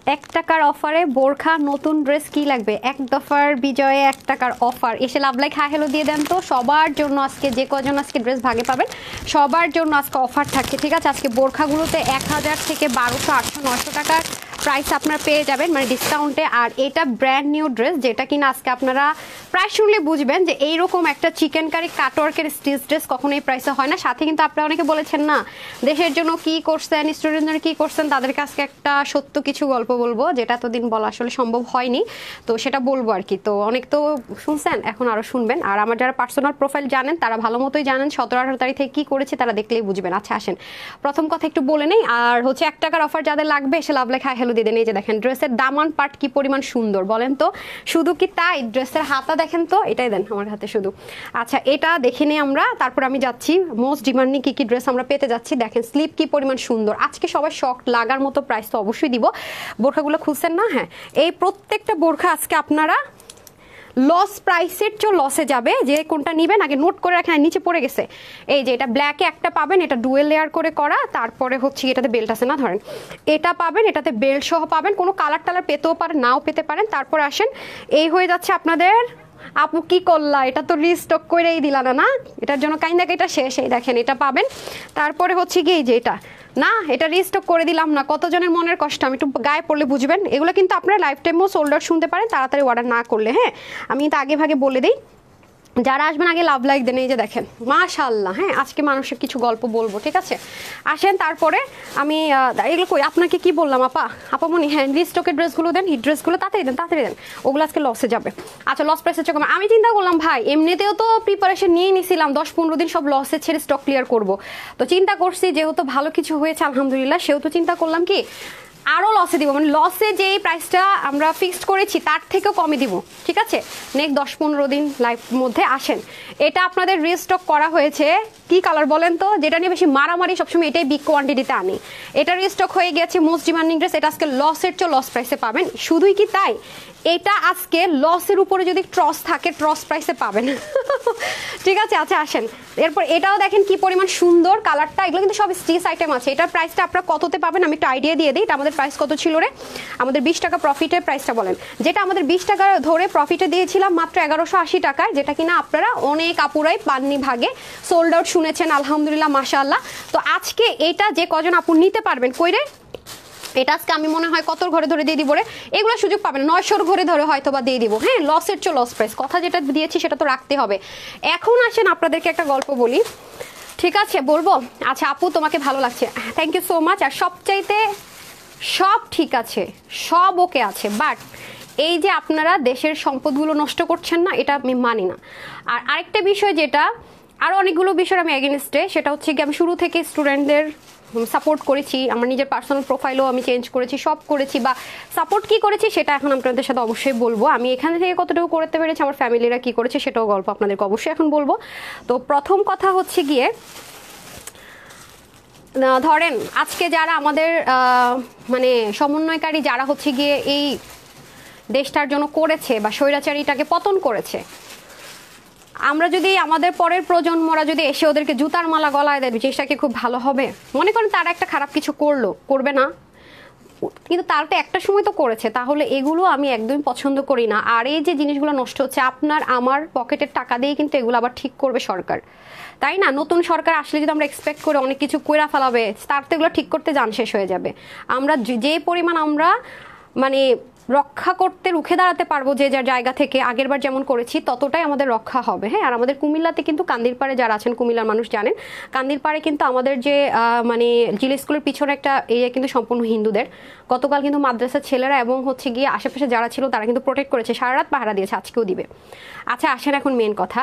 টাকার অফারে বোরখা নতুন ড্রেস কি লাগবে? এক দফার বিজয়ে 1 টাকার অফার এসে লাভ লাইক হাই হ্যালো দিয়ে দেন তো সবার জন্য। আজকে যে কজন আজকে ড্রেস ভাগে পাবেন সবার জন্য আজকে অফার থাকছে, ঠিক আছে? আজকে বোরখাগুলোতে 1000 থেকে 1200, 800, 900 টাকার প্রাইস আপনারা পেয়ে যাবেন, মানে ডিসকাউন্টে। আর এটা ব্র্যান্ড নিউ ড্রেস, যেটা কিনা আজকে আপনারা প্রায় শুনলে বুঝবেন যে এইরকম একটা চিকেন কারি কাটওয়ার্কের স্টিচ ড্রেস কখনো এই প্রাইসে হয় না। সাথে কিন্তু আপনারা অনেকে বলেছেন না দেশের জন্য কি করছেন, স্টুডেন্টের জন্য কি করছেন, তাদেরকে আজকে একটা সত্য কিছু গল্প বলবো যেটা এতদিন বলা আসলে সম্ভব হয়নি, তো সেটা বলবো আর কি। তো অনেক তো শুনছেন, এখন আরও শুনবেন। আর আমার যারা পার্সোনাল প্রোফাইল জানেন তারা ভালো মতোই জানেন 17-18 তারিখ থেকে কী করেছে তারা দেখলেই বুঝবেন। আচ্ছা আসেন প্রথম কথা একটু বলে নেই। আর হচ্ছে 1 টাকার অফার যাদের লাগবে এসে লাভ লেখা হ্যালো দিয়ে দেন। এই যে দেখেন ড্রেসের দামান পার্ট কি পরিমাণ সুন্দর বলেন তো, শুধু কি তাই? ড্রেসের হাতা দেখেন তো, এটাই দেন আমার হাতে শুধু। আচ্ছা এটা দেখে নিই আমরা, তারপর আমি যাচ্ছি মোস্ট ডিমান্ডিং কি কি ড্রেস আমরা পেতে যাচ্ছি। দেখেন স্লিপ কি পরিমাণ সুন্দর, আজকে সবাই শক লাগার মতো প্রাইস তো অবশ্যই দিব। বোরখাগুলো খুঁজছেন না? হ্যাঁ, এই প্রত্যেকটা বোরখা আজকে আপনারা লস প্রাইসের চেয়ে লসে যাবে। যে কোনটা নেবেন আগে নোট করে রাখেন, নিচে পড়ে গেছে। এই যে এটা ব্ল্যাকে একটা পাবেন, এটা ডুয়েল লেয়ার করে করা, তারপরে হচ্ছে এটাতে বেল্ট আছে না, ধরেন এটা পাবেন, এটাতে বেল্ট সহ পাবেন। কোনো কালার টালার পেতেও পারেন, নাও পেতে পারেন। তারপর আসেন, এই হয়ে যাচ্ছে আপনাদের। আপু কি করলা, এটা তো রিস্টক করেই দিলা না? এটার জন্য কাইন্দাক এটা শেষ। এই দেখেন এটা পাবেন। তারপরে হচ্ছে কি যে এটা না, এটা রিস্টক করে দিলাম না, কতজনের মনের কষ্ট আমি একটু গায়ে পড়লে বুঝবেন। এগুলো কিন্তু আপনারা লাইফ টাইমও সোল্ড আউট শুনতে পারেন তাড়াতাড়ি অর্ডার না করলে। হ্যাঁ, আমি তো আগে ভাগে বলে দিই, যারা আসবেন আগে লাভ লাইক দেন। এই যে দেখেন মাশাআল্লাহ। হ্যাঁ, আজকে মানুষের কিছু গল্প বলবো, ঠিক আছে? আসেন তারপরে আমি এগুলো কই আপনাকে কি বললাম আপামনি? হ্যাঁ, রিস্টকের ড্রেসগুলো দেন, হিট ড্রেসগুলো তাড়াতাড়ি দেন, ওগুলো আজকে লসে যাবে। আচ্ছা লস প্রাইসের চোখ আমি চিন্তা করলাম ভাই এমনিতেও তো প্রিপারেশন নিয়ে নিয়েছিলাম 10-15 দিন সব লসে ছেড়ে স্টক ক্লিয়ার করব। তো চিন্তা করছি যেহেতু ভালো কিছু হয়েছে আলহামদুলিল্লাহ, সেহেতু চিন্তা করলাম কি আরও লসে দিব, মানে লসে যেই প্রাইসটা আমরা ফিক্সড করেছি তার থেকেও কমে দিব, ঠিক আছে? নেক্সট 10-15 দিন লাইফ মধ্যে আসেন। এটা আপনাদের রিস্টক করা হয়েছে, কি কালার বলেন তো? যেটা নিয়ে বেশি মারামারি সবসময় এটাই বিগ কোয়ান্টিটিতে আনি। এটা রিস্টক হয়ে গেছে মোস্ট ডিমান্ডিং ড্রেস, এটা আজকে লসের চেয়ে লস প্রাইসে পাবেন। শুধুই কি তাই, এটা আজকে লসের উপরে যদি ট্রস থাকে ট্রস প্রাইসে পাবেন। ঠিক আছে? আচ্ছা আসেন এরপর এটাও দেখেন কি পরিমাণ সুন্দর কালারটা। এগুলো কিন্তু সব স্টিচ আইটেম আছে। এটার প্রাইসটা আপনারা কততে পাবেন আমি একটু আইডিয়া দিয়ে দিই। এটা আমাদের প্রাইস কত ছিল রে? আমাদের 20 টাকা প্রফিটের প্রাইসটা বলেন। যেটা আমাদের 20 টাকা ধরে প্রফিটে দিয়েছিলাম মাত্র 1180 টাকায়, যেটা কিনা আপনারা অনেক আপুরাই পাননি ভাগে, সোল্ড আউট শুনেছেন আলহামদুলিল্লাহ মাশাআল্লাহ। তো আজকে এটা যে কজন আপু নিতে পারবেন কইরে, এটা আজকে আমি মনে হয় কত ঘরে ধরে দিয়ে দিব রে, এগুলো সুযোগ পাবেন 900 ঘরে ধরে হয়তো বা দিয়ে দিব। হ্যাঁ, লসের চেয়ে লস প্রাইস, কথা যেটা দিয়েছি সেটা তো রাখতে হবে। এখন আসেন আপনাদেরকে একটা গল্প বলি, ঠিক আছে? বলবো? আচ্ছা আপু তোমাকে ভালো লাগছে, থ্যাংক ইউ সো মাচ। আর সবচাইতে সব ঠিক আছে, সব ওকে আছে, বাট এই যে আপনারা দেশের সম্পদগুলো নষ্ট করছেন না, এটা আমি মানি না। আর আরেকটা বিষয় যেটা, আরও অনেকগুলো বিষয় আমি এগেনস্টে, সেটা হচ্ছে কি আমি শুরু থেকে স্টুডেন্টদের সাপোর্ট করেছি, আমার নিজের পার্সোনাল প্রোফাইলও আমি চেঞ্জ করেছি, সব করেছি, বা সাপোর্ট কি করেছি সেটা এখন আপনাদের সাথে অবশ্যই বলবো। আমি এখান থেকে কতটুকু করতে পেরেছি, আমার ফ্যামিলিরা কি করেছে সেটাও গল্প আপনাদেরকে অবশ্যই এখন বলবো। তো প্রথম কথা হচ্ছে গিয়ে ধরেন আজকে যারা আমাদের মানে সমন্বয়কারী যারা হচ্ছে গিয়ে এই দেশটার জন্য করেছে বা স্বৈরাচারীটাকে পতন করেছে, আমরা যদি আমাদের পরের প্রজন্মরা যদি এসে ওদেরকে জুতার মালা গলায় দেয় জিনিসটা কি খুব ভালো হবে? মনে করেন তারা একটা খারাপ কিছু করবে না, কিন্তু তার তো একটা সময় তো করেছে, তাহলে এগুলো আমি একদমই পছন্দ করি না। আর এই যে জিনিসগুলো নষ্ট হচ্ছে আপনার আমার পকেটের টাকা দিয়ে, কিন্তু এগুলো আবার ঠিক করবে সরকার, তাই না? নতুন সরকার আসলে যদি আমরা এক্সপেক্ট করে অনেক কিছু কইরা ফেলাবে, তার তো এগুলো ঠিক করতে যান শেষ হয়ে যাবে। আমরা যে পরিমাণ আমরা মানে রক্ষা করতে রুখে দাঁড়াতে পারবো যে যার জায়গা থেকে আগেরবার যেমন করেছি, ততটাই আমাদের রক্ষা হবে। হ্যাঁ, আর আমাদের কুমিল্লাতে কিন্তু কান্দিরপাড়ে যারা আছেন, কুমিল্লার মানুষ জানেন কান্দিরপাড়ে কিন্তু আমাদের যে মানে জিলা স্কুলের পিছনে একটা এরিয়া কিন্তু সম্পূর্ণ হিন্দুদের। গতকাল কিন্তু মাদ্রাসার ছেলেরা এবং হচ্ছে গিয়ে আশেপাশে যারা ছিল তারা কিন্তু প্রোটেক্ট করেছে, সারা রাত পাহারা দিয়েছে, আজকেও দিবে। আচ্ছা আসেন এখন মেন কথা,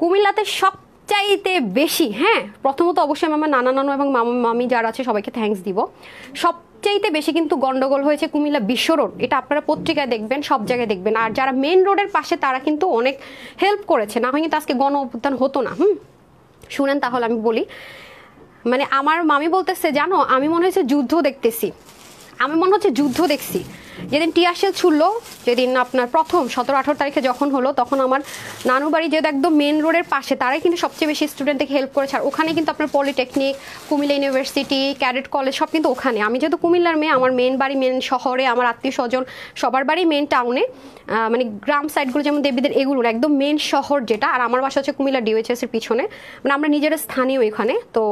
কুমিল্লাতে সবচাইতে বেশি, হ্যাঁ প্রথমত অবশ্যই আমার নানা নানু এবং মামা মামি যারা আছে সবাইকে থ্যাঙ্কস দিব, সবচাইতে বেশি কিন্তু গন্ডগোল হয়েছে কুমিল্লা বিশ্ব রোড। এটা আপনারা পত্রিকায় দেখবেন, সব জায়গায় দেখবেন। আর যারা মেন রোডের পাশে তারা কিন্তু অনেক হেল্প করেছে, না হয় কিন্তু আজকে গণ অভ্যুত্থান হতো না। শুনেন তাহলে আমি বলি, মানে আমার মামি বলতেছে জানো আমি মনে হচ্ছে যুদ্ধ দেখতেছি, আমি মনে হচ্ছে যুদ্ধ দেখছি। যেদিন টিয়ারশেল ছুড়লো, যেদিন আপনার প্রথম 17-18 তারিখে যখন হলো, তখন আমার নানু বাড়ি যেহেতু একদম মেন রোডের পাশে, তারাই কিন্তু সবচেয়ে বেশি স্টুডেন্টকে হেল্প করেছে। আর ওখানে কিন্তু আপনার polytechnic, Comilla university, cadet college সব কিন্তু ওখানে। আমি যেহেতু কুমিল্লার মেয়ে, আমার মেন বাড়ি মেন শহরে, আমার আত্মীয় স্বজন সবার বাড়ি মেন টাউনে, মানে গ্রাম সাইডগুলো যেমন দেবীদের, এগুলো একদম মেন শহর যেটা। আর আমার বাসা হচ্ছে কুমিল্লা ডিওএইচএস এর পিছনে, মানে আমরা নিজেরা স্থানীয় এখানে। তো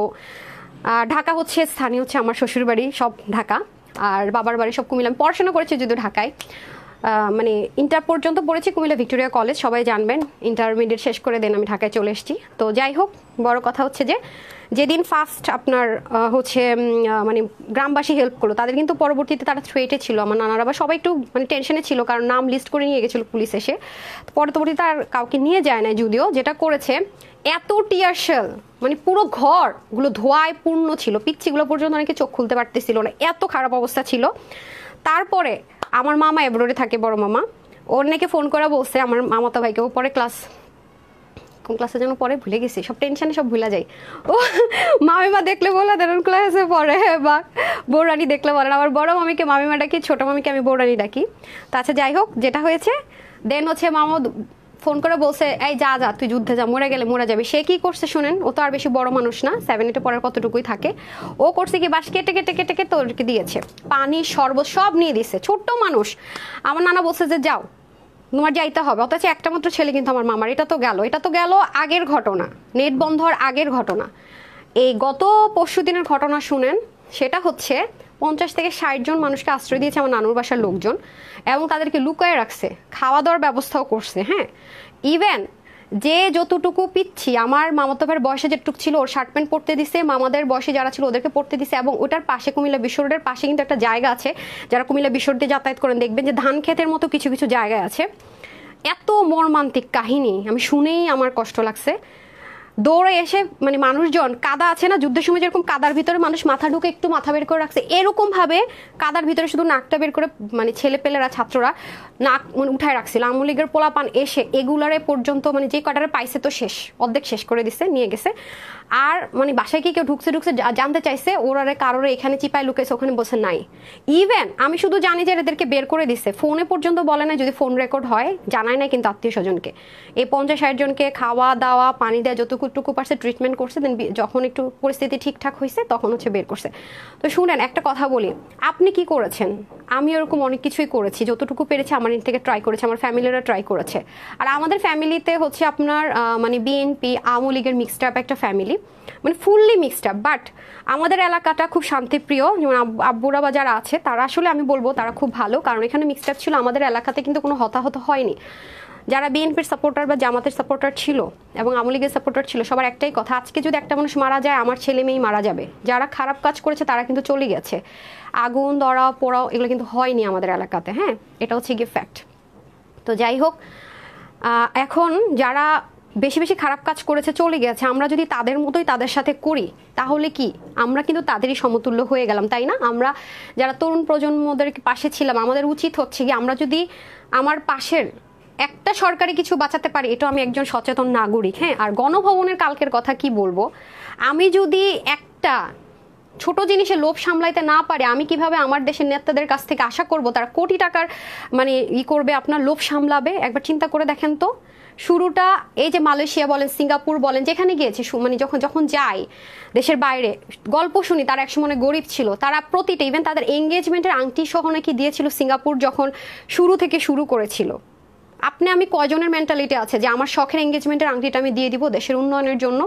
ঢাকা হচ্ছে স্থানীয়, হচ্ছে আমার শ্বশুর বাড়ি সব ঢাকা, আর বাবার বাড়ি সব কুমিল্লা। আমি পড়াশোনা করেছি যদিও ঢাকায়, মানে ইন্টার পর্যন্ত পড়েছি কুমিল্লা ভিক্টোরিয়া কলেজ, সবাই জানবেন। ইন্টারমিডিয়েট শেষ করে দেন আমি ঢাকায় চলে এসেছি। তো যাই হোক, বড় কথা হচ্ছে যে যেদিন ফার্স্ট আপনার হচ্ছে মানে গ্রামবাসী হেল্প করলো, তাদের কিন্তু পরবর্তীতে তারা থ্রেটে ছিল। আমার নানারা বা সবাই একটু মানে টেনশনে ছিল, কারণ নাম লিস্ট করে নিয়ে গেছিল পুলিশ এসে। পরবর্তীতে আর কাউকে নিয়ে যায় না, যদিও যেটা করেছে এত টিয়ারশেল, মানে পুরো ঘরগুলো ধোঁয়ায় পূর্ণ ছিল, পিচ্ছিগুলো পর্যন্ত অনেকে চোখ খুলতে পারতেছিল না, এত খারাপ অবস্থা ছিল। তারপরে আমার মামা এব্রোডে থাকে, বড় মামা, ওর নাকি ফোন করে বলছে আমার মামাতো ভাইকে, ও পরে কোন ক্লাসে যেন পরে ভুলে গেছি, সব টেনশনে সব ভুলে যাই। ও মামিমা দেখলে বলে দেন ক্লাসে পড়ে, বা বৌরানি দেখলে বলেন। আমার বড় মামিকে মামিমা ডাকি, ছোট মামিকে আমি বৌরানি ডাকি। তা আচ্ছা যাই হোক, যেটা হয়েছে দেন হচ্ছে মামা ফোন করে বলছে, এই যা যা তুই যুদ্ধে যা, মরে গেলে মরে যাবে। সে কি করছে শুনেন, ও তো আর বেশি বড় মানুষ না, 7-8 পড়ার কতটুকুই থাকে। ও করছে কি, বাঁশ কেটে কেটে কেটে কেটে তোরকে দিয়েছে, পানি শরবত সব নিয়ে দিছে। ছোট্ট মানুষ। আমার নানা বলছে যে যাও, তোমার যাইতে হবে। অথচ একটা মাত্র ছেলে কিন্তু আমার মামার। এটা তো গেল আগের ঘটনা, নেট বন্ধ হওয়ার আগের ঘটনা। এই গত পরশু দিনের ঘটনা শুনেন, সেটা হচ্ছে 50 থেকে 60 জন মানুষকে আশ্রয় দিয়েছে আমার নানুর বাসার লোকজন, এবং তাদেরকে লুকায় রাখছে, খাওয়া দাওয়ার ব্যবস্থাও করছে। হ্যাঁ, ইভেন যে যতটুকু পিচ্ছি, আমার মামাতো ভাইয়ের বয়সে যেটুকু ছিল ওর শার্ট প্যান্ট পরতে দিছে, মামাদের বয়সে যারা ছিল ওদেরকে পরতে দিছে। এবং ওটার পাশে কুমিল্লা বিশ্ব রোডের পাশে কিন্তু একটা জায়গা আছে, যারা কুমিল্লা বিশ্ব রোডে যাতায়াত করেন দেখবেন যে ধান ক্ষেতের মতো কিছু কিছু জায়গায় আছে। এত মর্মান্তিক কাহিনী আমি শুনেই আমার কষ্ট লাগছে। দৌড়ে এসে মানে মানুষজন, কাদা আছে না যুদ্ধের সময় যেরকম কাদার ভিতরে মানুষ মাথা ঢুকে একটু মাথা বের করে রাখছে, এরকম ভাবে কাদার ভিতরে শুধু নাকটা বের করে মানে ছেলেপেলেরা, ছাত্ররা নাক মানে উঠায় রাখছিল। আওয়ামী লীগের পোলাপান এসে এগুলারে পর্যন্ত মানে যে কটারে পাইছে তো শেষ, অর্ধেক শেষ করে দিছে, নিয়ে গেছে। আর মানে বাসায় কি কেউ ঢুকছে জানতে চাইছে, ওরারে কারোরে এখানে চিপায় লুকেছে, ওখানে বসে নাই। ইভেন আমি শুধু জানি যে এদেরকে বের করে দিছে, ফোনে পর্যন্ত বলে নাই, যদি ফোন রেকর্ড হয় জানায় নাই কিন্তু আত্মীয় স্বজনকে। এই 50-60 জনকে খাওয়া দাওয়া পানি দেওয়া যতটুকু পারছে ট্রিটমেন্ট করছে, দেন যখন একটু পরিস্থিতি ঠিকঠাক হয়েছে তখন হচ্ছে বের করছে। তো শুনেন একটা কথা বলি, আপনি কি করেছেন? আমি এরকম অনেক কিছুই করেছি, যতটুকু পেরেছি আমার থেকে ট্রাই করেছে, আমার ফ্যামিলিরা ট্রাই করেছে। আর আমাদের ফ্যামিলিতে হচ্ছে আপনার মানে বিএনপি আওয়ামী লীগের মিক্সড আপ একটা ফ্যামিলি, মানে ফুললি মিক্সড আপ। বাট আমাদের এলাকাটা খুব শান্তিপ্রিয়, যেমন আব্বুরা বা যারা আছে তারা আসলে আমি বলবো তারা খুব ভালো, কারণ এখানে মিক্সড আপ ছিল। আমাদের এলাকাতে কিন্তু কোনো হতাহত হয়নি। যারা বিএনপির সাপোর্টার বা জামাতের সাপোর্টার ছিল এবং আওয়ামী লীগের সাপোর্টার ছিল, সবার একটাই কথা, আজকে যদি একটা মানুষ মারা যায় আমার ছেলে মেয়েই মারা যাবে। যারা খারাপ কাজ করেছে তারা কিন্তু চলে গেছে, আগুন ধরা পোড়াও এগুলো কিন্তু হয়নি আমাদের এলাকাতে। হ্যাঁ, এটা হচ্ছে গিয়ে ফ্যাক্ট। তো যাই হোক, এখন যারা বেশি বেশি খারাপ কাজ করেছে চলে গেছে, আমরা যদি তাদের মতোই তাদের সাথে করি তাহলে কি আমরা কিন্তু তাদেরই সমতুল্য হয়ে গেলাম, তাই না? আমরা যারা তরুণ প্রজন্মদের পাশে ছিলাম, আমাদের উচিত হচ্ছে কি, আমরা যদি আমার পাশের একটা সরকারি কিছু বাঁচাতে পারি, এটা আমি একজন সচেতন নাগরিক। হ্যাঁ, আর গণভবনের কালকের কথা কি বলবো, আমি যদি একটা ছোট জিনিসে লোভ সামলাইতে না পারে, আমি কিভাবে আমার দেশের নেতাদের কাছ থেকে আশা করব তারা কোটি টাকার মানে করবে, আপনার লোভ সামলাবে? একবার চিন্তা করে দেখেন তো। শুরুটা এই যে মালয়েশিয়া বলেন, সিঙ্গাপুর বলেন, যেখানে গিয়েছি মানে যখন যাই দেশের বাইরে, গল্প শুনি তারা একসময় গরিব ছিল, তারা প্রতিটা ইভেন তাদের এঙ্গেজমেন্টের আংটি সহ নাকি দিয়েছিল সিঙ্গাপুর যখন শুরু করেছিল। আপনি আমি কয়জনের মেন্টালিটি আছে যে আমার শখের এঙ্গেজমেন্টের আংটিটা আমি দিয়ে দিব দেশের উন্নয়নের জন্য?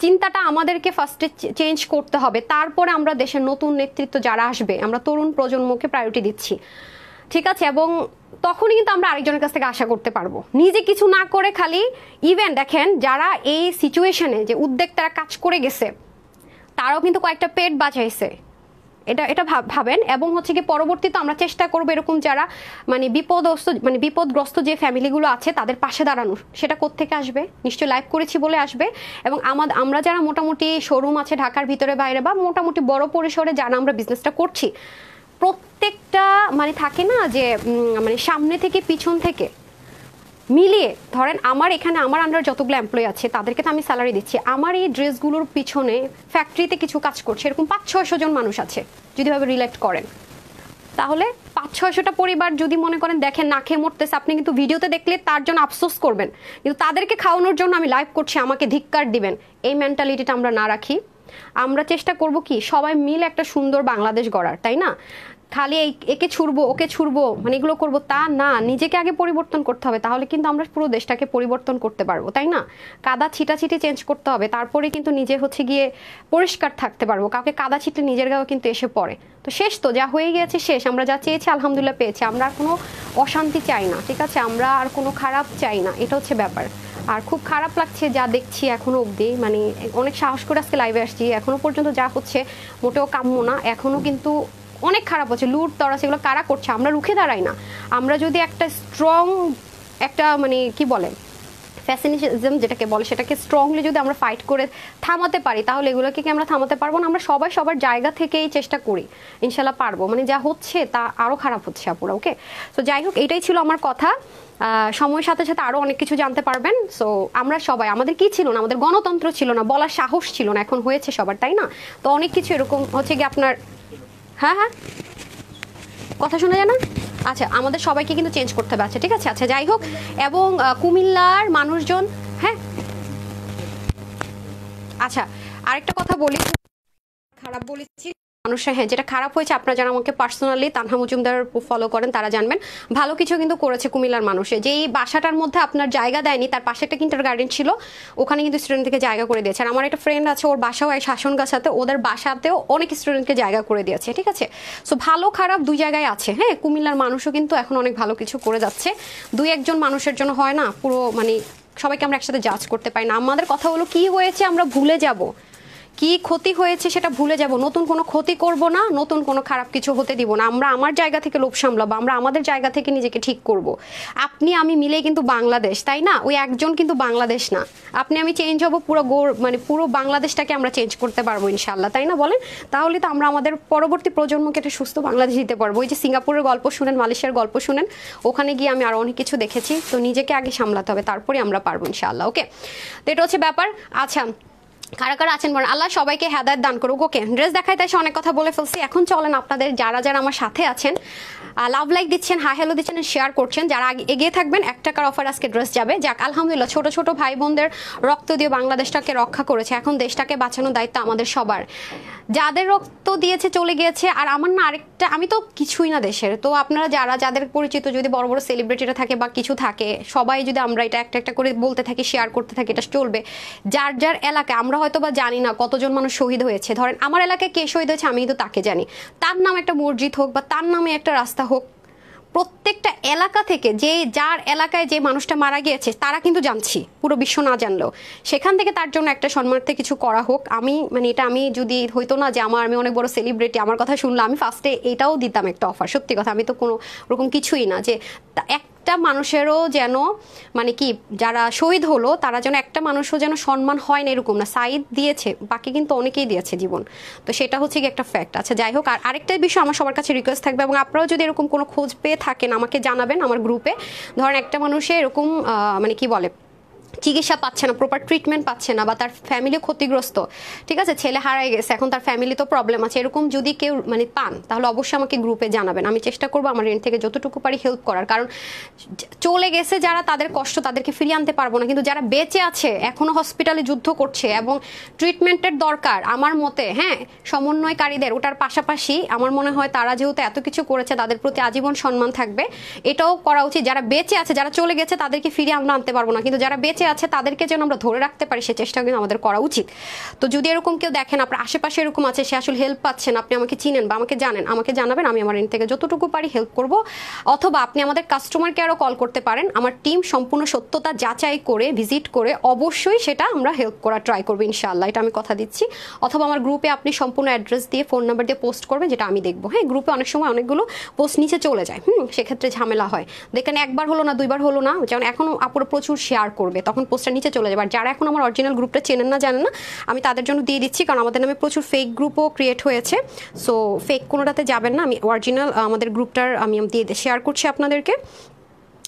চিন্তাটা আমাদেরকে ফার্স্টে চেঞ্জ করতে হবে, তারপরে আমরা দেশের নতুন নেতৃত্ব যারা আসবে, আমরা তরুণ প্রজন্মকে প্রায়োরিটি দিচ্ছি, ঠিক আছে? এবং তখনই কিন্তু আমরা আরেকজনের কাছ থেকে আশা করতে পারবো, নিজে কিছু না করে খালি। ইভেন দেখেন যারা এই সিচুয়েশনে যে উদ্যোক্তারা কাজ করে গেছে, তারাও কিন্তু কয়েকটা পেট বাঁচাইছে, এটা ভাবেন। এবং হচ্ছে কি পরবর্তীতে আমরা চেষ্টা করবো এরকম যারা মানে বিপদগ্রস্ত যে ফ্যামিলিগুলো আছে তাদের পাশে দাঁড়ানোর। সেটা কোত্থেকে আসবে? নিশ্চয়ই লাইভ করেছি বলে আসবে। এবং আমরা যারা মোটামুটি শোরুম আছে ঢাকার ভিতরে বাইরে বা মোটামুটি বড় পরিসরে যারা আমরা বিজনেসটা করছি, প্রত্যেকটা মানে থাকে না যে মানে সামনে থেকে পিছন থেকে মিলিয়ে ধরেন আমার এখানে আমার আন্ডার যতগুলো এমপ্লয়ি আছে তাদেরকে তো আমি স্যালারি দিচ্ছি, আমার এই ড্রেসগুলোর পিছনে ফ্যাক্টরিতে কিছু কাজ করছে এরকম 500-600 জন মানুষ আছে যদি ভাবে রিলেট করেন। তাহলে 500-600টা পরিবার যদি মনে করেন দেখেন না খেয়ে মরতেছে, আপনি কিন্তু ভিডিওতে দেখলে তার জন্য আফসোস করবেন, কিন্তু তাদেরকে খাওয়ানোর জন্য আমি লাইভ করছি আমাকে ধিক্কার দিবেন, এই মেন্টালিটিটা আমরা না রাখি। আমরা চেষ্টা করব কি সবাই মিলে একটা সুন্দর বাংলাদেশ গড়ার, তাই না? খালি একে ছুড়বো ওকে ছুড়বো মানে এগুলো করবো তা না, নিজেকে আগে পরিবর্তন করতে হবে, তাহলে কিন্তু আমরা পুরো দেশটাকে পরিবর্তন করতে পারবো, তাই না? কাদা ছিটাছিটি চেঞ্জ করতে হবে, তারপরে কিন্তু নিজে হচ্ছে গিয়ে পরিষ্কার থাকতে পারবো। কাউকে কাদা ছিটলে নিজের গাও কিন্তু এসে পড়ে। তো শেষ, তো যা হয়ে গিয়েছে শেষ, আমরা যা চেয়েছি আলহামদুলিল্লাহ পেয়েছি, আমরা আর কোনো অশান্তি চাই না, ঠিক আছে? আমরা আর কোনো খারাপ চাই না, এটা হচ্ছে ব্যাপার। আর খুব খারাপ লাগছে যা দেখছি এখনো অবধি, মানে অনেক সাহস করে আজকে লাইভে আসছি, এখনো পর্যন্ত যা হচ্ছে মোটেও কাম্য না, এখনো কিন্তু অনেক খারাপ হচ্ছে। লুট তরা সেগুলো কারা করছে, আমরা রুখে দাঁড়াই না। আমরা যদি একটা স্ট্রং একটা মানে কি বলে ফ্যাসিনিজম যেটাকে বলে সেটাকে স্ট্রংলি যদি আমরা ফাইট করে থামাতে পারি, তাহলে এগুলোকে কি আমরা থামাতে পারবো না? আমরা সবাই সবার জায়গা থেকেই চেষ্টা করি, ইনশাল্লাহ পারবো। মানে যা হচ্ছে তা আরও খারাপ হচ্ছে আপুরা, ওকে? তো যাই হোক, এটাই ছিল আমার কথা। সময়ের সাথে সাথে আরও অনেক কিছু জানতে পারবেন। সো আমরা সবাই, আমাদের কি ছিল না, আমাদের গণতন্ত্র ছিল না, বলার সাহস ছিল না, এখন হয়েছে সবার, তাই না? তো অনেক কিছু এরকম হচ্ছে কি আপনার, হ্যাঁ হ্যাঁ কথা শোনা যায় না? আচ্ছা, আমাদের সবাইকে কিন্তু চেঞ্জ করতে হবে। আচ্ছা ঠিক আছে, আচ্ছা যাই হোক। এবং কুমিল্লার মানুষজন, হ্যাঁ আচ্ছা আরেকটা কথা বলি, খারাপ বলেছি মানুষের, হ্যাঁ যেটা খারাপ হয়েছে, আপনারা যারা আমাকে পার্সোনালি তানহা মজুমদার ফলো করেন তারা জানবেন, ভালো কিছু কিন্তু করেছে কুমিল্লার মানুষে। যেই বাসাটার মধ্যে আপনার জায়গা দেয়নি, তার পাশে একটা কিন্টার গার্ডেন ছিল, ওখানে কিন্তু স্টুডেন্টকে জায়গা করে দিয়েছে। আর আমার একটা ফ্রেন্ড আছে, ওর বাসাও এই শাসনগাছাতে, ওদের বাসাতেও অনেক স্টুডেন্টকে জায়গা করে দিয়েছে, ঠিক আছে? সো ভালো খারাপ দুই জায়গায় আছে। হ্যাঁ, কুমিল্লার মানুষও কিন্তু এখন অনেক ভালো কিছু করে যাচ্ছে। দুই একজন মানুষের জন্য হয় না, পুরো মানে সবাইকে আমরা একসাথে জাজ করতে পারি না। আমাদের কথা হলো কি হয়েছে আমরা ভুলে যাব, কি ক্ষতি হয়েছে সেটা ভুলে যাব, নতুন কোনো ক্ষতি করব না, নতুন কোনো খারাপ কিছু হতে দিব না। আমরা আমার জায়গা থেকে লোভ সামলাবো, আমরা আমাদের জায়গা থেকে নিজেকে ঠিক করব। আপনি আমি মিলেই কিন্তু বাংলাদেশ, তাই না? ওই একজন কিন্তু বাংলাদেশ না। আপনি আমি চেঞ্জ হব, পুরো মানে পুরো বাংলাদেশটাকে আমরা চেঞ্জ করতে পারবো ইনশাল্লাহ, তাই না বলেন? তাহলে তো আমরা আমাদের পরবর্তী প্রজন্মকে একটা সুস্থ বাংলাদেশ দিতে পারবো। ওই যে সিঙ্গাপুরের গল্প শুনেন, মালয়েশিয়ার গল্প শুনেন, ওখানে গিয়ে আমি আরো অনেক কিছু দেখেছি। তো নিজেকে আগে সামলাতে হবে, তারপরে আমরা পারবো ইনশাল্লাহ, ওকে? তো এটা হচ্ছে ব্যাপার। আচ্ছা, কারা কারা আছেন বলেন? আল্লাহ সবাইকে হেদায়েত দান করুক। ওকে, ড্রেস দেখাইতে এসে অনেক কথা বলে ফেলছি, এখন চলেন আপনাদের যারা যারা আমার সাথে আছেন, লাভ লাইক দিচ্ছেন, হাই হ্যালো দিচ্ছেন, শেয়ার করছেন, যারা এগিয়ে থাকবেন 1 টাকার অফার আজকে ড্রেস যাবে। যাক আলহামদুলিল্লাহ, ছোট ছোট ভাই বোনদের রক্ত দিয়ে বাংলাদেশটাকে রক্ষা করেছে, এখন দেশটাকে বাঁচানোর দায়িত্ব আমাদের সবার। যাদের রক্ত দিয়েছে চলে গিয়েছে, আর আমার না আরেকটা, আমি তো কিছুই না দেশের, তো আপনারা যারা যাদের পরিচিত যদি বড় বড় সেলিব্রিটিরা থাকে বা কিছু থাকে, সবাই যদি আমরা এটা একটা একটা করে বলতে থাকি, শেয়ার করতে থাকি, এটা চলবে। যার যার এলাকায়, আমরা হয়তো বা জানি না কতজন মানুষ শহীদ হয়েছে, ধরেন আমার এলাকায় কে শহীদ হয়েছে আমি কিন্তু তাকে জানি, তার নামে একটা মসজিদ হোক বা তার নামে একটা রাস্তা হোক, প্রত্যেকটা এলাকা থেকে যে যার এলাকায় যে মানুষটা মারা গিয়েছে তারা কিন্তু জানছি, পুরো বিশ্ব না জানলেও, সেখান থেকে তার জন্য একটা সম্মানার্থে কিছু করা হোক। আমি মানে এটা আমি যদি হইতো না যে আমি অনেক বড় সেলিব্রিটি, আমার কথা শুনলে আমি ফার্স্টে এটাও দিতাম একটা অফার। সত্যি কথা, আমি তো কোনো রকম কিছুই না, যে একটা মানুষেরও যেন মানে কি, যারা শহীদ হলো তারা যেন একটা মানুষও যেন সম্মান হয় না এরকম না। সাইদ দিয়েছে, বাকি কিন্তু অনেকেই দিয়েছে জীবন, তো সেটা হচ্ছে কি একটা ফ্যাক্ট। আচ্ছা যাই হোক, আর আরেকটা বিষয় আমার সবার কাছে রিকোয়েস্ট থাকবে, এবং আপনারাও যদি এরকম কোনো খোঁজ পেয়ে থাকেন আমাকে জানাবেন আমার গ্রুপে। ধরেন একটা মানুষে এরকম মানে কি বলে চিকিৎসা পাচ্ছে না, প্রপার ট্রিটমেন্ট পাচ্ছে না, বা তার ফ্যামিলি ক্ষতিগ্রস্ত, ঠিক আছে, ছেলে হারাই গেছে, এখন তার ফ্যামিলি তো প্রবলেম আছে, এরকম যদি কেউ মানে পান তাহলে অবশ্যই আমাকে গ্রুপে জানাবেন। আমি চেষ্টা করবো আমার এন্ড থেকে যতটুকু পারি হেল্প করার, কারণ চলে গেছে যারা তাদের কষ্ট তাদেরকে ফিরিয়ে আনতে পারবো না, কিন্তু যারা বেঁচে আছে এখনো হসপিটালে যুদ্ধ করছে এবং ট্রিটমেন্টের দরকার আমার মতে, হ্যাঁ সমন্বয়কারীদের ওটার পাশাপাশি আমার মনে হয় তারা যেহেতু এত কিছু করেছে তাদের প্রতি আজীবন সম্মান থাকবে, এটাও করা উচিত। যারা বেঁচে আছে, যারা চলে গেছে তাদেরকে ফিরিয়ে আমরা আনতে পারবো না, কিন্তু যারা বেঁচে আছে তাদেরকে যেন আমরা ধরে রাখতে পারি সে চেষ্টা কিন্তু আমাদের করা উচিত। তো যদি এরকম কেউ দেখেন আপনার আশেপাশে এরকম আছে, সে আসলে হেল্প পাচ্ছেন, আপনি আমাকে চিনেন বা আমাকে জানেন, আমাকে জানাবেন, আমি আমার এন্ড থেকে যতটুকু পারি হেল্প করব। অথবা আপনি আমাদের কাস্টমার কেয়ারও কল করতে পারেন, আমার টিম সম্পূর্ণ সত্যতা যাচাই করে ভিজিট করে অবশ্যই সেটা আমরা হেল্প করার ট্রাই করবো ইনশাআল্লাহ, এটা আমি কথা দিচ্ছি। অথবা আমার গ্রুপে আপনি সম্পূর্ণ অ্যাড্রেস দিয়ে ফোন নাম্বার দিয়ে পোস্ট করবেন, যেটা আমি দেখবো। হ্যাঁ, গ্রুপে অনেক সময় অনেকগুলো পোস্ট নিচে চলে যায়, সেক্ষেত্রে ঝামেলা হয়। দেখেন একবার হলো না, দুইবার হলো না, যেমন এখনো আপুরা প্রচুর শেয়ার করবে, তখন পোস্টটা নিচে চলে যাবে। আর যারা এখন আমার অরিজিনাল গ্রুপটা চেনেন না, জানেন না, আমি তাদের জন্য দিয়ে দিচ্ছি, কারণ আমাদের নামে প্রচুর ফেক গ্রুপও ক্রিয়েট হয়েছে। সো ফেক কোনোটাতে যাবেন না, আমি অরিজিনাল আমাদের গ্রুপটার আমি দিয়ে শেয়ার করছি আপনাদেরকে।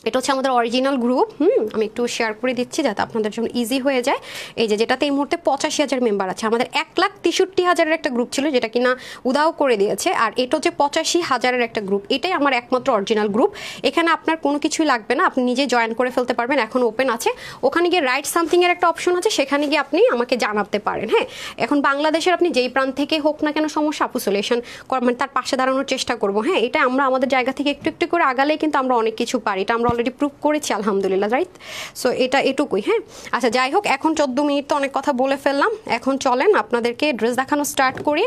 এটা হচ্ছে আমাদের অরিজিনাল গ্রুপ। আমি একটু শেয়ার করে দিচ্ছি যাতে আপনাদের জন্য ইজি হয়ে যায়। এই যেটাতে এই মুহূর্তে 85,000 মেম্বার আছে। আমাদের 1,63,000-এর একটা গ্রুপ ছিল যেটা কিনা উদাও করে দিয়েছে, আর এটা হচ্ছে 85,000-এর একটা গ্রুপ। এটাই আমার একমাত্র অরিজিনাল গ্রুপ। এখানে আপনার কোনো কিছুই লাগবে না, আপনি নিজে জয়েন করে ফেলতে পারবেন, এখন ওপেন আছে। ওখানে গিয়ে রাইট সামথিংয়ের একটা অপশন আছে, সেখানে গিয়ে আপনি আমাকে জানাতে পারেন। হ্যাঁ, এখন বাংলাদেশের আপনি যেই প্রান্ত থেকে হোক না কেন সমস্যা, আপু সলিউশন মানে তার পাশে দাঁড়ানোর চেষ্টা করবো। হ্যাঁ, এটা আমরা আমাদের জায়গা থেকে একটু একটু করে আগালেই কিন্তু আমরা অনেক কিছু পারি, এটা আমরা অলরেডি প্রুভ করেছি আলহামদুলিল্লাহ, রাইট? সো এটা এটুকুই। হ্যাঁ, আচ্ছা যাই হোক, এখন 14 মিনিট তো অনেক কথা বলে ফেললাম, এখন চলেন আপনাদেরকে ড্রেস দেখানো স্টার্ট করি।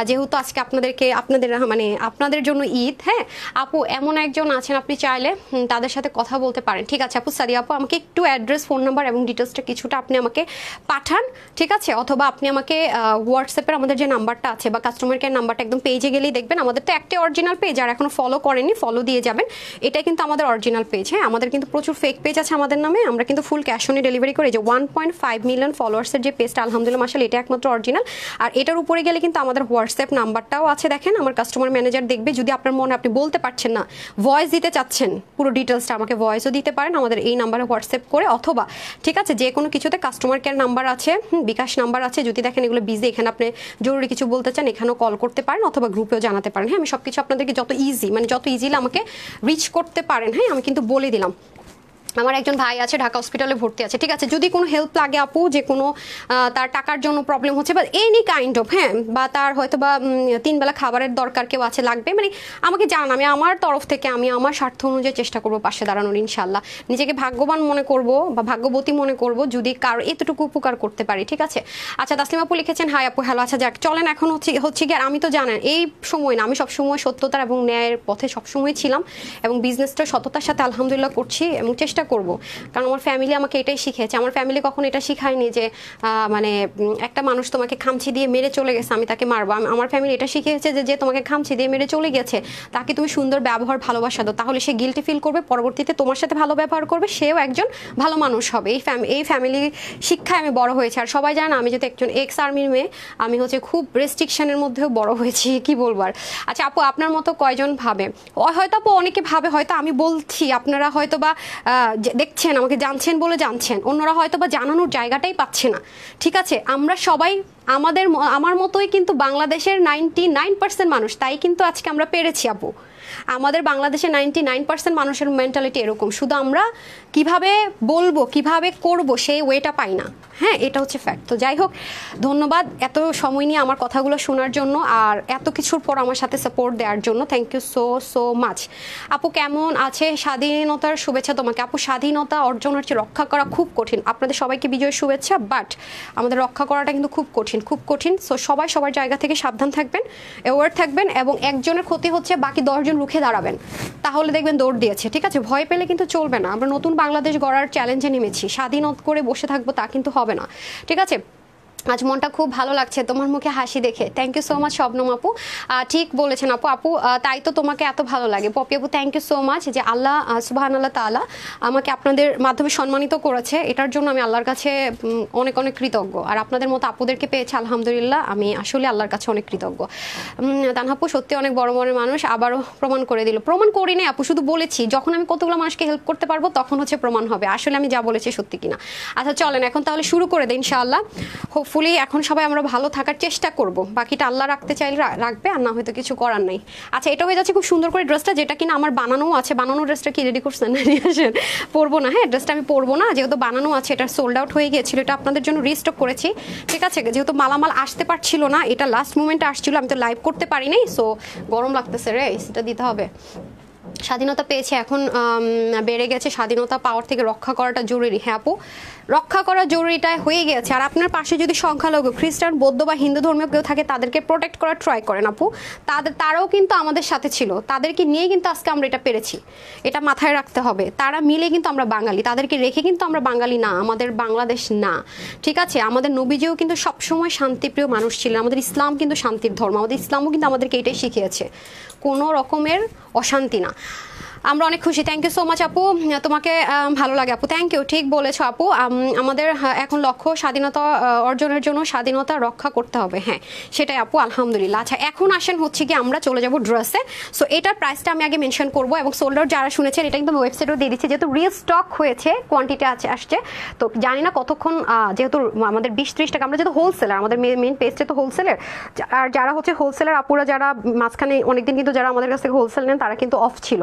যেহেতু আজকে আপনাদের জন্য ঈদ। হ্যাঁ আপু, এমন একজন আছেন আপনি চাইলে তাদের সাথে কথা বলতে পারেন। ঠিক আছে আপু, সাদিয়া আপু, আমাকে একটু অ্যাড্রেস, ফোন নাম্বার এবং ডিটেলসটা কিছুটা আপনি আমাকে পাঠান, ঠিক আছে? অথবা আপনি আমাকে হোয়াটসঅ্যাপের আমাদের যে নাম্বারটা আছে বা কাস্টমার কেয়ার নাম্বারটা একদম পেজে গেলেই দেখবেন। আমাদের তো একটাই অরিজিনাল পেজ, আর এখনো ফলো করেনি ফলো দিয়ে যাবেন। এটাই কিন্তু আমাদের অরিজিনাল পেজ। হ্যাঁ, আমাদের কিন্তু প্রচুর ফেক পেজ আছে আমাদের নামে, আমরা কিন্তু ফুল ক্যাশ অন ডেলিভারি করি। যে 1.5 মিলিয়ন ফলোয়ার্সের যে পেজটা, আলহামদুলিল্লাহ মাশাআল্লাহ, এটা একমাত্র অরিজিনাল। আর এটার উপরে গেলে কিন্তু আমাদের হোয়াটসঅ্যাপ নাম্বারটাও আছে, দেখেন আমার কাস্টমার ম্যানেজার দেখবে। যদি আপনার মনে আপনি বলতে পারছেন না, ভয়েস দিতে চাচ্ছেন পুরো ডিটেলসটা, আমাকে ভয়েসও দিতে পারেন আমাদের এই নাম্বারে হোয়াটসঅ্যাপ করে, অথবা ঠিক আছে যে কোনো কিছুতে কাস্টমার কেয়ার নাম্বার আছে, বিকাশ নাম্বার আছে। যদি দেখেন এগুলো বিজি, এখানে আপনি জরুরি কিছু বলতে চান, এখানেও কল করতে পারেন অথবা গ্রুপেও জানাতে পারেন। হ্যাঁ, আমি সব কিছু আপনাদেরকে যত ইজিলি আমাকে রিচ করতে পারেন, হ্যাঁ আমি কিন্তু বলে দিলাম। আমার একজন ভাই আছে ঢাকা হসপিটালে ভর্তি আছে, ঠিক আছে? যদি কোনো হেল্প লাগে আপু, যে কোনো তার টাকার জন্য প্রবলেম হচ্ছে বা এনি কাইন্ড অফ, হ্যাঁ, বা তার হয়তো বা 3 বেলা খাবারের দরকার কেউ আছে, লাগবে, মানে আমাকে জানান, আমি আমার তরফ থেকে আমি আমার স্বার্থ অনুযায়ী চেষ্টা করবো পাশে দাঁড়ানোর ইনশাল্লাহ। নিজেকে ভাগ্যবান মনে করব বা ভাগ্যবতী মনে করব যদি কারো এতটুকু উপকার করতে পারি, ঠিক আছে? আচ্ছা, তাসলিমা আপু লিখেছেন হাই আপু, হ্যালো। আচ্ছা যাক, চলেন এখন হচ্ছে কি, আর আমি তো জানেন এই সময় না, আমি সবসময় সত্যতার এবং ন্যায়ের পথে সবসময় ছিলাম এবং বিজনেসটা সততার সাথে আলহামদুলিল্লাহ করছি এবং চেষ্টা করব। কারণ আমার ফ্যামিলি আমাকে এটাই শিখিয়েছে। আমার ফ্যামিলি কখনো এটা শিখায়নি যে মানে একটা মানুষ তোমাকে খামচি দিয়ে মেরে চলে গেছে আমি তাকে মারবো। আমার ফ্যামিলি এটা শিখিয়েছে যে তোমাকে খামচি দিয়ে মেরে চলে গেছে তাকে তুমি সুন্দর ব্যবহার ভালোবাসা দাও, তাহলে সে গিল্টি ফিল করবে, পরবর্তীতে তোমার সাথে ভালো ব্যবহার করবে, সেও একজন ভালো মানুষ হবে। এই ফ্যামিলির শিক্ষায় আমি বড় হয়েছি। আর সবাই জানে আমি যদি একজন এক্স আর্মির মেয়ে, আমি হচ্ছে খুব রেস্ট্রিকশনের মধ্যেও বড় হয়েছি, কি বলবার। আচ্ছা আপু, আপনার মতো কয়জন ভাবে? হয়তো আপু অনেকে ভাবে, হয়তো আমি বলছি আপনারা হয়তো বা দেখছেন, আমাকে জানছেন বলে জানছেন, অন্যরা হয়তো বা জানানোর জায়গাটাই পাচ্ছে না, ঠিক আছে? আমরা সবাই আমার মতোই কিন্তু বাংলাদেশের 99% মানুষ, তাই কিন্তু আজকে আমরা পেরেছি আপু। আমাদের বাংলাদেশের 99% মানুষের মেন্টালিটি এরকম, শুধু আমরা কিভাবে বলবো কিভাবে করব সেই ওয়েটা পাই না। হ্যাঁ, এটা হচ্ছে ফ্যাক্ট। তো যাই হোক, ধন্যবাদ এত সময় নিয়ে আমার কথাগুলো শোনার জন্য আর এত কিছুর পর আমার সাথে সাপোর্ট দেওয়ার জন্য। Thank you so much. আপু কেমন আছে? স্বাধীনতার শুভেচ্ছা তোমাকে। আপু, স্বাধীনতা অর্জন হচ্ছে, রক্ষা করা খুব কঠিন। আপনাদের সবাইকে বিজয়ের শুভেচ্ছা, বাট আমাদের রক্ষা করাটা কিন্তু খুব কঠিন। সো সবাই সবার জায়গা থেকে সাবধান থাকবেন, অ্যাওয়ার থাকবেন, এবং একজনের ক্ষতি হচ্ছে বাকি 10 জন রুখে দাঁড়াবেন, তাহলে দেখবেন দৌড় দিয়েছে, ঠিক আছে? ভয় পেলে কিন্তু চলবে না। আমরা নতুন বাংলাদেশ গড়ার চ্যালেঞ্জে নেমেছি, স্বাধীনতা করে বসে থাকবো তা কিন্তু হবে না, ঠিক আছে? আজ মনটা খুব ভালো লাগছে তোমার মুখে হাসি দেখে। Thank you so much Shabnam আপু, ঠিক বলেছেন আপু, তাই তো তোমাকে এত ভালো লাগে। পপি আপু, থ্যাংক ইউ সো মাচ যে আল্লাহ সুবহানাল্লাহ তাআলা আমাকে আপনাদের মাধ্যমে সম্মানিত করেছে, এটার জন্য আমি আল্লাহর কাছে অনেক কৃতজ্ঞ। আর আপনাদের মতো আপুদেরকে পেয়েছে আলহামদুলিল্লাহ, আমি আসলে আল্লাহর কাছে অনেক কৃতজ্ঞ। তানহাপু সত্যি অনেক বড় মনের মানুষ, আবারও প্রমাণ করে দিল। প্রমাণ করি নাই আপু, শুধু বলেছি যখন আমি কতগুলো মানুষকে হেল্প করতে পারবো তখন হচ্ছে প্রমাণ হবে আসলে আমি যা বলেছি সত্যি কিনা। আচ্ছা চলেন এখন তাহলে শুরু করে দিই ইনশাআল্লাহ। হোপফুলি এখন সবাই আমরা ভালো থাকার চেষ্টা করব, বাকিটা আল্লাহ রাখতে চাইলে রাখবে, আর না হয়তো কিছু করার নাই। আচ্ছা, এটা হয়ে যাচ্ছে খুব সুন্দর করে ড্রেসটা, যেটা কিনা আমার বানানো আছে। বানানো ড্রেসটা কি রেডি করছেন? নিয়ে আসেন, পরবো না। হ্যাঁ, ড্রেসটা আমি পরবো না, যেহেতু বানানো আছে, এটা সোল্ড আউট হয়ে গিয়েছিল, এটা আপনাদের জন্য রিস্টক করেছি, ঠিক আছে? যেহেতু মালামাল আসতে পারছিল না, এটা লাস্ট মোমেন্টে আসছিল, আমি তো লাইভ করতে পারি নাই, সো গরম লাগতেছে রে, সেটা দিতে হবে। স্বাধীনতা পেয়েছে, এখন বেড়ে গেছে, স্বাধীনতা পাওয়ার থেকে রক্ষা করাটা জরুরি। হ্যাঁ আপু, রক্ষা করা জরুরিটা হয়ে গেছে। আর আপনার পাশে যদি সংখ্যালঘু খ্রিস্টান, বৌদ্ধ বা হিন্দু ধর্মীয় কেউ থাকে, তাদেরকে প্রোটেক্ট করার ট্রাই করেন আপু। তারাও কিন্তু আমাদের সাথে ছিল, তাদেরকে নিয়ে কিন্তু আজকে আমরা এটা পেরেছি, এটা মাথায় রাখতে হবে। তারা মিলে কিন্তু আমরা বাঙালি, তাদেরকে রেখে কিন্তু আমরা বাঙালি না, আমাদের বাংলাদেশ না, ঠিক আছে? আমাদের নবীজিও কিন্তু সবসময় শান্তিপ্রিয় মানুষ ছিলেন, আমাদের ইসলাম কিন্তু শান্তির ধর্ম, আমাদের ইসলামও কিন্তু আমাদেরকে এটাই শিখিয়েছে, কোনো রকমের অশান্তি না। আমরা অনেক খুশি, থ্যাংক ইউ সো মাচ আপু, তোমাকে ভালো লাগে আপু, থ্যাংক ইউ, ঠিক বলেছো আপু। আমাদের এখন লক্ষ্য স্বাধীনতা অর্জনের জন্য স্বাধীনতা রক্ষা করতে হবে, হ্যাঁ সেটাই আপু, আলহামদুলিল্লাহ। আচ্ছা এখন আসেন হচ্ছে কি আমরা চলে যাব ড্রেসে। সো এটার প্রাইসটা আমি আগে মেনশন করবো, এবং সোল্ডার যারা শুনেছেন এটা কিন্তু ওয়েবসাইটও দিয়ে দিচ্ছে, যেহেতু রিল স্টক হয়েছে, কোয়ান্টিটি আসছে, তো জানি না কতক্ষণ, যেহেতু আমাদের 20-30 টাকা, আমরা যেহেতু হোলসেলার, আমাদের মেন পেজটা তো হোলসেলার, আর যারা হচ্ছে হোলসেলার আপুরা যারা মাঝখানে অনেকদিন কিন্তু যারা আমাদের কাছ থেকে হোলসেল নেন তারা কিন্তু অফ ছিল,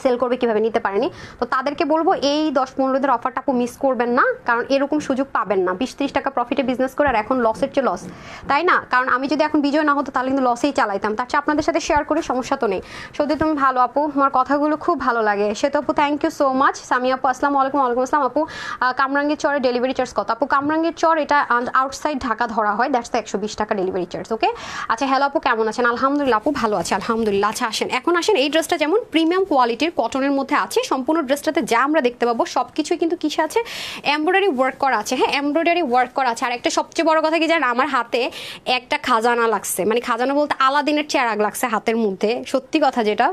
সেল করবে কিভাবে নিতে পারেনি, তো তাদেরকে বলবো এই 10-15 দিনের অফারটা আপু মিস করবেন না, কারণ এরকম সুযোগ পাবেন না। 20-30 টাকা প্রফিটে বিজনেস করে আর এখন লসের চেয়ে লস, তাই না? কারণ আমি যদি এখন বিজয় না হতো তাহলে কিন্তু লসেই চালাইতাম, তার চেয়ে আপনাদের সাথে শেয়ার করে সমস্যা তো নেই। সত্যি তুমি ভালো আপু, আমার কথাগুলো খুব ভালো লাগে। সে তো আপু thank you so much. Sami আপু আসসালামু আলাইকুম। ওয়ালাইকুম আসসালাম আপু। কামরাঙ্গীর চরে ডেলিভারি চার্জ কত আপু? কামরাঙ্গীর চর এটা আউটসাইড ঢাকা ধরা হয়, দ্যাটস 120 টাকা ডেলিভারি চার্জ। ওকে আচ্ছা, হ্যালো আপু কেমন আছেন? আলহামদুলিল্লাহ আপু ভালো আছে, আলহামদুলিল্লাহ। আচ্ছা আসেন, এখন আসেন, এই ড্রেসটা যেমন প্রিমিয়াম কোয়ালিটির কটনের মধ্যে আছে, সম্পূর্ণ ড্রেসটাতে যা আমরা দেখতে পাবো সব কিছুই কিন্তু কিসে আছে, এমব্রয়ডারি ওয়ার্ক করা আছে। হ্যাঁ এমব্রয়ডারি ওয়ার্ক করা আছে। আর একটা সবচেয়ে বড় কথা কি জানেন, আমার হাতে একটা খাজানা লাগছে, মানে খাজানা বলতে আলাদিনের চেরাগ লাগছে হাতের মধ্যে, সত্যি কথা যেটা,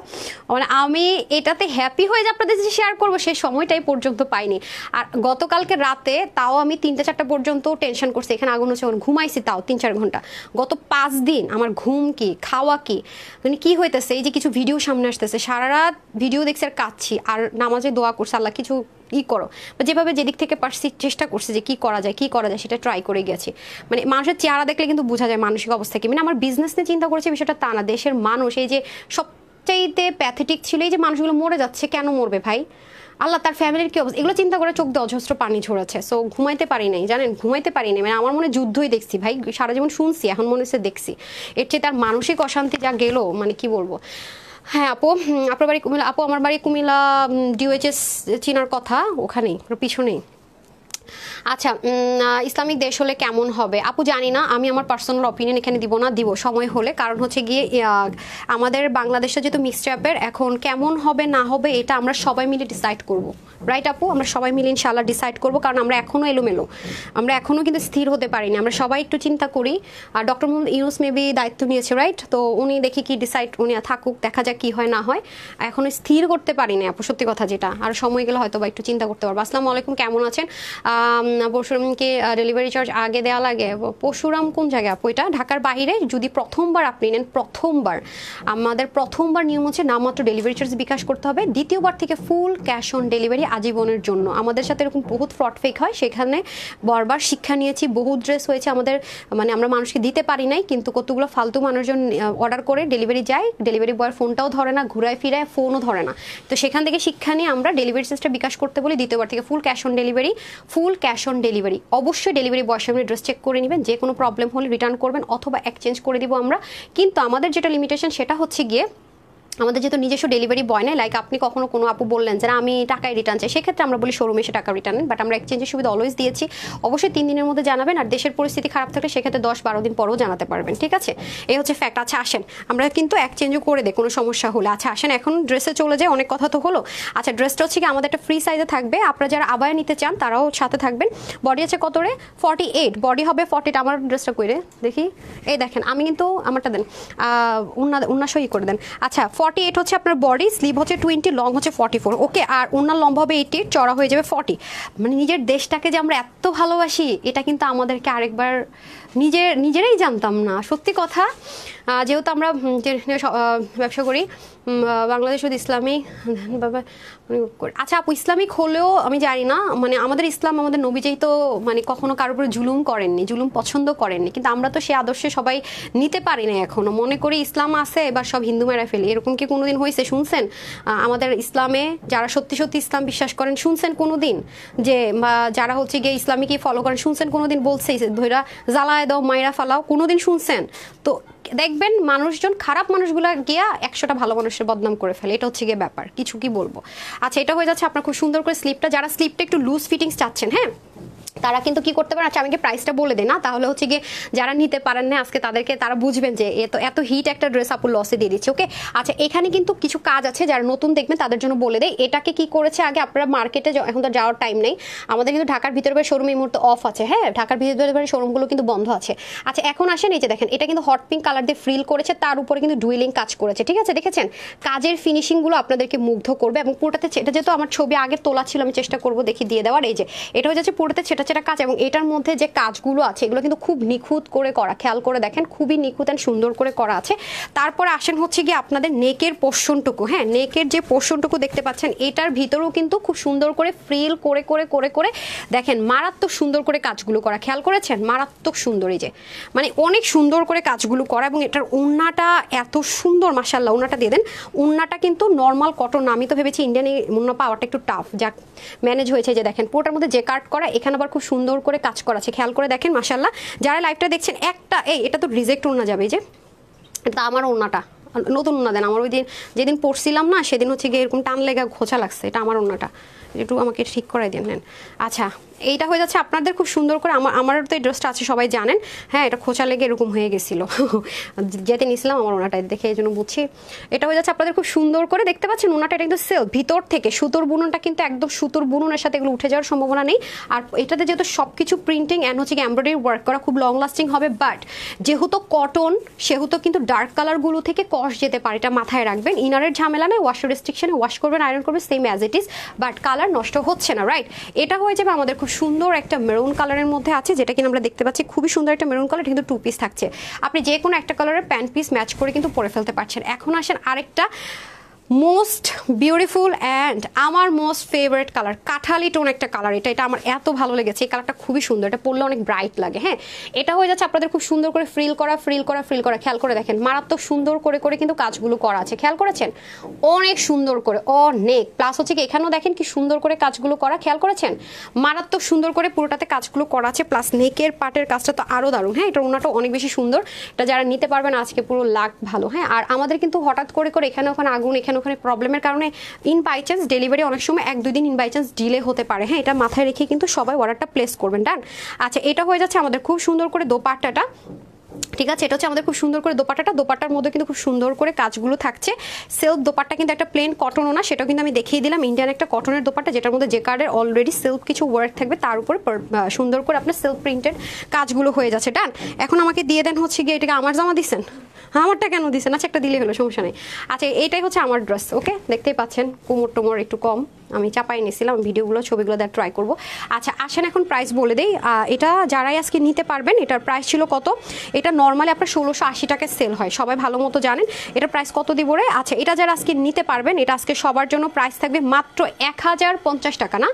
মানে আমি এটাতে হ্যাপি হয়ে যে আপনাদের সাথে শেয়ার করবো সেই সময়টাই পর্যন্ত পাইনি। আর গতকালকে রাতে তাও আমি 3টা-4টা পর্যন্ত টেনশন করছি, এখানে আগুন হচ্ছে, ঘুমাইছি তাও 3-4 ঘন্টা। গত 5 দিন আমার ঘুম কি খাওয়া কি, মানে কি হইতেছে, এই যে কিছু ভিডিও সামনে আসতেছে, সারা রাত ভিডিও দেখছি আর কাচ্ছি, আর নামাজে দোয়া করছে আল্লাহ কিছু করো, যেভাবে যেদিক থেকে পারছি চেষ্টা করছি যে কি করা যায় সেটা ট্রাই করে গেছি। মানে মানুষের চেহারা দেখলে কিন্তু বোঝা যায় মানসিক অবস্থা কি, মানে আমার বিজনেস নিয়ে চিন্তা করেছে বিষয়টা তা না, দেশের মানুষ এই যে সবচাইতে প্যাথেটিক ছিল, এই যে মানুষগুলো মরে যাচ্ছে, কেন মরবে ভাই, আল্লাহ তার ফ্যামিলির কি অবস্থা, এগুলো চিন্তা করে চোখ দিয়ে অজস্র পানি ঝরেছে। সো ঘুমাইতে পারি নাই জানেন, ঘুমাইতে পারি নাই, মানে আমার মনে যুদ্ধই দেখছি ভাই, সারা জীবন শুনছি, এখন মনে হচ্ছে দেখছি, এর চেয়ে তার মানসিক অশান্তি যা গেল, মানে কি বলবো। হ্যাঁ আপু, আপনার বাড়ি কুমিল্লা আপু? আমার বাড়ি কুমিল্লা, ডিওএইচএস চিনার কথা, ওখানেই পিছনেই। আচ্ছা ইসলামিক দেশ হলে কেমন হবে আপু? জানি না, আমি আমার পার্সোনাল অপিনিয়ন এখানে দিব না, দিব সময় হলে, কারণ হচ্ছে গিয়ে আমাদের বাংলাদেশে যেহেতু মিক্সড অ্যাপের, এখন কেমন হবে না হবে এটা আমরা সবাই মিলে ডিসাইড করব, রাইট আপু? আমরা সবাই মিলে ইনশাআল্লাহ ডিসাইড করব, কারণ আমরা এখনও এলোমেলো, আমরা এখনও কিন্তু স্থির হতে পারিনি, আমরা সবাই একটু চিন্তা করি। আর ডক্টর মোহাম্মদ ইউনুস মেবি দায়িত্ব নিয়েছে, রাইট? তো উনি দেখি কি ডিসাইড, উনি থাকুক, দেখা যাক কি হয় না হয়, এখনো স্থির করতে পারিনি আপু, সত্যি কথা যেটা, আর সময় গেলে হয়তো বা একটু চিন্তা করতে পারবো। আসসালামু আলাইকুম, কেমন আছেন? পরশুরামকে ডেলিভারি চার্জ আগে দেওয়া লাগে? পরশুরাম কোন জায়গায় আপু? এটা ঢাকার বাইরে, যদি প্রথমবার আপনি নেন, প্রথমবার আমাদের প্রথমবার নিয়ম হচ্ছে নামমাত্র ডেলিভারি চার্জ বিকাশ করতে হবে, দ্বিতীয়বার থেকে ফুল ক্যাশ অন ডেলিভারি আজীবনের জন্য। আমাদের সাথে এরকম বহুত ফ্রড ফেক হয়, সেখানে বারবার শিক্ষা নিয়েছি, বহু ড্রেস হয়েছে আমাদের, মানে আমরা মানুষকে দিতে পারি নাই, কিন্তু কতগুলো ফালতু মানুষজন অর্ডার করে ডেলিভারি যায়, ডেলিভারি বয়ের ফোনটাও ধরে না, ঘুরায় ফিরায় ফোনও ধরে না, তো সেখান থেকে শিক্ষা নিয়ে আমরা ডেলিভারি চার্জটা বিকাশ করতে বলি, দ্বিতীয়বার থেকে full cash on delivery, full cash on delivery. অবশ্যই ডেলিভারি বয়ের সামনে ড্রেস চেক করে নেবেন, যে কোনো প্রবলেম হলে রিটার্ন করবেন অথবা এক্সচেঞ্জ করে দিব আমরা, কিন্তু আমাদের যেটা লিমিটেশন সেটা হচ্ছে গিয়ে আমাদের যেহেতু নিজস্ব ডেলিভারি বয় নেই, লাইক আপনি কখনো কোনো আপু বললেন যে আমি টাকায় রিটার্ন চাই, সেক্ষেত্রে আমরা বলি শোরুমে এসে টাকা রিটার্ন, বাট আমরা এক্সচেঞ্জের সুবিধা অলওয়েজ দিয়েছি। অবশ্যই 3 দিনের মধ্যে জানাবেন, আর দেশের পরিস্থিতি খারাপ থাকলে সেক্ষেত্রে 10-12 দিন পরেও জানাতে পারবেন, ঠিক আছে? এই হচ্ছে ফ্যাক্ট। আচ্ছা আসেন, আমরা কিন্তু এক্সচেঞ্জও করে দেয় কোনো সমস্যা হলে। আচ্ছা আসেন, এখন ড্রেসে চলে যায়, অনেক কথা তো হলো। আচ্ছা ড্রেসটা হচ্ছে কি আমাদের একটা ফ্রি সাইজে থাকবে, আপনারা যারা আবায়া নিতে চান তারাও সাথে থাকবেন। বডি আছে কত রে? 48, বডি হবে 48। আমার ড্রেসটা কই রে দেখি, এই দেখেন, আমি কিন্তু আমারটা দেন, উন্না সই করে দেন। আচ্ছা 48 হচ্ছে আপনার বডি, স্লিভ হচ্ছে 20, লং হচ্ছে 44, ওকে? আর ওনার লম্বা হবে 80, চড়া হয়ে যাবে 40। মানে নিজের দেশটাকে যে আমরা এত ভালোবাসি, এটা কিন্তু আমাদেরকে আরেকবার নিজেরাই জানতাম না, সত্যি কথা। যেহেতু আমরা ব্যবসা করি, বাংলাদেশ ইসলামী বাবা। আচ্ছা আপু, ইসলামিক হলেও আমি জানি না, মানে আমাদের ইসলাম, আমাদের নবীজি তো মানে কখনো কারোর উপরে জুলুম করেননি, জুলুম পছন্দ করেননি, কিন্তু আমরা তো সে আদর্শে সবাই নিতে পারি না এখনো, মনে করি ইসলাম আছে এবার সব হিন্দু মেরা ফেলি, এরকম কি কোনোদিন হয়েছে? শুনছেন আমাদের ইসলামে যারা সত্যি সত্যি ইসলাম বিশ্বাস করেন, শুনছেন কোনোদিন যে যারা হচ্ছে গিয়ে ইসলামিকই ফলো করেন, শুনছেন কোনোদিন বলছে ধৈরা জ্বালায় দাও মাইরা ফালাও? কোনোদিন শুনছেন? তো দেখবেন মানুষজন, খারাপ মানুষগুলা গিয়া 100টা ভালো মানুষের বদনাম করে ফেলে, এটা হচ্ছে গিয়ে ব্যাপার, কিছু কি বলবো। আচ্ছা এটা হয়ে যাচ্ছে আপনার খুব সুন্দর করে স্লিপটা, যারা স্লিপটা একটু লুজ ফিটিংস চাচ্ছেন, হ্যাঁ তারা কিন্তু কি করতে পারে, আচ্ছা আমি প্রাইসটা বলে দিই না, তাহলে হচ্ছে গিয়ে যারা নিতে পারেন না আজকে তাদেরকে তারা বুঝবেন যে এত হিট একটা ড্রেস আপু লসে দিয়ে দিচ্ছে। ওকে, আচ্ছা এখানে কিন্তু কিছু কাজ আছে, যারা নতুন দেখবেন তাদের জন্য বলে দেয়। এটাকে কি করেছে আগে, আপনারা মার্কেটে এখন তো যাওয়ার টাইম নেই, আমাদের কিন্তু ঢাকার ভিতরে শোরুম এই মুহূর্তে অফ আছে, হ্যাঁ ঢাকার ভিতরে শোরুমগুলো কিন্তু বন্ধ আছে। আচ্ছা এখন আসেন, এই যে দেখেন এটা কিন্তু হট পিঙ্ক কালার দিয়ে ফ্রিল করেছে, তার উপরে কিন্তু ডুয়েলিং কাজ করেছে, ঠিক আছে দেখেছেন, কাজের ফিনিশিংগুলো আপনাদেরকে মুগ্ধ করবে। এবং পুরোটাতে এটা যেহেতু আমার ছবি আগে তোলা ছিল, আমি চেষ্টা করবো দেখি দিয়ে দেওয়ার। এই যে এটা হয়ে যাচ্ছে পুরোটাতে ছেটা ছেটা কাজ, এবং এটার মধ্যে যে কাজগুলো আছে এগুলো কিন্তু খুব নিখুঁত করে করা, খেয়াল করে দেখেন খুবই নিখুঁত এন্ড সুন্দর করে করা আছে। তারপরে আসেন হচ্ছে গিয়ে আপনাদের নেকের পোর্শনটুকু, হ্যাঁ নেকের যে পোর্শনটুকু দেখতে পাচ্ছেন এটার ভিতরেও কিন্তু খুব সুন্দর করে ফ্রিল করে করে করে করে দেখেন মারাত্মক সুন্দর করে কাজগুলো করা, খেয়াল করেছেন মারাত্মক সুন্দর, এই যে মানে অনেক সুন্দর করে কাজগুলো করা। এবং এটার ওড়নাটা এত সুন্দর, মাশাআল্লাহ ওড়নাটা দিয়ে দেন। ওড়নাটা কিন্তু নর্মাল কটন, আমি তো ভেবেছি ইন্ডিয়ান এই ওড়না পাওয়াটা একটু টাফ, যাক ম্যানেজ হয়েছে। যে দেখেন পুরোটার মধ্যে যে কাট করা, এখানে আবার খুব সুন্দর করে কাজ করা আছে, খেয়াল করে দেখেন মাশাআল্লাহ। যারা লাইভটা দেখছেন একটা এটা তো রিজেক্ট ওড়না যাবে, এই যে এটা আমার ওড়নাটা, নতুন ওড়না দেন। আমার ওই দিন যেদিন পড়ছিলাম না সেদিন হচ্ছে গিয়ে এরকম টান লেগা খোঁচা লাগছে, এটা আমার ওড়নাটা, একটু আমাকে ঠিক করে দেন। আচ্ছা এইটা হয়ে যাচ্ছে আপনাদের খুব সুন্দর করে, আমার তো এই ড্রেসটা আছে সবাই জানেন, হ্যাঁ এটা খোঁচা লেগে এরকম হয়ে গেছিলো যেতে নিয়েছিলাম আমার ওনাটা দেখে, এই জন্য বুঝছি। এটা হয়ে যাচ্ছে আপনাদের খুব সুন্দর করে, দেখতে পাচ্ছেন ওনাটা এটা কিন্তু সেলফ, ভিতর থেকে সুতোর বুননটা কিন্তু একদম সুতোর বুননের সাথে এগুলো উঠে যাওয়ার সম্ভাবনা নেই। আর এটাতে যেহেতু সব কিছু প্রিন্টিং অ্যান্ড হচ্ছে কি এমব্রয়ডারি ওয়ার্ক করা, খুব লং লাস্টিং হবে। বাট যেহেতু কটন সেহেতু কিন্তু ডার্ক কালারগুলো থেকে কষ যেতে পারে, এটা মাথায় রাখবেন। ইনারের ঝামেলা নেই, ওয়াশ রেস্ট্রিকশনে ওয়াশ করবেন, আয়রন করবেন same as it is, but colour নষ্ট হচ্ছে না, রাইট। এটা হয়ে যাবে আমাদের খুব সুন্দর একটা মেরুন কালারের মধ্যে আছে, যেটা কিনা আমরা দেখতে পাচ্ছি খুবই সুন্দর একটা মেরুন কালার, কিন্তু 2 পিস থাকছে, আপনি যে কোনো একটা কালারের প্যান্ট পিস ম্যাচ করে কিন্তু পরে ফেলতে পারছেন। এখন আসেন আরেকটা মোস্ট বিউটিফুল অ্যান্ড আমার most favourite colour, Kathali tone একটা কালার, এটা আমার এত ভালো লেগেছে, এই কালারটা খুবই সুন্দর, এটা পরলে অনেক ব্রাইট লাগে। হ্যাঁ এটা হয়ে যাচ্ছে আপনাদের খুব সুন্দর করে ফ্রিল করা ফ্রিল করা ফ্রিল করা, খেয়াল করে দেখেন মারাত্মক সুন্দর করে করে কিন্তু কাজগুলো করা আছে, খেয়াল করেছেন অনেক সুন্দর করে অনেক। প্লাস হচ্ছে কি এখানেও দেখেন কি সুন্দর করে কাজগুলো করা, খেয়াল করেছেন মারাত্মক সুন্দর করে পুরোটাতে কাজগুলো করা আছে। প্লাস নেকের পাটের কাজটা তো আরও দারুণ, হ্যাঁ এটা ওনাটা অনেক বেশি সুন্দর, এটা যারা নিতে পারবেন আজকে পুরো লাখ ভালো। হ্যাঁ আর আমাদের কিন্তু হঠাৎ করে করে এখানে ওখানে আগুন, এখানে ওখানে প্রবলেমের কারণে ইন বাই চান্স ডেলিভারি অনেক সময় 1-2 দিন ইন বাই চান্স ডিলে হতে পারে, হ্যাঁ এটা মাথায় রেখে কিন্তু সবাই অর্ডারটা প্লেস করবেন, ডান। আচ্ছা এটা হয়ে যাচ্ছে আমাদের খুব সুন্দর করে দোপাট্টাটা, ঠিক আছে এটা হচ্ছে আমাদের খুব সুন্দর করে দোপাট্টাটা, দোপাট্টার মধ্যে কিন্তু খুব সুন্দর করে কাজগুলো থাকছে। সিল্ক দোপাট্টা কিন্তু একটা প্লেন কটনও না, সেটাও কিন্তু আমি দেখিয়ে দিলাম, ইন্ডিয়ান একটা কটনের দোপাট্টা, যেটার মধ্যে যে কার্ডের অলরেডি সিল্ক কিছু ওয়ার্ক থাকবে, তার উপরে সুন্দর করে আপনার সিল্ক প্রিন্টেড কাজগুলো হয়ে যাচ্ছে, ডান। এখন আমাকে দিয়ে দেন হচ্ছে গিয়ে, এটাকে আমার জামা দিচ্ছেন, আমারটা কেন দিচ্ছেন, আচ্ছা একটা দিলে হলো সমস্যা নেই। আচ্ছা এইটাই হচ্ছে আমার ড্রেস, ওকে দেখতেই পাচ্ছেন কোমর টোমর একটু কম, আমি চাপাই নিয়েছিলাম, ভিডিওগুলো ছবিগুলো দেওয়ার ট্রাই করবো। আচ্ছা আসেন এখন প্রাইস বলে দেই, এটা যারাই আজকে নিতে পারবেন, এটার প্রাইস ছিল কত, এটা নর্মালি আপনার 1680 টাকায় সেল হয়, সবাই ভালো মতো জানেন এটার প্রাইস কত দিব রে। আচ্ছা এটা যারা আজকে নিতে পারবেন, এটা আজকে সবার জন্য প্রাইস থাকবে মাত্র 1050 টাকা, না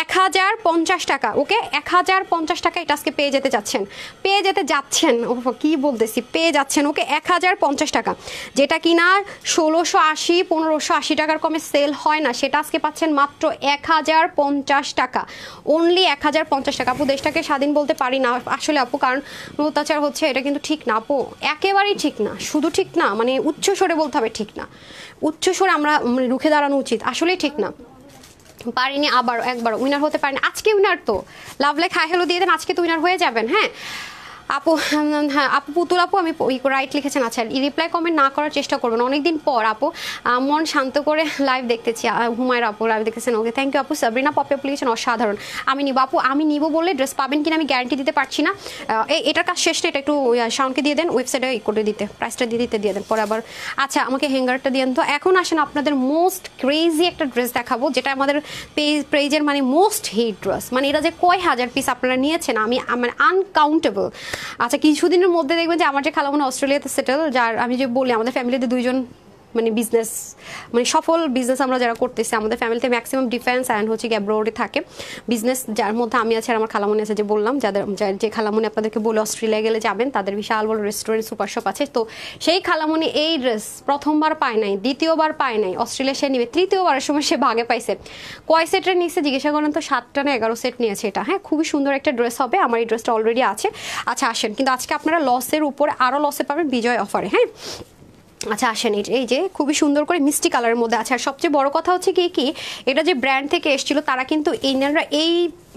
1050 টাকা, ওকে 1050 টাকা এটা আজকে পেয়ে যেতে যাচ্ছেন, পেয়ে যেতে যাচ্ছেন, ও কি বলতেছি পেয়ে যাচ্ছেন, ওকে 1050 টাকা, যেটা কিনা 1680 1580 টাকার কমে সেল হয় না, সেটা আজকে পাচ্ছেন মাত্র 1050 টাকা, অনলি 1050 টাকা। আপু দেশটাকে স্বাধীন বলতে পারি না আসলে আপু, কারণ অত্যাচার হচ্ছে, এটা কিন্তু ঠিক না আপু, একেবারেই ঠিক না, শুধু ঠিক না মানে উচ্চ স্বরে বলতে হবে, ঠিক না উচ্চ স্বরে আমরা মানে রুখে দাঁড়ানো উচিত, আসলেই ঠিক না। পারিনি আবার একবার উইনার হতে পারেনি, আজকে উইনার তো লাভ লাইক হাই হ্যালো দিয়ে দেন, আজকে তো উইনার হয়ে যাবেন। হ্যাঁ আপু, হ্যাঁ আপু পুতুল আপু আমি রাইট লিখেছেন, আচ্ছা রিপ্লাই কমেন্ট না করার চেষ্টা করবেন, অনেকদিন পর আপু মন শান্ত করে লাইভ দেখতেছি, হুমায়রা আপু লাইভ দেখতেছেন, ওকে থ্যাংক ইউ আপু। সাবরিনা পপে আপু লিখেছেন অসাধারণ, আমি নিব আপু, আমি নিব বলে ড্রেস পাবেন কিনা আমি গ্যারান্টি দিতে পারছি না, এটার কাজ শেষ না, এটা একটু শাওনকে দিয়ে দেন, ওয়েবসাইটে করে দিতে প্রাইসটা দিয়ে দেন পরে আবার। আচ্ছা আমাকে হ্যাঙ্গারটা দিয়ে তো। এখন আসেন আপনাদের মোস্ট ক্রেজি একটা ড্রেস দেখাবো, যেটা আমাদের পেজের মানে মোস্ট হিট ড্রেস, মানে এটা যে কয় হাজার পিস আপনারা নিয়েছেন আমি মানে আনকাউন্টেবল। আচ্ছা কিছুদিনের মধ্যে দেখবেন যে আমার যে খালামুনি অস্ট্রেলিয়াতে সেটেল, যার আমি যে বলি আমাদের ফ্যামিলিতে 2 জন মানে বিজনেস মানে সফল বিজনেস আমরা যারা করতেছি, আমাদের ফ্যামিলিতে ম্যাক্সিমাম ডিফেন্স অ্যান্ড হচ্ছে কি অ্যাব্রোডে থাকে বিজনেস, যার মধ্যে আমি আছি আর আমার খালামুনি আছে, যে বললাম যে খালামুনি আপনাদেরকে বলে অস্ট্রেলিয়া গেলে যাবেন, তাদের বিশাল বড় রেস্টুরেন্ট সুপার শপ আছে, তো সেই খালামুনি এই ড্রেস প্রথমবার পায় নাই, দ্বিতীয়বার পায় নাই, অস্ট্রেলিয়া সে নিবে, তৃতীয়বারের সময় সে ভাগে পাইছে, কয় সেটের নিয়েছে জিজ্ঞাসা করেন তো, 7টা না 11 সেট নিয়েছে এটা। হ্যাঁ খুবই সুন্দর একটা ড্রেস হবে, আমার এই ড্রেসটা অলরেডি আছে। আচ্ছা আসেন, কিন্তু আজকে আপনারা লসের উপরে আরও লসে পাবেন বিজয় অফারে। হ্যাঁ আচ্ছা আসেন, এই যে খুবই সুন্দর করে মিষ্টি কালারের মধ্যে আছে। আর সবচেয়ে বড় কথা হচ্ছে কি এটা যে ব্র্যান্ড থেকে এসেছিল তারা কিন্তু ইনাররা এই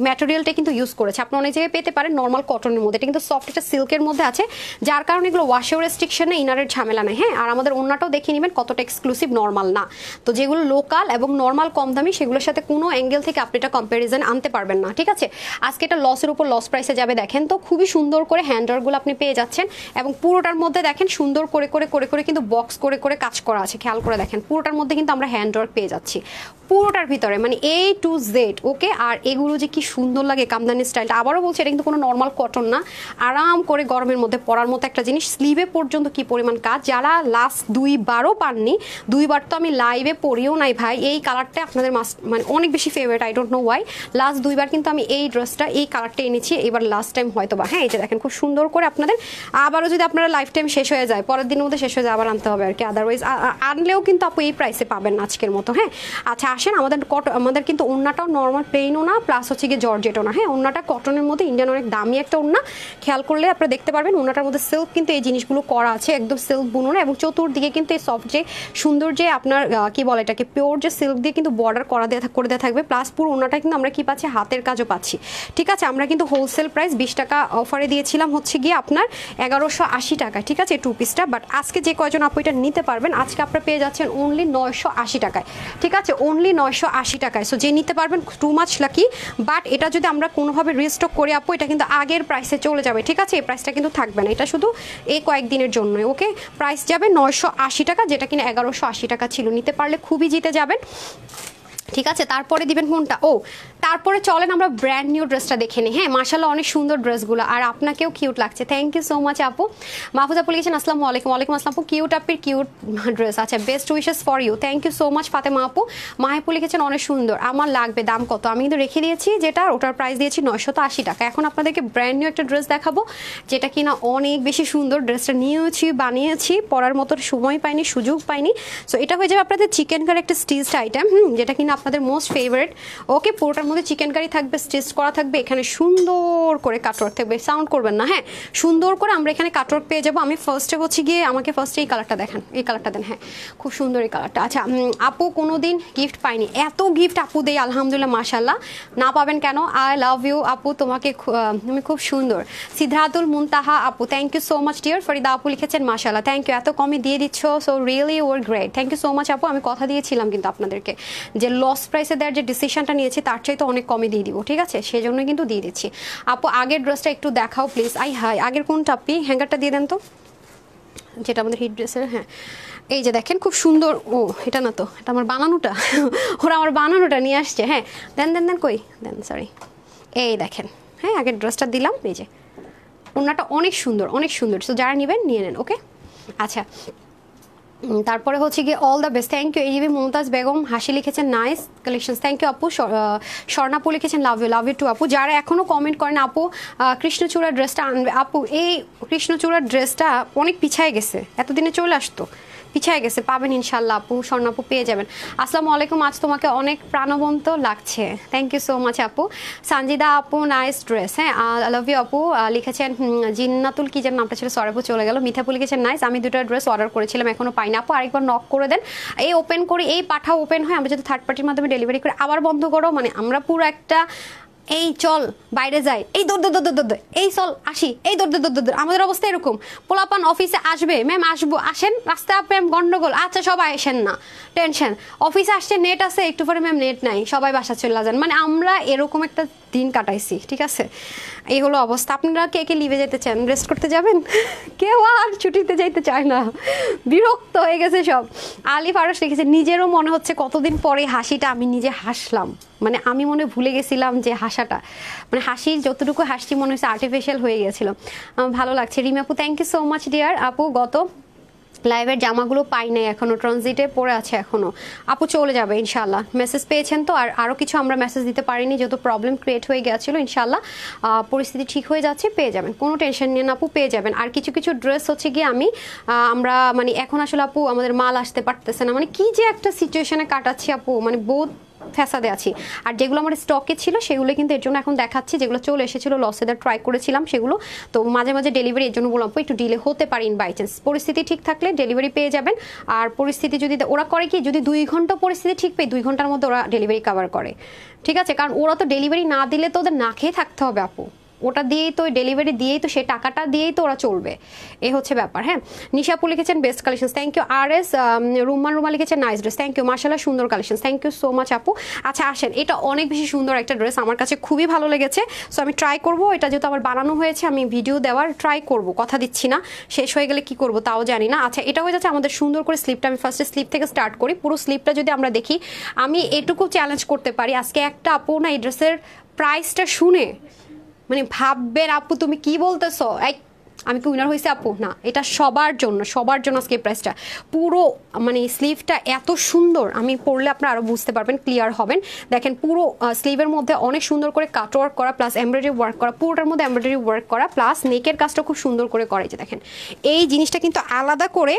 ম্যাটেরিয়ালটা কিন্তু ইউজ করেছে। আপনি অনেক জায়গায় পেতে পারেন নর্মাল কটনের মধ্যে, এটা কিন্তু সফট, এটা সিল্কের মধ্যে আছে, যার কারণে এগুলো ওয়াশেও রেস্ট্রিকশনে ইনারের ঝামেলা নেই। হ্যাঁ, আর আমাদের ওন্নাটাও দেখে নেবেন কতটা এক্সক্লুসিভ, নর্মাল না। তো যেগুলো লোকাল এবং নর্মাল কম দামি সেগুলোর সাথে কোনো অ্যাঙ্গেল থেকে আপনি এটা কম্প্যারিজন আনতে পারবেন না, ঠিক আছে। আজকে এটা লসের উপর লস প্রাইসে যাবে। দেখেন তো খুবই সুন্দর করে হ্যান্ডওয়ার্কগুলো আপনি পেয়ে যাচ্ছেন, এবং পুরোটার মধ্যে দেখেন সুন্দর করে করে করে করে কিন্তু বক্স করে করে কাজ করা আছে। খেয়াল করে দেখেন পুরোটার মধ্যে কিন্তু আমরা হ্যান্ডওয়ার্ক পেয়ে যাচ্ছি পুরোটার ভিতরে, মানে A to Z। ওকে, আর এগুলো যে কি সুন্দর লাগে কামদানি স্টাইলটা, আবারও বলছি এটা কিন্তু কোনো নর্মাল কটন না, আরাম করে গরমের মধ্যে পরার মতো একটা জিনিস। স্লিভে পর্যন্ত কি পরিমাণ কাজ, যারা লাস্ট 2বারও পাননি, 2বার তো আমি লাইভে পরিও নাই ভাই, এই কালারটা আপনাদের মানে অনেক বেশি favourite, I don't know why. Last 2বার কিন্তু আমি এই ড্রেসটা এই কালারটা এনেছি, এবার লাস্ট টাইম হয়তো বা। হ্যাঁ, এই যে দেখেন খুব সুন্দর করে আপনাদের, আবারও যদি আপনারা লাইফ টাইম শেষ হয়ে যায়, পরের দিনের মধ্যে শেষ হয়ে যায়, আবার আনতে হবে আর কি, আদারওয়াইজ আনলেও কিন্তু আপু এই প্রাইসে পাবেন না আজকের মতো। হ্যাঁ, আচ্ছা আসেন, আমাদের কিন্তু ওন্নাটাও নর্মাল প্লেনও না, প্লাস হচ্ছে গিয়ে জর্জেটও না। হ্যাঁ, ওন্নাটা কটনের মধ্যে, ইন্ডিয়ান অনেক দামি একটা ওন্না, খেয়াল করলে আপনারা দেখতে পারবেন ওন্নাটার মধ্যে সিল্ক কিন্তু এই জিনিসগুলো করা আছে, একদম সিল্ক বুননো, এবং চতুর্দিকে কিন্তু এই সফট যে সুন্দর যে আপনার কি বলে এটাকে, পিওর যে সিল্ক দিয়ে কিন্তু বর্ডার করে দেওয়া থাকবে, প্লাস পুরো ওন্নাটা কিন্তু আমরা কি পাচ্ছি, হাতের কাজও পাচ্ছি, ঠিক আছে। আমরা কিন্তু হোলসেল প্রাইস 20 টাকা অফারে দিয়েছিলাম হচ্ছে গিয়ে আপনার 1180 টাকা, ঠিক আছে, 2 পিসটা। বাট আজকে যে কয়জন আপু এটা নিতে পারবেন, আজকে আপনারা পেয়ে যাচ্ছেন অনলি 980 টাকায়, ঠিক আছে, অনলি 980 টাকায়। সো যে নিতে পারবেন টু মাচ লাকি। বাট এটা যদি আমরা কোনোভাবে রিস্টক করে আপু, এটা কিন্তু আগের প্রাইসে চলে যাবে, ঠিক আছে, এই প্রাইসটা কিন্তু থাকবে না, এটা শুধু এই কয়েকদিনের জন্য। ওকে, প্রাইস যাবে 980 টাকা, যেটা কিনা 1180 টাকা ছিল। নিতে পারলে খুবই জিতে যাবেন, ঠিক আছে। তারপরে দিবেন কোনটা, তারপরে চলেন আমরা ব্র্যান্ড নিউ ড্রেসটা দেখে নিই। হ্যাঁ, মাশাআল্লাহ অনেক সুন্দর ড্রেসগুলো, আর আপনাকেও কিউট লাগছে। থ্যাংক ইউ সো মাচ আপু। মাহফুজ আপু লিখেছেন আসসালামু আলাইকুম। ওয়ালাইকুম আসসালাম আপু, কিউট আপের কিউট ড্রেস, আচ্ছা, best wishes for you. Thank you so much Fatema আপু। মাহিপু লিখেছেন অনেক সুন্দর, আমার লাগবে, দাম কত? আমি কিন্তু রেখে দিয়েছি, যেটা ওটার প্রাইস দিয়েছি 980 টাকা। এখন আপনাদেরকে ব্র্যান্ড নিউ একটা ড্রেস দেখাবো, যেটা কিনা অনেক বেশি সুন্দর। ড্রেসটা নিয়েছি, বানিয়েছি, পরার মতো সময় পাইনি, সুযোগ পাইনি। সো এটা হয়ে যাবে আপনাদের চিকেন কারি একটা স্টিচড আইটেম, যেটা কিনা আপনাদের মোস্ট ফেভারিট। ওকে, পুরোটার মধ্যে চিকেন কারি থাকবে, স্টিচ করা থাকবে, এখানে সুন্দর করে কাটওয়ার্ক থাকবে, সাউন্ড করবেন না। হ্যাঁ, সুন্দর করে আমরা এখানে কাটওয়ার্ক পেয়ে যাবো। আমি ফার্স্টে হচ্ছে গিয়ে, আমাকে ফার্স্টে এই কালারটা দেখান, এই কালারটা দেন। হ্যাঁ, খুব সুন্দর এই কালারটা। আচ্ছা আপু কোনোদিন গিফট পাইনি, এত গিফট আপু দেই আলহামদুলিল্লাহ, মাশাআল্লাহ, না পাবেন কেন? আই লাভ ইউ আপু, তোমাকে তুমি খুব সুন্দর। সিদ্ধাতুল মুনতাহা আপু, thank you so much dear. Farida আপু লিখেছেন মাশাআল্লাহ, থ্যাংক ইউ, এত কমে দিয়ে দিচ্ছ, so really are great, thank you so much আপু। আমি কথা দিয়েছিলাম কিন্তু আপনাদেরকে যে লস প্রাইসে দেওয়ার যে ডিসিশনটা নিয়েছি তার চাইতে অনেক কমে দিয়ে দিব, ঠিক আছে, সেজন্য কিন্তু দিয়ে দিচ্ছি। আপু আগের ড্রেসটা একটু দেখাও প্লিজ। হাই, আগের কোনটা আপনি, হ্যাঙ্গারটা দিয়ে দেন তো, যেটা আমাদের হিট ড্রেসের। হ্যাঁ, এই যে দেখেন খুব সুন্দর। এটা না তো, এটা আমার বানানোটা ওরা আমার বানানোটা নিয়ে আসছে। হ্যাঁ, দেন দেন দেন, কই দেন, সরি, এই দেখেন। হ্যাঁ, আগের ড্রেসটা দিলাম, এই যে ওনাটা অনেক সুন্দর, অনেক সুন্দর। সো যারা নেবেন নিয়ে নেন। ওকে, আচ্ছা, তারপরে হচ্ছে গিয়ে all the best. Thank you এইজিবি মুমতাজ বেগম হাসি লিখেছেন নাইস কালেকশন, থ্যাংক ইউ আপু। স্বর্ণাপু লিখেছেন লাভ ইউ টু আপু। যারা এখনও কমেন্ট করেন আপু কৃষ্ণচূড়ার ড্রেসটা আনবে, আপু এই কৃষ্ণচূড়ার ড্রেসটা অনেক পিছায় গেছে, এতদিনে চলে আসতো, পিছায় গেছে, পাবেন ইনশাল্লাহ আপু, স্বর্ণাপু পেয়ে যাবেন। আসসালামু আলাইকুম, আজ তোমাকে অনেক প্রাণবন্ত লাগছে, থ্যাংক ইউ সো মাচ আপু। সঞ্জিদা আপু নাইস ড্রেস। হ্যাঁ, আই লাভ ইউ আপু লিখেছেন। জিন্নাতুল কি যেন নামটা ছিল, সরি আপু চলে গেল। মিঠাপু লিখেছেন নাইস, আমি দুটো ড্রেস অর্ডার করেছিলাম, এখনও পাইনি আপু, আরেকবার নক করে দেন। এই ওপেন করি, এই পাঠাও ওপেন হয়, আমরা যদি থার্ড পার্টির মাধ্যমে ডেলিভারি করে আবার বন্ধ করো, মানে আমরা পুরো একটা এই চল বাইরে যাই, এই দৌড় দৌড় দৌড় দৌড়, এই চল আসি, এই দৌড় দৌড় দৌড়। আমাদের অবস্থা এরকম, পোলাপান অফিসে আসবে, ম্যাম আসবো, আসেন, রাস্তায় ম্যাম গন্ডগোল, আচ্ছা সবাই আসেন না, টেনশন, অফিসে আসছে নেট আছে, একটু পরে ম্যাম নেট নাই, সবাই বাসা চলে যান, মানে আমরা এরকম একটা দিন কাটাইছি, ঠিক আছে, এই হলো অবস্থা। আপনারা কে কে লিভে যেতে চান, রেস্ট করতে যাবেন? কেউ আর ছুটিতে যাইতে চায় না, বিরক্ত হয়ে গেছে সব। আলি ফারুস লিখেছে নিজেরও মনে হচ্ছে কতদিন পরে হাসিটা আমি নিজে হাসলাম, মানে আমি মনে ভুলে গেছিলাম যে হাসাটা, মানে হাসি যতটুকু হাসছি মনে হচ্ছে আর্টিফিশিয়াল হয়ে গেছিল। ভালো লাগছে। রিমাপু thank you so much dear. আপু গত লাইভের জামাগুলো পাই নাই এখনো, ট্রানজিটে পড়ে আছে এখনো, আপু চলে যাবে ইনশাল্লাহ। মেসেজ পেয়েছেন তো? আর আরও কিছু আমরা মেসেজ দিতে পারিনি যেহেতু প্রবলেম ক্রিয়েট হয়ে গেছিলো, ইনশাল্লাহ পরিস্থিতি ঠিক হয়ে যাচ্ছে, পেয়ে যাবেন, কোনো টেনশন নিয়ে আপু, পেয়ে যাবেন। আর কিছু কিছু ড্রেস হচ্ছে গিয়ে আমরা মানে এখন আসলে আপু আমাদের মাল আসতে পারতেছে না, মানে কি যে একটা সিচুয়েশনে কাটাচ্ছি আপু, মানে বহুত ফ্যাসাদে আছি। আর যেগুলো আমার স্টকে ছিল সেগুলো কিন্তু এর জন্য এখন দেখাচ্ছি, যেগুলো চলে এসেছিলো লসে দেওয়ার ট্রাই করেছিলাম সেগুলো। তো মাঝে মাঝে ডেলিভারি এর জন্য বললাম একটু ডিলে হতে পারে ইন বাই চান্স, পরিস্থিতি ঠিক থাকলে ডেলিভারি পেয়ে যাবেন। আর পরিস্থিতি যদি ওরা করে কি, যদি 2 ঘন্টা পরিস্থিতি ঠিক পেয়ে 2 ঘন্টার মধ্যে ওরা ডেলিভারি কভার করে, ঠিক আছে? কারণ ওরা তো ডেলিভারি না দিলে তো ওদের না খেয়ে থাকতে হবে আপু, ওটা দিয়েই তো ডেলিভারি দিয়েই তো সেই টাকাটা দিয়েই তো ওরা চলবে, এই হচ্ছে ব্যাপার। হ্যাঁ, নিশাপু লিখেছেন বেস্ট কালেকশন, থ্যাংক ইউ। আর এস রুমা লিখেছেন নাইস ড্রেস, থ্যাংক ইউ, মাশাআল্লাহ সুন্দর collection, thank you so much আপু। আচ্ছা আসেন, এটা অনেক বেশি সুন্দর একটা ড্রেস, আমার কাছে খুবই ভালো লেগেছে। সো আমি ট্রাই করব, এটা যেহেতু আমার বানানো হয়েছে আমি ভিডিও দেওয়ার ট্রাই করব, কথা দিচ্ছি না, শেষ হয়ে গেলে কি করব তাও জানি না। আচ্ছা এটা হয়ে যাচ্ছে আমাদের সুন্দর করে স্লিপটা, আমি ফার্স্টে স্লিপ থেকে স্টার্ট করি। পুরো স্লিপটা যদি আমরা দেখি, আমি এটুকু চ্যালেঞ্জ করতে পারি আজকে একটা আপু না এই ড্রেসের প্রাইসটা শুনে মানে ভাববেন আপু তুমি কি বলতেছো, আমি কি উইনার হয়েছে আপু? না, এটা সবার জন্য আজকে এই প্রাইসটা। পুরো মানে স্লিভটা এত সুন্দর, আমি পরলে আপনারা আরো বুঝতে পারবেন, ক্লিয়ার হবেন। দেখেন পুরো স্লিভের মধ্যে অনেক সুন্দর করে কাট ওয়ার্ক করা, প্লাস এমব্রয়ডারি ওয়ার্ক করা, পুরোটার মধ্যে এমব্রয়ডারি ওয়ার্ক করা, প্লাস নেকের কাজটা খুব সুন্দর করে করা। এই যে দেখেন এই জিনিসটা কিন্তু আলাদা করে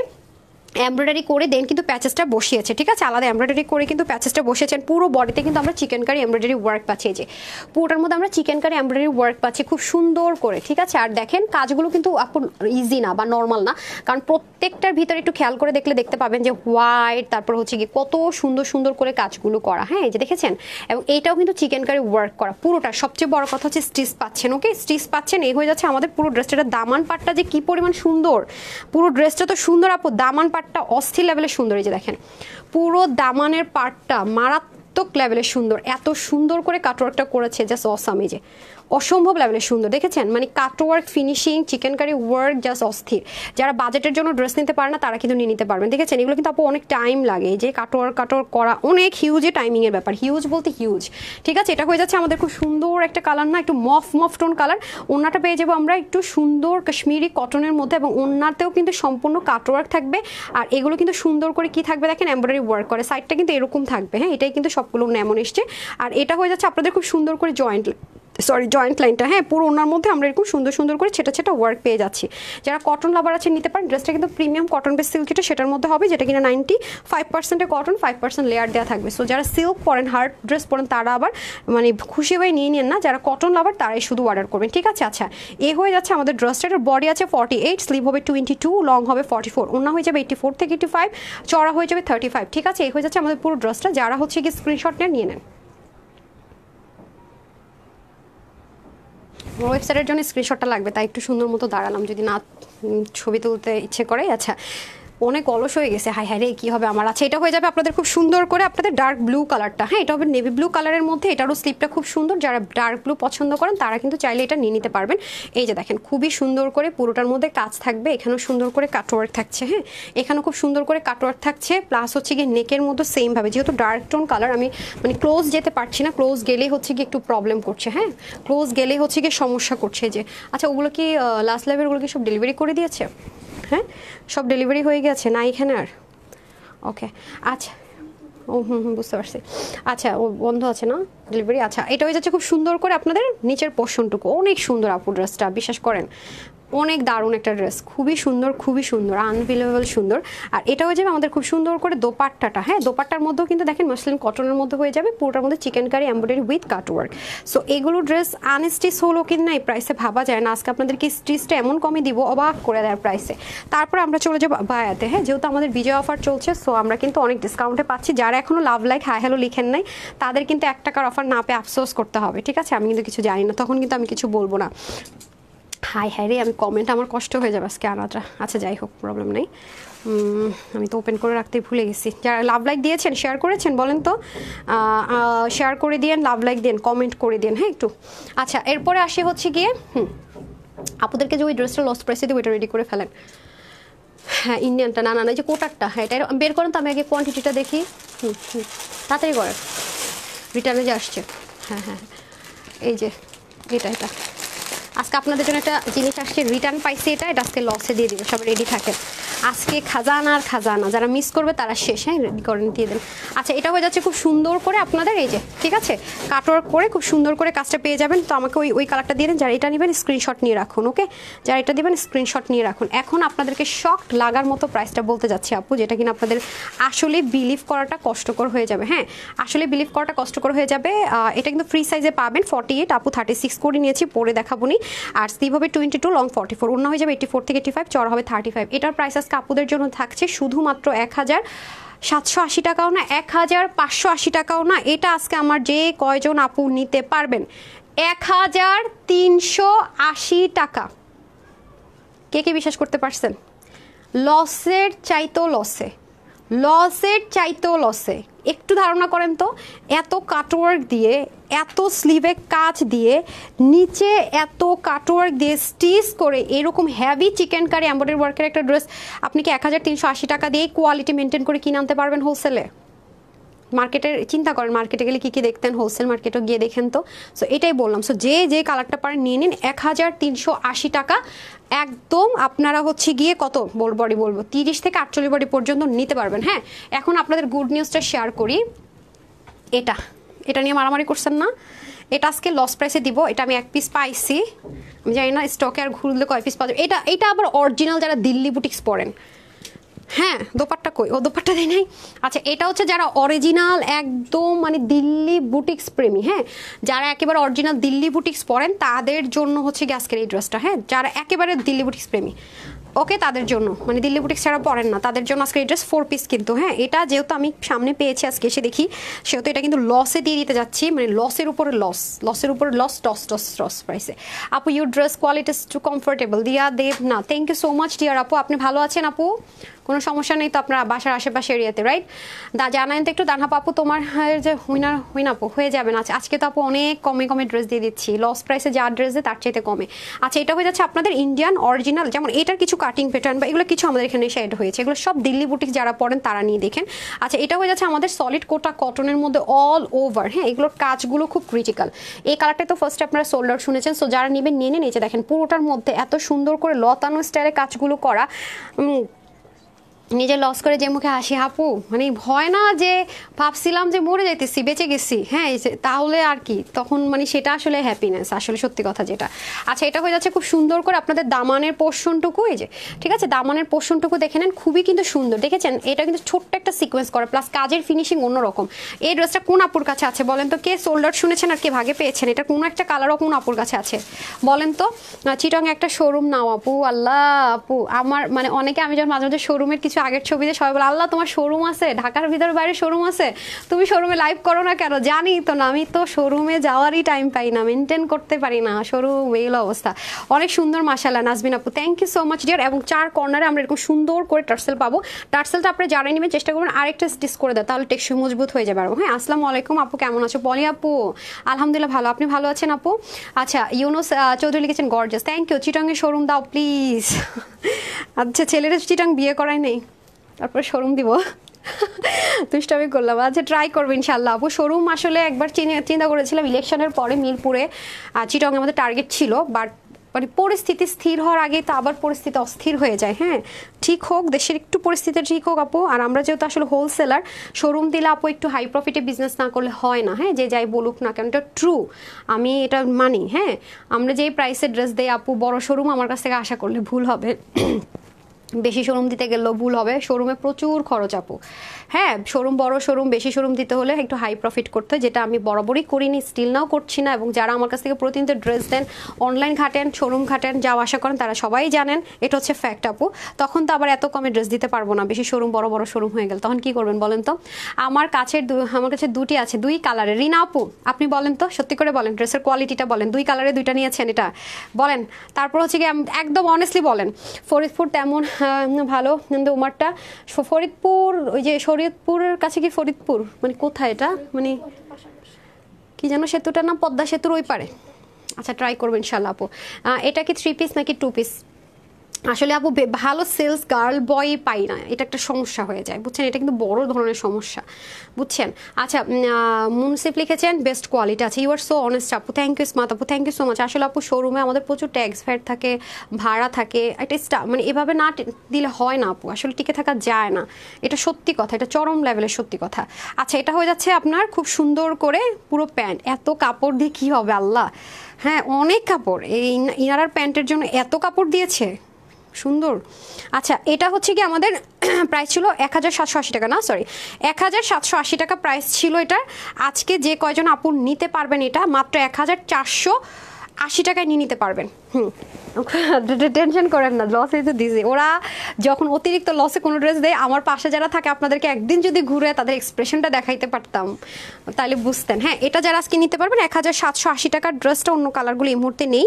এমব্রয়ডারি করে দেন কিন্তু প্যাচেসটা বসিয়েছে, ঠিক আছে? আলাদা এমব্রয়ডারি করে কিন্তু প্যাচেসটা বসিয়েছেন। পুরো বডিতে কিন্তু আমরা চিকেন কারি এমব্রয়ডারি ওয়ার্ক পাচ্ছি, এই যে পুরোটার মধ্যে আমরা চিকেন কারি এমব্রয়ডারি ওয়ার্ক পাচ্ছি খুব সুন্দর করে, ঠিক আছে? আর দেখেন কাজগুলো কিন্তু আপু ইজি না বা নর্মাল না, কারণ প্রত্যেকটার ভিতরে একটু খেয়াল করে দেখলে দেখতে পাবেন যে হোয়াইট, তারপর হচ্ছে কি কত সুন্দর সুন্দর করে কাজগুলো করা। হ্যাঁ, এই যে দেখেছেন, এবং এইটাও কিন্তু চিকেন কারি ওয়ার্ক করা পুরোটা। সবচেয়ে বড় কথা হচ্ছে স্টিচ পাচ্ছেন, ওকে স্টিচ পাচ্ছেন। এই হয়ে যাচ্ছে আমাদের পুরো ড্রেসটা। দামান পাটটা যে কি পরিমাণ সুন্দর, পুরো ড্রেসটা তো সুন্দর আপু, দামান পাটটা অস্থির লেভেলে সুন্দর। এই যে দেখেন পুরো দামানের পার্টটা মারাত্মক লেভেলে সুন্দর, এত সুন্দর করে কাটওয়ার্কটা করেছে, জাস্ট অসাম। এই যে অসম্ভব লেভেলে সুন্দর, দেখেছেন? মানে cutwork, finishing, chikankari work just অস্থির। যারা বাজেটের জন্য ড্রেস নিতে পারে না তারা কিন্তু নিয়ে নিতে পারবেন, দেখেছেন? এগুলো কিন্তু আপু অনেক টাইম লাগে, এই যে কাটওয়ার্ক করা অনেক হিউজ টাইমিংয়ের ব্যাপার, হিউজ বলতে হিউজ, ঠিক আছে? এটা হয়ে যাচ্ছে আমাদের খুব সুন্দর একটা কালার না, একটু মফ টোন কালার। ওড়নাটা পেয়ে যাবো আমরা একটু সুন্দর কাশ্মীরি কটনের মধ্যে, এবং ওড়নাতেও কিন্তু সম্পূর্ণ কাটওয়ার্ক থাকবে। আর এগুলো কিন্তু সুন্দর করে কি থাকবে দেখেন, এমব্রয়ডারি ওয়ার্ক করে, সাইডটা কিন্তু এরকম থাকবে। হ্যাঁ, এটাই কিন্তু সবগুলো এমন এসছে। আর এটা হয়ে যাচ্ছে আপনাদের খুব সুন্দর করে জয়েন্ট লাইনটা, হ্যাঁ পুরো ওনার মধ্যে আমরা এরকম সুন্দর সুন্দর করে ছেটা ওয়ার্ক পেয়ে যাচ্ছি। যারা কটন লাভার আছে নিতে পারেন, ড্রেসটা কিন্তু প্রিমিয়াম কটন বেস সিল্ক যেটা সেটার মধ্যে হবে, যেটা কিনা 95% কটন, 5% লেয়ার দেওয়া থাকবে। সো যারা সিল্ক পরেন, হার্ড ড্রেস পরেন, তারা আবার মানে খুশি হয়ে নিয়ে নেন না, যারা কটন লাভার তারাই শুধু অর্ডার করবেন, ঠিক আছে? আচ্ছা এ হয়ে যাচ্ছে আমাদের ড্রেসটার বডি আছে 48, স্লিভ হবে 22, লং হবে 44, ওনা হয়ে যাবে 84 থেকে 85, চড়া হয়ে যাবে 35, ঠিক আছে? এই হয়ে যাচ্ছে আমাদের পুরো ড্রেসটা। যারা হচ্ছে কি স্ক্রিনশট নিয়ে নেন, ওয়েবসাইটের জন্য স্ক্রিনশটটা লাগবে, তাই একটু সুন্দর মতো দাঁড়ালাম, যদি না ছবি তুলতে ইচ্ছে করে। আচ্ছা অনেক অলস হয়ে গেছে, হাই রে কী হবে আমার। আচ্ছা এটা হয়ে যাবে আপনাদের খুব সুন্দর করে আপনাদের ডার্ক ব্লু কালারটা। হ্যাঁ, এটা হবে নেভি ব্লু কালারের মধ্যে, এটারও স্লিপটা খুব সুন্দর। যারা ডার্ক ব্লু পছন্দ করেন তারা কিন্তু চাইলে এটা নিয়ে নিতে পারবেন। এই যে দেখেন খুবই সুন্দর করে পুরোটার মধ্যে কাজ থাকবে, এখানেও সুন্দর করে কাটওয়ার্ক থাকছে। হ্যাঁ, এখানেও খুব সুন্দর করে কাটওয়ার্ক থাকছে, প্লাস হচ্ছে গিয়ে নেকের মধ্যে সেমভাবে, যেহেতু ডার্ক টোন কালার আমি মানে ক্লোজ যেতে পারছি না, ক্লোজ গেলেই হচ্ছে গিয়ে একটু প্রবলেম করছে। হ্যাঁ, ক্লোজ গেলেই হচ্ছে গিয়ে সমস্যা করছে। যে আচ্ছা ওগুলো কি লাস্ট লাইভের ওগুলো কি সব ডেলিভারি করে দিয়েছে? হ্যাঁ, সব ডেলিভারি হয়ে গেছে না এখানে আর? ওকে আচ্ছা, ও বুঝতে পারছি। আচ্ছা ও বন্ধ আছে না ডেলিভারি? আচ্ছা এটা হয়ে যাচ্ছে খুব সুন্দর করে আপনাদের নিচের পোর্শনটুকু, অনেক সুন্দর আপু ড্রেসটা, বিশ্বাস করেন অনেক দারুণ একটা ড্রেস, খুবই সুন্দর, আনবিলিভেবল সুন্দর। আর এটা হয়ে যাবে আমাদের খুব সুন্দর করে দোপাট্টাটা। হ্যাঁ, দোপাট্টার মধ্যেও কিন্তু দেখেন মাসলিন কটনের মধ্যে হয়ে যাবে, পুরোটার মধ্যে chikankari embroidery with cutwork. So এগুলো ড্রেস আনস্টিচ হলো কিনা এই প্রাইসে ভাবা যায় না। আজকে আপনাদেরকে স্টিচটা এমন কমে দিব, অবাক করে দেওয়ার প্রাইসে। তারপরে আমরা চলে যাবো বায়াতে। হ্যাঁ, যেহেতু আমাদের বিজয় অফার চলছে, সো আমরা কিন্তু অনেক ডিসকাউন্টে পাচ্ছি। যারা এখনো লাভ লাইক হাই হ্যালো লিখেন নাই তাদের কিন্তু 1 টাকার অফার না পেয়ে আফসোস করতে হবে, ঠিক আছে? আমি কিন্তু কিছু জানি না, তখন কিন্তু আমি কিছু বলবো না। হাই রে, আমি কমেন্ট আমার কষ্ট হয়ে যাবে আজকে আনাটা। আচ্ছা যাই হোক, প্রবলেম নেই, আমি তো ওপেন করে রাখতেই ভুলে গেছি। যারা লাভ লাইক দিয়েছেন, শেয়ার করেছেন বলেন তো, শেয়ার করে দিন, লাভ লাইক দিন, কমেন্ট করে দিন। হ্যাঁ একটু। আচ্ছা এরপরে আসি হচ্ছে গিয়ে আপনাদেরকে যে ওই ড্রেসটা লস প্রাইসে দিয়ে ওইটা রেডি করে ফেলেন। হ্যাঁ ইন্ডিয়ানটা, না যে কোটারটা, হ্যাঁ এটা বের করেন তো, আমি আগে কোয়ান্টিটিটা দেখি। তাড়াতাড়ি করেন, রিটার্নে যে আসছে। হ্যাঁ এই যে এটা আজকে আপনাদের জন্য একটা জিনিস আসছে, রিটার্ন পাইছি, এটা আজকে লসে দিয়ে দিব, সব রেডি থাকে। আজকে খাজানার খাজানা, যারা মিস করবে তারা শেষ। হ্যাঁ, রেডি করে দিয়ে দেন। আচ্ছা, এটা হয়ে যাচ্ছে খুব সুন্দর করে আপনাদের, এই যে ঠিক আছে, কাটওয়ার্ক করে খুব সুন্দর করে কাজটা পেয়ে যাবেন। তো আমাকে ওই কালারটা দিয়ে দেন। যারা এটা নেবেন স্ক্রিনশট নিয়ে রাখুন। ওকে, যারা এটা দেবেন স্ক্রিনশট নিয়ে রাখুন। এখন আপনাদেরকে শকড লাগার মতো প্রাইসটা বলতে যাচ্ছি আপু, যেটা কিনা আপনাদের আসলে বিলিভ করাটা কষ্টকর হয়ে যাবে। হ্যাঁ, আসলে বিলিভ করাটা কষ্টকর হয়ে যাবে। এটা কিন্তু ফ্রি সাইজে পাবেন 48, আপু 36 করে নিয়েছি, পরে দেখাবো নি। আর স্লিভ হবে 22, লং 44, অন্য হয়ে যাবে 84 থেকে 85, চড়া হবে 35। এটার প্রাইস আজকে আপুদের জন্য থাকছে শুধুমাত্র 1780 টাকাও না, 1580 টাকাও না। এটা আজকে আমার যে কয়জন আপু নিতে পারবেন 1380 টাকা। কে কে বিশ্বাস করতে পারছেন? লসের চাইতেও লসে, লসের চাইতেও লসে। একটু ধারণা করেন তো, এত কাটওয়ার্ক দিয়ে, এত স্লিভে কাজ দিয়ে, নিচে এত কাটওয়ার্ক দিয়ে স্টিচ করে এরকম হেভি চিকেন কারি এমব্রয়ডারি ওয়ার্কের একটা ড্রেস আপনি কি 1380 টাকা দিয়ে কোয়ালিটি মেনটেন করে কিনে আনতে পারবেন হোলসেলে? মার্কেটের চিন্তা করেন, মার্কেটে গেলে কী কী দেখতেন, হোলসেল মার্কেটও গিয়ে দেখেন তো। সো এটাই বললাম, সো যে কালারটা পারেন নিয়ে নিন। 1380 টাকা একদম। আপনারা হচ্ছে গিয়ে কত বডি বলবো, 30 থেকে 48 বডি পর্যন্ত নিতে পারবেন। হ্যাঁ, এখন আপনাদের গুড নিউজটা শেয়ার করি। এটা নিয়ে মারামারি করছেন না, এটা আজকে লস প্রাইসে দিব। এটা আমি 1 পিস পাইছি, আমি জানি না স্টকে আর ঘুরলে কয় পিস পাওয়া যাবে। এটা আবার অরিজিনাল যারা দিল্লি বুটিক্স পরেন। হ্যাঁ, দোপাট্টা কই? ও দোপাট্টা দেয় নাই। আচ্ছা, এটা হচ্ছে যারা অরিজিনাল একদম মানে দিল্লি বুটিক্স প্রেমী। হ্যাঁ, যারা একেবারে অরিজিনাল দিল্লি বুটিক্স পরেন তাদের জন্য হচ্ছে কি আজকের এই ড্রেসটা। হ্যাঁ, যারা একেবারে দিল্লি বুটিক্স প্রেমী, ওকে, তাদের জন্য, মানে দিল্লি বুটিক্স ছাড়া পরেন না তাদের জন্য আজকে এই ড্রেস 4 পিস কিন্তু। হ্যাঁ, এটা যেহেতু আমি সামনে পেয়েছি আজকে এসে দেখি, সেহেতু এটা কিন্তু লসে দিয়ে দিতে যাচ্ছি, মানে লসের উপরে লস, লসের উপরে লস, টস প্রাইসে। আপু your dress quality is too comfortable. দিয়া দেব না, thank you so much dear আপু। আপনি ভালো আছেন আপু? কোনো সমস্যা নেই তো আপনার বাসার আশেপাশে এরিয়াতে, রাইট? জানান তো একটু দানহাপ আপু, তোমার যে হুইন আপু হয়ে যাবে না। আজকে তো আপু অনেক কমে ড্রেস দিয়ে দিচ্ছি, লস প্রাইসে যা ড্রেস দেয় তার চাইতে কমে। আচ্ছা, এটা হয়ে যাচ্ছে আপনাদের ইন্ডিয়ান অরিজিনাল, যেমন এটার কিছু কাটিং প্যাটার্ন বা এগুলো কিছু আমাদের এখানে শেড হয়েছে, এগুলো সব দিল্লি বুটিক্স যারা পড়েন তারা নিয়ে দেখেন। আচ্ছা, এটা হয়ে যাচ্ছে আমাদের সলিড কোটা কটনের মধ্যে অল ওভার। হ্যাঁ, এগুলোর কাজগুলো খুব ক্রিটিক্যাল। এই কালারটা তো ফার্স্টে আপনারা সোল্ডার শুনেছেন, সো যারা নেবেন নিয়ে নিন। এই যে দেখেন পুরোটার মধ্যে এত সুন্দর করে লতানো স্টাইলে কাজগুলো করা। নিজে লস করে যে মুখে হাসি আপু, মানে ভয় না যে ভাবছিলাম যে মরে যাইতেছি বেঁচে গেছি, হ্যাঁ তাহলে আর কি, তখন মানে সেটা আসলে হ্যাপিনেস, আসলে সত্যি কথা যেটা। আচ্ছা, এটা হয়ে যাচ্ছে খুব সুন্দর করে আপনাদের দামানের পোর্শনটুকু, এই যে ঠিক আছে, দামানের পোর্শনটুকু দেখে নেন, খুবই কিন্তু সুন্দর। দেখেছেন, এটা কিন্তু ছোট্ট একটা সিকোয়েন্স করা, প্লাস কাজের ফিনিশিং অন্যরকম। এই ড্রেসটা কোন আপুর কাছে আছে বলেন তো? কে সোল্ডার শুনেছেন আর কে ভাগে পেয়েছেন? এটা কোনো একটা কালারও কোন আপুর কাছে আছে বলেন তো? চিটং একটা শোরুম নাও আপু। আল্লাহ আপু, আমার মানে অনেকে, আমি যখন মাঝে মাঝে শোরুমের কিছু আগের ছবিতে সবাই বলে, আল্লাহ তোমার শোরুম আছে, ঢাকার ভিতরে বাইরে শোরুম আছে, তুমি শোরুমে লাইভ করো না কেন? জানি তো না, আমি তো শোরুমে যাওয়ারই টাইম পাই না, মেনটেন করতে পারি না শোরুম, এইগুলো অবস্থা। অনেক সুন্দর মাশাআল্লাহ নাজমিন আপু, thank you so much dear. এবং 4 কর্নারে আমরা এরকম সুন্দর করে টার্সেল পাবো। টার্সেলটা আপনি যারা নেবেন চেষ্টা করবেন আরেকটা স্টিচ করে দেয়, তাহলে টেকসই মজবুত হয়ে যাবে। হ্যাঁ, আসসালামু আলাইকুম আপু, কেমন আছো? পলি আপু আলহামদুলিল্লাহ ভালো, আপনি ভালো আছেন আপু? আচ্ছা, ইউনুস চৌধুরী লিখেছেন গর্জাস, থ্যাংক ইউ। চিটাংয়ে শোরুম দাও প্লিজ। আচ্ছা, ছেলেরা চিটাং বিয়ে করাই নেই, তারপরে শোরুম দিব? দুষ্টামি করলাম। আচ্ছা, ট্রাই করবো ইনশাল্লাহ আপু। শোরুম আসলে একবার চিন্তা করেছিলাম ইলেকশনের পরে মিরপুরে, চিটাং আমাদের টার্গেট ছিল, বাট মানে পরিস্থিতি স্থির হওয়ার আগে তো আবার পরিস্থিতি অস্থির হয়ে যায়। হ্যাঁ, ঠিক হোক, দেশের একটু পরিস্থিতি ঠিক হোক আপু। আর আমরা যেহেতু আসলে হোলসেলার, শোরুম দিলে আপু একটু হাই প্রফিটে বিজনেস না করলে হয় না। হ্যাঁ, যে যাই বলুক না কেন, এটা ট্রু, আমি এটা মানি। হ্যাঁ, আমরা যেই প্রাইসে ড্রেস দেই আপু, বড় শোরুম আমার কাছ থেকে আশা করলে ভুল হবে, বেশি শোরুম দিতে গেলেও ভুল হবে। শোরুমে প্রচুর খরচ আপু। হ্যাঁ, শোরুম বড় শোরুম, বেশি শোরুম দিতে হলে একটু হাই প্রফিট করতে হয়, যেটা আমি বরাবরই করিনি, স্টিল নাও করছি না। এবং যারা আমার কাছ থেকে প্রতিনিয়ত ড্রেস দেন, অনলাইন ঘাটেন, শোরুম ঘাটেন, যাও আশা করেন, তারা সবাই জানেন এটা হচ্ছে ফ্যাক্ট আপু। তখন তো আবার এত কমে ড্রেস দিতে পারবো না, বেশি শোরুম বড় বড় শোরুম হয়ে গেল, তখন কি করবেন বলেন তো? আমার কাছে দুটি আছে, 2 কালারের। রিনা আপু আপনি বলেন তো, সত্যি করে বলেন, ড্রেসের কোয়ালিটিটা বলেন। 2 কালারে 2টা নিয়েছেন, এটা বলেন। তারপর হচ্ছে কি একদম অনেস্টলি বলেন, ফরিদপুর তেমন ভালো, কিন্তু উমারটা ফরিদপুর, ওই যে শরীয়তপুরের কাছে কি ফরিদপুর, মানে কোথায় এটা, মানে কি যেন সেতুটার নাম, পদ্মা সেতুর ওই পারে। আচ্ছা, ট্রাই করবেন ইনশাল্লাহ আপু। এটা কি 3 পিস নাকি 2 পিস? আসলে আপু ভালো সেলস গার্ল বয় পাই না, এটা একটা সমস্যা হয়ে যায় বুঝছেন, এটা কিন্তু বড় ধরনের সমস্যা বুঝছেন। আচ্ছা মুনসিফ লিখেছেন বেস্ট কোয়ালিটি আছে, ইউ আর সো অনেস্ট আপু, থ্যাংক ইউ স্মার্ট আপু, থ্যাংক ইউ সো মাচ। আসলে আপু শোরুমে আমাদের প্রচুর ট্যাক্স ফ্যাট থাকে, ভাড়া থাকে, এটা মানে এভাবে না দিলে হয় না আপু, আসলে টিকে থাকা যায় না, এটা সত্যি কথা, এটা চরম লেভেলের সত্যি কথা। আচ্ছা এটা হয়ে যাচ্ছে আপনার খুব সুন্দর করে পুরো প্যান্ট, এত কাপড় দিয়ে কী হবে আল্লাহ, হ্যাঁ অনেক কাপড়, এই ইনারার প্যান্টের জন্য এত কাপড় দিয়েছে, সুন্দর। আচ্ছা এটা হচ্ছে কি আমাদের প্রাইস ছিল 1780 টাকা, না সরি 1780 টাকা প্রাইস ছিল এটার। আজকে যে কয়জন আপু নিতে পারবেন এটা মাত্র 1480 টাকায় নিয়ে নিতে পারবেন। টেনশন করেন না, লসে তো দিছে ওরা, যখন অতিরিক্ত লসে কোনো ড্রেস দেয় আমার পাশে যারা থাকে আপনাদেরকে একদিন যদি ঘুরে তাদের এক্সপ্রেশনটা দেখাইতে পারতাম তাহলে বুঝতেন। হ্যাঁ এটা যারা আজকে নিতে পারবেন 1780 টাকার ড্রেসটা, অন্য কালারগুলো এই মুহূর্তে নেই,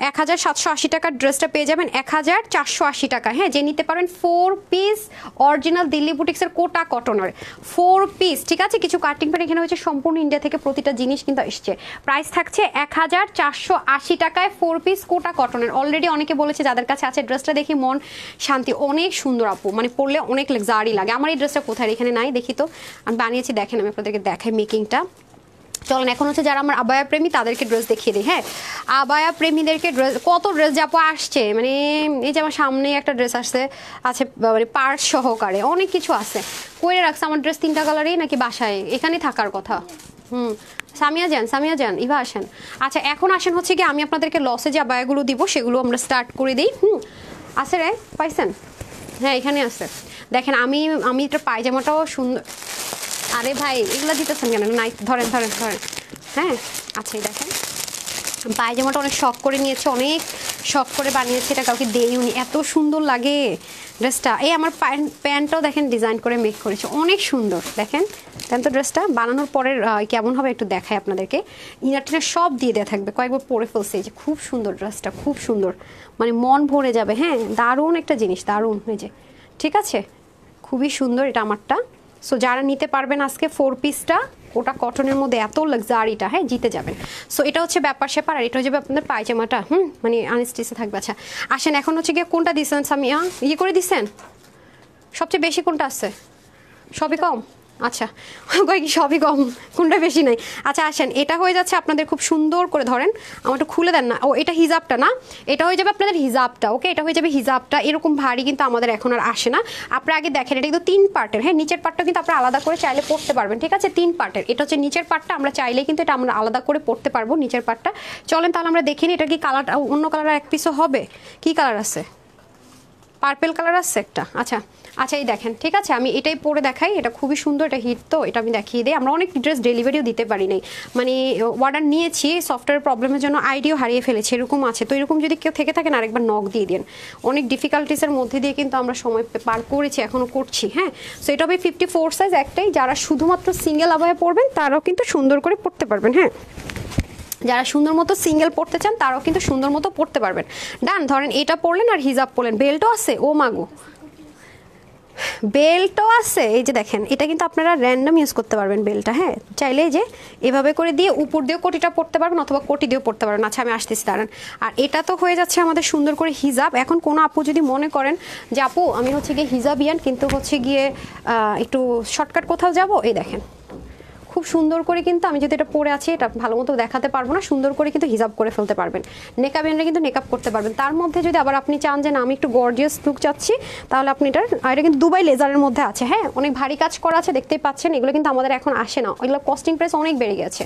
1780 টাকার ড্রেসটা পেয়ে যাবেন 1480 টাকা। হ্যাঁ যে নিতে পারবেন 4 পিস অরিজিনাল দিল্লি বুটিক্সের কোটা কটনের 4 পিস, ঠিক আছে, কিছু কাটিং প্যান্ট এখানে হচ্ছে, সম্পূর্ণ ইন্ডিয়া থেকে প্রতিটা জিনিস কিন্তু এসছে। প্রাইস থাকছে 1480 টাকায় 4 পিস কোটা কটনের। অলরেডি অনেকে বলেছে যাদের কাছে আছে, ড্রেসটা দেখি মন শান্তি, অনেক সুন্দর আপু, মানে পরলে অনেক লাক্সারি লাগে। আমার এই ড্রেসটা কোথায়, এখানে নাই, দেখি তো, আমি বানিয়েছি, দেখেন আমি আপনাদেরকে দেখাই মেকিংটা। চলেন এখন হচ্ছে যারা আমার আবায়া প্রেমী তাদেরকে ড্রেস দেখিয়ে দিই। হ্যাঁ আবায়া প্রেমীদেরকে ড্রেস, কত ড্রেস যে আপু আসছে, মানে এই যে আমার সামনে একটা ড্রেস আসছে আছে, মানে পার্স সহকারে অনেক কিছু আছে, কইরে রাখছে আমার ড্রেস 3টা কালারই নাকি বাসায়, এখানেই থাকার কথা। সামিয়া যান ইভা আসেন। আচ্ছা এখন আসেন হচ্ছে কি আমি আপনাদেরকে লসে যে আবায়াগুলো দিব সেগুলো আমরা স্টার্ট করে দিই। আছে রে, পাইছেন? হ্যাঁ এখানে আছে, দেখেন আমি এটা পায়জামাটাও সুন্দর, আরে ভাই এগুলো দিতেছেন কেন, নাই ধরেন। হ্যাঁ আচ্ছা এই দেখেন পায়জামাটা অনেক শখ করে নিয়েছে, অনেক শখ করে বানিয়েছে, এটা কাউকে দেইনি, এত সুন্দর লাগে ড্রেসটা। এই আমার প্যান্টটাও দেখেন ডিজাইন করে মেক করেছে, অনেক সুন্দর, দেখেন তো ড্রেসটা বানানোর পরে কেমন হবে একটু দেখাই আপনাদেরকে। ইনারটিনা সব দিয়ে দেওয়া থাকবে, কয়েকবার পরে ফেলছে, এই যে খুব সুন্দর ড্রেসটা, খুব সুন্দর, মানে মন ভরে যাবে। হ্যাঁ দারুণ একটা জিনিস, দারুণ, এই যে ঠিক আছে, খুবই সুন্দর এটা আমারটা। সো যারা নিতে পারবেন আজকে 4 পিসটা ওটা কটনের মধ্যে এত লাক্সারিটা, হ্যাঁ জিতে যাবেন। সো এটা হচ্ছে ব্যাপার স্যাপার, আর এটা হচ্ছে আপনাদের পায়জামাটা, মানে আনস্টিচে থাকবে। আচ্ছা আসেন এখন হচ্ছে গিয়ে কোনটা দিচ্ছেন সামিয়া, ইয়ে করে দিচ্ছেন, সবচেয়ে বেশি কোনটা আছে, সবই কম, আচ্ছা কই কি সবই কম, কোনটা বেশি নাই। আচ্ছা আসেন এটা হয়ে যাচ্ছে আপনাদের, খুব সুন্দর করে ধরেন, আমার একটু খুলে দেন না, ও এটা হিজাবটা না, এটা হয়ে যাবে আপনাদের হিজাবটা, ওকে এটা হয়ে যাবে হিজাবটা। এরকম ভারী কিন্তু আমাদের এখন আর আসে না, আপনারা আগে দেখেন এটা কিন্তু 3 পার্টের, হ্যাঁ নিচের পার্টটা কিন্তু আপনারা আলাদা করে চাইলে পড়তে পারবেন, ঠিক আছে 3 পার্টের, এটা হচ্ছে নিচের পার্টটা, আমরা চাইলে কিন্তু এটা আমরা আলাদা করে পড়তে পারবো নিচের পার্টটা। চলেন তাহলে আমরা দেখিনি এটা কি কালারটা, অন্য কালার এক পিসও হবে, কি কালার আছে, পার্পেল কালার আছে একটা। আচ্ছা এই দেখেন, ঠিক আছে আমি এটাই পরে দেখাই, এটা খুবই সুন্দর, এটা হিট তো এটা আমি দেখিয়ে দিই। আমরা অনেক ড্রেস ডেলিভারিও দিতে পারি নাই, মানে অর্ডার নিয়েছি, সফটওয়্যার প্রবলেমের জন্য আইডিও হারিয়ে ফেলেছি, এরকম আছে। তো এরকম যদি কেউ থেকে থাকেন আরেকবার নক দিয়ে দিন, অনেক ডিফিকাল্টিসের মধ্যে দিয়ে কিন্তু আমরা সময় পার করেছি, এখনও করছি। হ্যাঁ সো এটা হবে 54 সাইজ একটাই, যারা শুধুমাত্র সিঙ্গেল আবায়া পরবেন তারাও কিন্তু সুন্দর করে পরতে পারবেন। হ্যাঁ যারা সুন্দর মতো সিঙ্গেল পড়তে চান তারাও কিন্তু সুন্দর মতো পড়তে পারবেন। ডান, ধরেন এটা পরলেন আর হিজাব পরলেন, বেল্টও আছে, ও মাগো বেল্টও আছে, এই যে দেখেন এটা কিন্তু আপনারা র্যান্ডম ইউজ করতে পারবেন বেল্টটা। হ্যাঁ চাইলে যে এভাবে করে দিয়ে উপর দিয়েও কোটিটা পড়তে পারবেন অথবা কোটি দিয়েও পড়তে পারবেন। আচ্ছা আমি আসতেছি দাঁড়ান। আর এটা তো হয়ে যাচ্ছে আমাদের সুন্দর করে হিজাব। এখন কোনো আপু যদি মনে করেন যে আপু আমি হচ্ছে গিয়ে হিজাবিয়ান কিন্তু হচ্ছে গিয়ে একটু শর্টকাট কোথাও যাব, এই দেখেন খুব সুন্দর করে কিন্তু আমি যদি এটা পরে আছি এটা ভালো মতো দেখাতে পারবো না, সুন্দর করে কিন্তু হিজাব করে ফেলতে পারবেন। নেকাবিয়ানরা কিন্তু মেকআপ করতে পারবেন। তার মধ্যে যদি আবার আপনি চান যে না আমি একটু গর্জিয়াস লুক চাচ্ছি তাহলে আপনি এটা কিন্তু দুবাই লেজারের মধ্যে আছে। হ্যাঁ অনেক ভারী কাজ করা আছে, দেখতেই পাচ্ছেন, এগুলো কিন্তু আমাদের এখন আসে না, ওইগুলো কস্টিং প্রাইস অনেক বেড়ে গেছে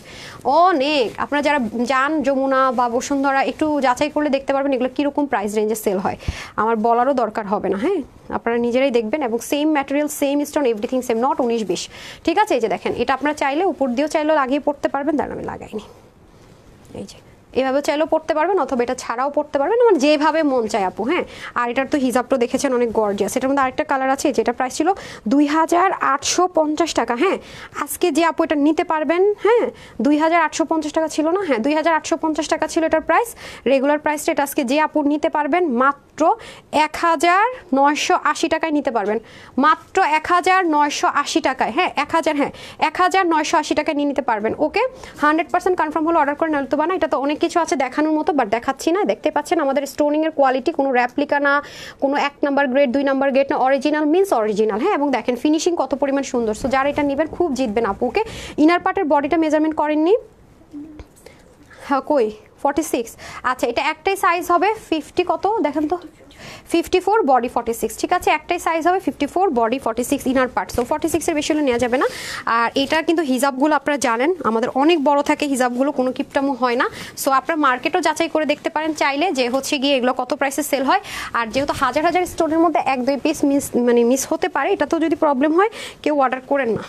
অনেক। আপনারা যারা যান যমুনা বা বসুন্ধরা একটু যাচাই করলে দেখতে পারবেন এগুলো কীরকম প্রাইস রেঞ্জে সেল হয়, আমার বলারও দরকার হবে না। হ্যাঁ আপনারা নিজেরাই দেখবেন, এবং same material same stone everything same, not 19-20, ঠিক আছে। এই যে দেখেন এটা আপনারা চাইলে উপর দিয়েও চাইলেও লাগিয়ে পড়তে পারবেন, তার আমি লাগাইনি, এই যে এভাবে চাইলেও পড়তে পারবেন অথবা এটা ছাড়াও পড়তে পারবেন, আমার যেভাবে মন চায় আপু। হ্যাঁ আর এটার তো হিজাবটা দেখেছেন অনেক গর্জিয়াস। এটার মধ্যে আরেকটা কালার আছে যেটা প্রাইস ছিল 2850 টাকা। হ্যাঁ আজকে যে আপু এটা নিতে পারবেন, হ্যাঁ 2850 টাকা ছিল না, হ্যাঁ 2850 টাকা ছিল এটার প্রাইস, রেগুলার প্রাইসটা। এটা আজকে যে আপু নিতে পারবেন মাত্র 1980 টাকায় নিতে পারবেন, মাত্র 1980 টাকায়। হ্যাঁ 1980 টাকায় নিয়ে নিতে পারবেন। ওকে 100% কনফার্ম হলো অর্ডার করে, নয়তো বা না, এটা তো অনেক কিছু আছে দেখানোর মতো, বাট দেখাচ্ছি না। দেখতে পাচ্ছেন আমাদের স্টোনিংয়ের কোয়ালিটি কোনো র্যাপ্লিকা না, কোনো 1 নাম্বার গ্রেড 2 নাম্বার গ্রেড না, অরিজিনাল মিন্স অরিজিনাল। হ্যাঁ, এবং দেখেন ফিনিশিং কত পরিমাণ সুন্দর। সো যারা এটা নেবেন খুব জিতবেন আপু। ওকে, ইনার পার্টের বডিটা মেজারমেন্ট করেননি? হ্যাঁ, কই 46। আচ্ছা, এটা একটাই সাইজ হবে 50 কত দেখেন তো, 54 বডি 46। ঠিক আছে, একটাই সাইজ হবে 54 বডি 46 ইনার পার্ট। সো 46 এর বেশি হলে নেওয়া যাবে না। আর এটা কিন্তু হিজাবগুলো আপনারা জানেন আমাদের অনেক বড় থাকে হিজাবগুলো, কোনো কিপটামো হয় না। সো আপনারা মার্কেটও যাচাই করে দেখতে পারেন চাইলে যে হচ্ছে গিয়ে এগুলো কত প্রাইসে সেল হয়। আর যেহেতু হাজার হাজার স্টোনের মধ্যে 1-2 পিস মিস হতে পারে, এটা তো যদি প্রবলেম হয় কেউ অর্ডার করেন না।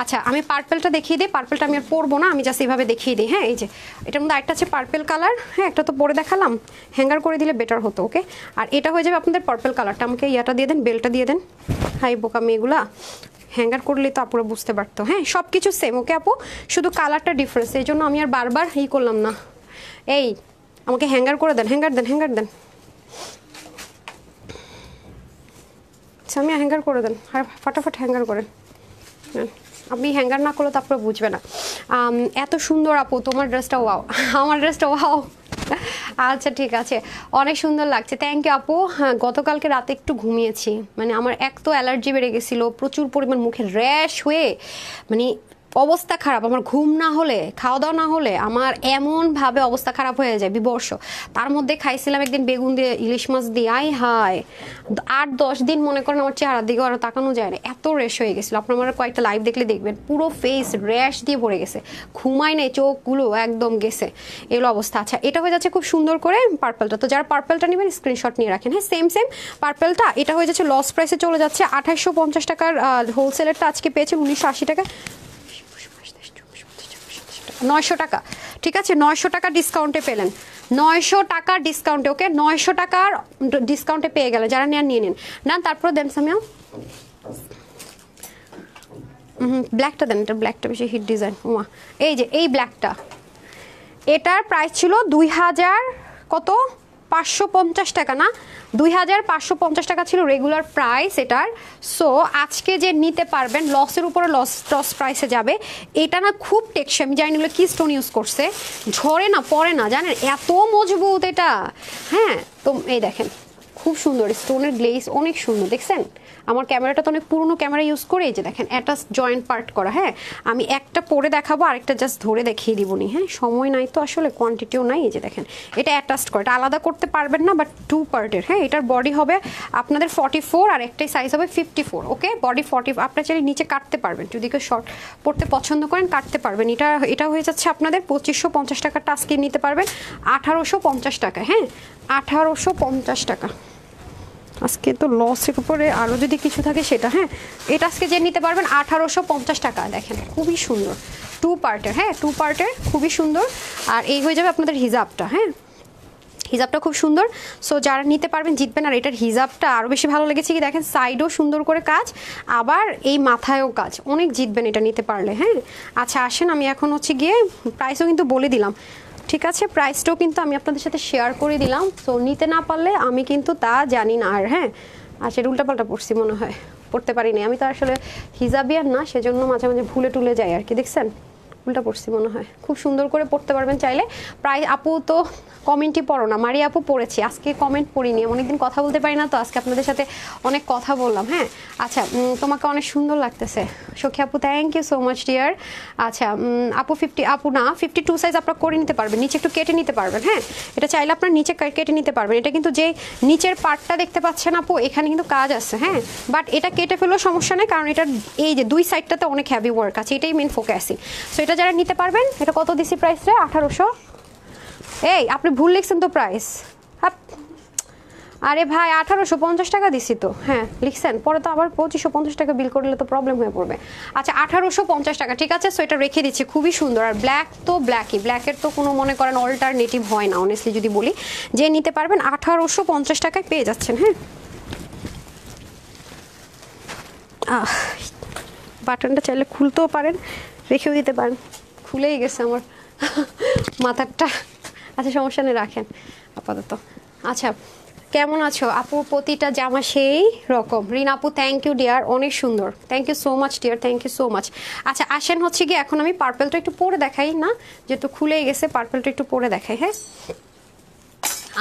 আচ্ছা, আমি পার্পেলটা দেখিয়ে দিই। পার্পেলটা আমি আর পরবো না, আমি জাস্ট এইভাবে দেখিয়ে দিই। হ্যাঁ, এই যে এটার মধ্যে একটা আছে পার্পেল কালার। হ্যাঁ, একটা তো পরে দেখালাম, হ্যাঙ্গার করে দিলে বেটার হতো। ওকে, আর এটা হয়ে যাবে আপনাদের পার্পল কালারটা। আমাকে ইয়াটা দিয়ে দেন, বেলটা দিয়ে দেন। হাই বোকা মেয়েগুলা, হ্যাঙ্গার করলে তো আপুরা বুঝতে পারতো। হ্যাঁ, সব কিছু সেম। ওকে আপু, শুধু কালারটা ডিফারেন্স, এই জন্য আমি আর বারবার করলাম না। এই আমাকে হ্যাঙ্গার করে দেন, হ্যাঙ্গার দেন, হ্যাঙ্গার দেন। আচ্ছা, আমি হ্যাঙ্গার করে দেন, আর ফটাফট হ্যাঙ্গার করেন। আপনি হ্যাঙ্গার না করলে তো আপনারা বুঝবে না। এত সুন্দর আপু তোমার ড্রেসটা, ওয়াও, আমার ড্রেসটা ওয়াও। আচ্ছা ঠিক আছে, অনেক সুন্দর লাগছে, থ্যাংক ইউ আপু। হ্যাঁ, গতকালকে রাতে একটু ঘুমিয়েছি, মানে আমার এক তো অ্যালার্জি বেড়ে গেছিলো, প্রচুর পরিমাণ মুখে র্যাশ হয়ে মানে অবস্থা খারাপ। আমার ঘুম না হলে, খাওয়া দাওয়া না হলে আমার এমনভাবে অবস্থা খারাপ হয়ে যায় বিবর্ষ। তার মধ্যে খাইছিলাম একদিন বেগুন দিয়ে ইলিশ মাছ দিয়ে, আই হায় 8-10 দিন মনে করেন আমার চেহারার দিকে আরও তাকানো যায় না, এত র্যাশ হয়ে গেছিলো। আপনার আমার কয়েকটা লাইভ দেখলে দেখবেন পুরো ফেস র্যাশ দিয়ে ভরে গেছে, ঘুমাই নেই, চোখগুলো একদম গেছে, এগুলো অবস্থা। আচ্ছা, এটা হয়ে যাচ্ছে খুব সুন্দর করে পার্পলটা। তো যারা পার্পলটা নেবেন স্ক্রিনশট নিয়ে রাখেন। হ্যাঁ, সেম পার্পলটা, এটা হয়ে যাচ্ছে লস প্রাইসে চলে যাচ্ছে 2850 টাকার। হোলসেলেরটা আজকে পেয়েছে 1980 টাকা, 900 টাকা। ঠিক আছে, 900 টাকা ডিসকাউন্টে পেলেন, 900 টাকা ডিসকাউন্টে। ওকে, 900 টাকার ডিসকাউন্টে পেয়ে গেলে যারা নেন নিয়ে নিন না। তারপর দেন সামিয়া ব্ল্যাকটা দেন, এটা ব্ল্যাকটা বেশি হিট ডিজাইন। ওমা, এই যে এই ব্ল্যাকটা, এটার প্রাইস ছিল 2000 কত 550 টাকা না, 2550 টাকা ছিল রেগুলার প্রাইস এটার। সো আজকে যে নিতে পারবেন লসের উপরে লস প্রাইসে যাবে। এটা না খুব টেকসই, আমি জানি না কি স্টোন ইউজ করছে, ঝরে না পড়ে না, জানেন এত মজবুত এটা। হ্যাঁ, তো এই দেখেন খুব সুন্দর স্টোনের গ্লেজ, অনেক সুন্দর। দেখছেন আমার ক্যামেরাটা তো অনেক পুরনো ক্যামেরা ইউজ করে, এই যে দেখেন অ্যাটাচ জয়েন্ট পার্ট করা। হ্যাঁ, আমি একটা পরে দেখাবো, আরেকটা জাস্ট ধরে দেখিয়ে দিবনি। হ্যাঁ, সময় নাই তো আসলে, কোয়ান্টিটিও নাই। এই যে দেখেন এটা অ্যাটাচড করে, এটা আলাদা করতে পারবেন না, বাট 2 পার্টের। হ্যাঁ, এটার বডি হবে আপনাদের 44 আর একটাই সাইজ হবে 54। ওকে, বডি 40। আপনারা চাইলে নিচে কাটতে পারবেন, যদি কেউ শর্ট পড়তে পছন্দ করেন কাটতে পারবেন। এটা হয়ে যাচ্ছে আপনাদের 2550 টাকাটা আজকে নিতে পারবেন 1850 টাকা। হ্যাঁ, 1850 টাকা। আজকে তো লসের উপরে আরও যদি কিছু থাকে সেটা। হ্যাঁ, এটা আজকে যে নিতে পারবেন 1850 টাকা। দেখেন খুবই সুন্দর, 2 পার্টের। হ্যাঁ, 2 পার্টের, খুবই সুন্দর। আর এই হয়ে যাবে আপনাদের হিজাবটা। হ্যাঁ, হিজাবটা খুব সুন্দর। সো যারা নিতে পারবেন জিতবেন। আর এটার হিজাবটা আরও বেশি ভালো লেগেছে কি, দেখেন সাইডও সুন্দর করে কাজ, আবার এই মাথায়ও কাজ, অনেক জিতবেন এটা নিতে পারলে। হ্যাঁ, আচ্ছা আসেন, আমি এখন হচ্ছে গিয়ে প্রাইসও কিন্তু বলে দিলাম। ঠিক আছে, প্রাইসটাও কিন্তু আমি আপনাদের সাথে শেয়ার করে দিলাম। তো নিতে না পারলে আমি কিন্তু তা জানি না। আর হ্যাঁ, আচ্ছা এটা উল্টাপাল্টা পড়ছি মনে হয়, পড়তে পারিনি। আমি তো আসলে হিজাবিয়ার না, সেজন্য মাঝে মাঝে ভুলে টুলে যাই আর কি। দেখছেন উল্টা পড়ছি মনে হয়। খুব সুন্দর করে পড়তে পারবেন চাইলে। প্রায় আপু তো কমেন্টই পড়ো না, মারি আপু পড়েছি, আজকে কমেন্ট পড়িনি, অনেকদিন কথা বলতে পারি না, তো আজকে আপনাদের সাথে অনেক কথা বললাম। হ্যাঁ, আচ্ছা তোমাকে অনেক সুন্দর লাগতেছে সখী আপু, thank you so much dear. আচ্ছা আপু 50 আপু না 52 সাইজ আপনারা করে নিতে পারবেন, নিচে একটু কেটে নিতে পারবেন। হ্যাঁ, এটা চাইলে আপনার নিচে কেটে নিতে পারবেন। এটা কিন্তু যে নিচের পার্টটা দেখতে পাচ্ছেন আপু, এখানে কিন্তু কাজ আছে। হ্যাঁ, বাট এটা কেটে ফেলেও সমস্যা নেই, কারণ এটার এই যে 2 সাইডটাতে অনেক হ্যাভি ওয়ার্ক আছে, এটাই মেন ফোকাসিং। সো এটা যারা নিতে পারবেন, এটা কত দিছি প্রাইস রে 1800। এই আপনি ভুল লিখছেন তো প্রাইস, আরে ভাই 1850 টাকা দিছি তো। হ্যাঁ লিখছেন, পরে তো আবার 2550 টাকা বিল করলে তো প্রবলেম হয়ে পড়বে। আচ্ছা 1850 টাকা, ঠিক আছে। সো এটা রেখে দিচ্ছি, খুবই সুন্দর। আর ব্ল্যাক তো ব্ল্যাকই, ব্ল্যাকের তো কোনো মনে করেন অল্টারনেটিভ হয় না অনেস্টলি যদি বলি। যে নিতে পারবেন 1850 টাকায় পেয়ে যাচ্ছেন। হ্যাঁ, বাটনটা চাইলে খুলতেও পারেন, রেখেও দিতে পারেন। খুলেই গেছে আমার মাথারটা। আচ্ছা সমস্যা নেই, রাখেন আপাতত। আচ্ছা কেমন আছো আপু? প্রতিটা জামা সেই রকম। রিনা আপু থ্যাংক ইউ ডিয়ার, অনেক সুন্দর, thank you so much dear, thank you so much. আচ্ছা আসেন হচ্ছে কি এখন আমি পার্পেলটা একটু পরে দেখাই না, যেহেতু খুলেই গেছে পার্পেলটা একটু পরে দেখাই। হ্যাঁ